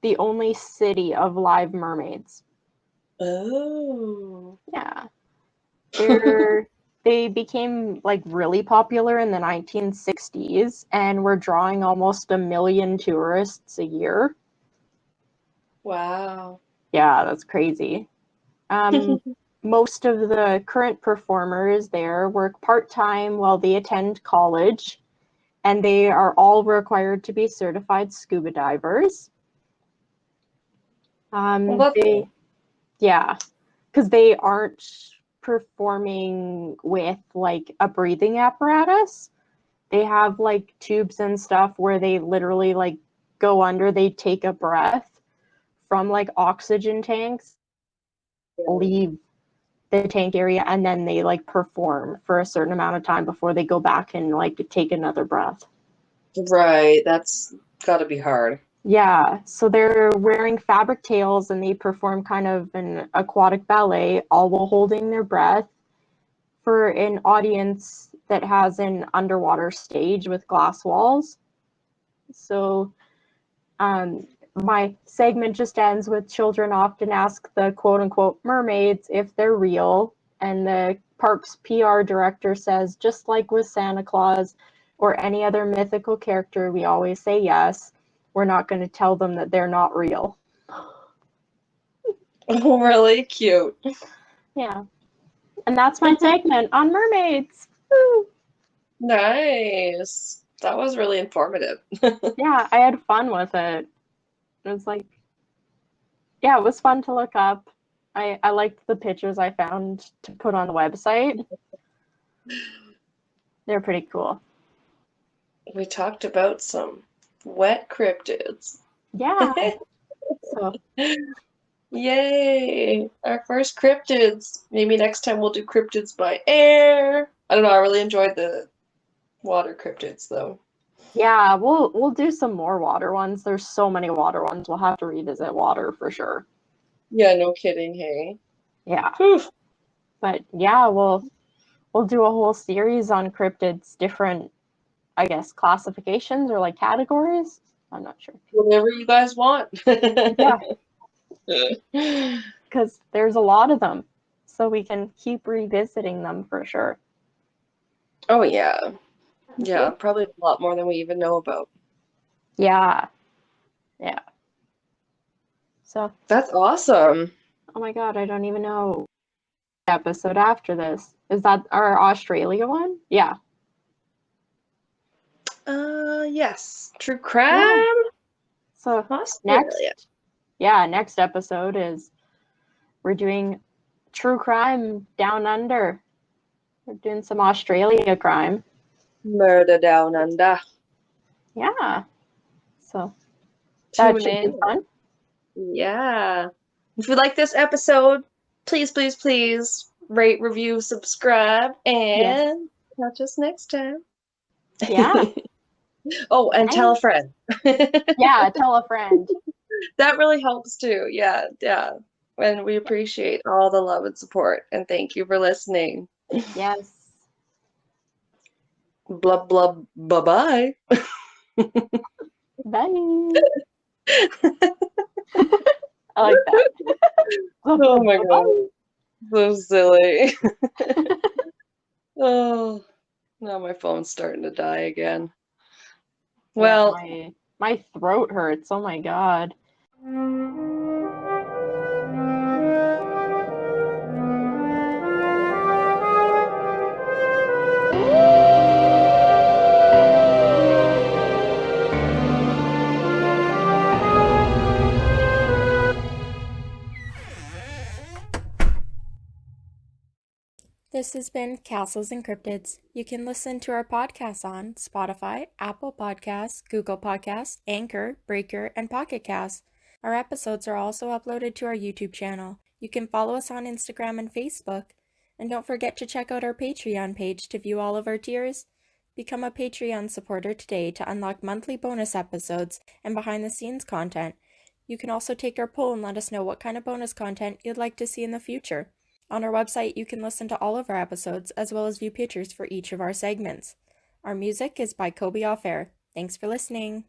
The only city of live mermaids. Oh. Yeah. They became like really popular in the 1960s and were drawing almost 1 million tourists a year. Wow. Yeah, that's crazy. Most of the current performers there work part-time while they attend college, and they are all required to be certified scuba divers. Yeah, because they aren't performing with like a breathing apparatus. They have like tubes and stuff where they literally like go under, they take a breath from like oxygen tanks, leave the tank area, and then they like perform for a certain amount of time before they go back and like take another breath. Right, that's gotta be hard. Yeah, so they're wearing fabric tails and they perform kind of an aquatic ballet, all while holding their breath for an audience that has an underwater stage with glass walls. So my segment just ends with children often ask the quote-unquote mermaids if they're real, and the park's PR director says, just like with Santa Claus or any other mythical character, we always say yes. We're not going to tell them that they're not real. Oh, really cute. Yeah. And that's my segment on mermaids. Woo! Nice. That was really informative. Yeah, I had fun with it. It was like, yeah, it was fun to look up. I liked the pictures I found to put on the website. They're pretty cool. We talked about some wet cryptids. Yeah. So Yay! Our first cryptids. Maybe next time we'll do cryptids by air. I don't know, I really enjoyed the water cryptids though. yeah, we'll do some more water ones. There's so many water ones. We'll have to revisit water for sure. Yeah, no kidding, hey. Yeah. Whew. But yeah, we'll do a whole series on cryptids, different, I guess, classifications or like categories. I'm not sure. Whatever you guys want. Yeah. Because there's a lot of them. So we can keep revisiting them for sure. Oh yeah. Yeah, probably a lot more than we even know about. Yeah. Yeah. So That's awesome. oh my god, I don't even know the episode after this. Is that our Australia one? Yeah. Yes. True crime. Yeah. So Australia. next episode is we're doing true crime down under. We're doing some Australia crime. Murder Down Under. Yeah. So that Tune should in. be fun. Yeah. If you like this episode, please, please, please rate, review, subscribe, and catch us next time. Yeah. Oh, and tell a friend. Yeah, tell a friend. That really helps too. Yeah, yeah. And we appreciate all the love and support. And thank you for listening. Yes. Blub, blub, bye-bye. Bye. I like that. Oh my God. So silly. Oh, now my phone's starting to die again. Well, yeah, my throat hurts. Oh my god. This has been Castles and Cryptids. You can listen to our podcasts on Spotify, Apple Podcasts, Google Podcasts, Anchor, Breaker, and Pocket Casts. Our episodes are also uploaded to our YouTube channel. You can follow us on Instagram and Facebook. And don't forget to check out our Patreon page to view all of our tiers. Become a Patreon supporter today to unlock monthly bonus episodes and behind-the-scenes content. You can also take our poll and let us know what kind of bonus content you'd like to see in the future. On our website, you can listen to all of our episodes as well as view pictures for each of our segments. Our music is by Kobe Off Air. Thanks for listening.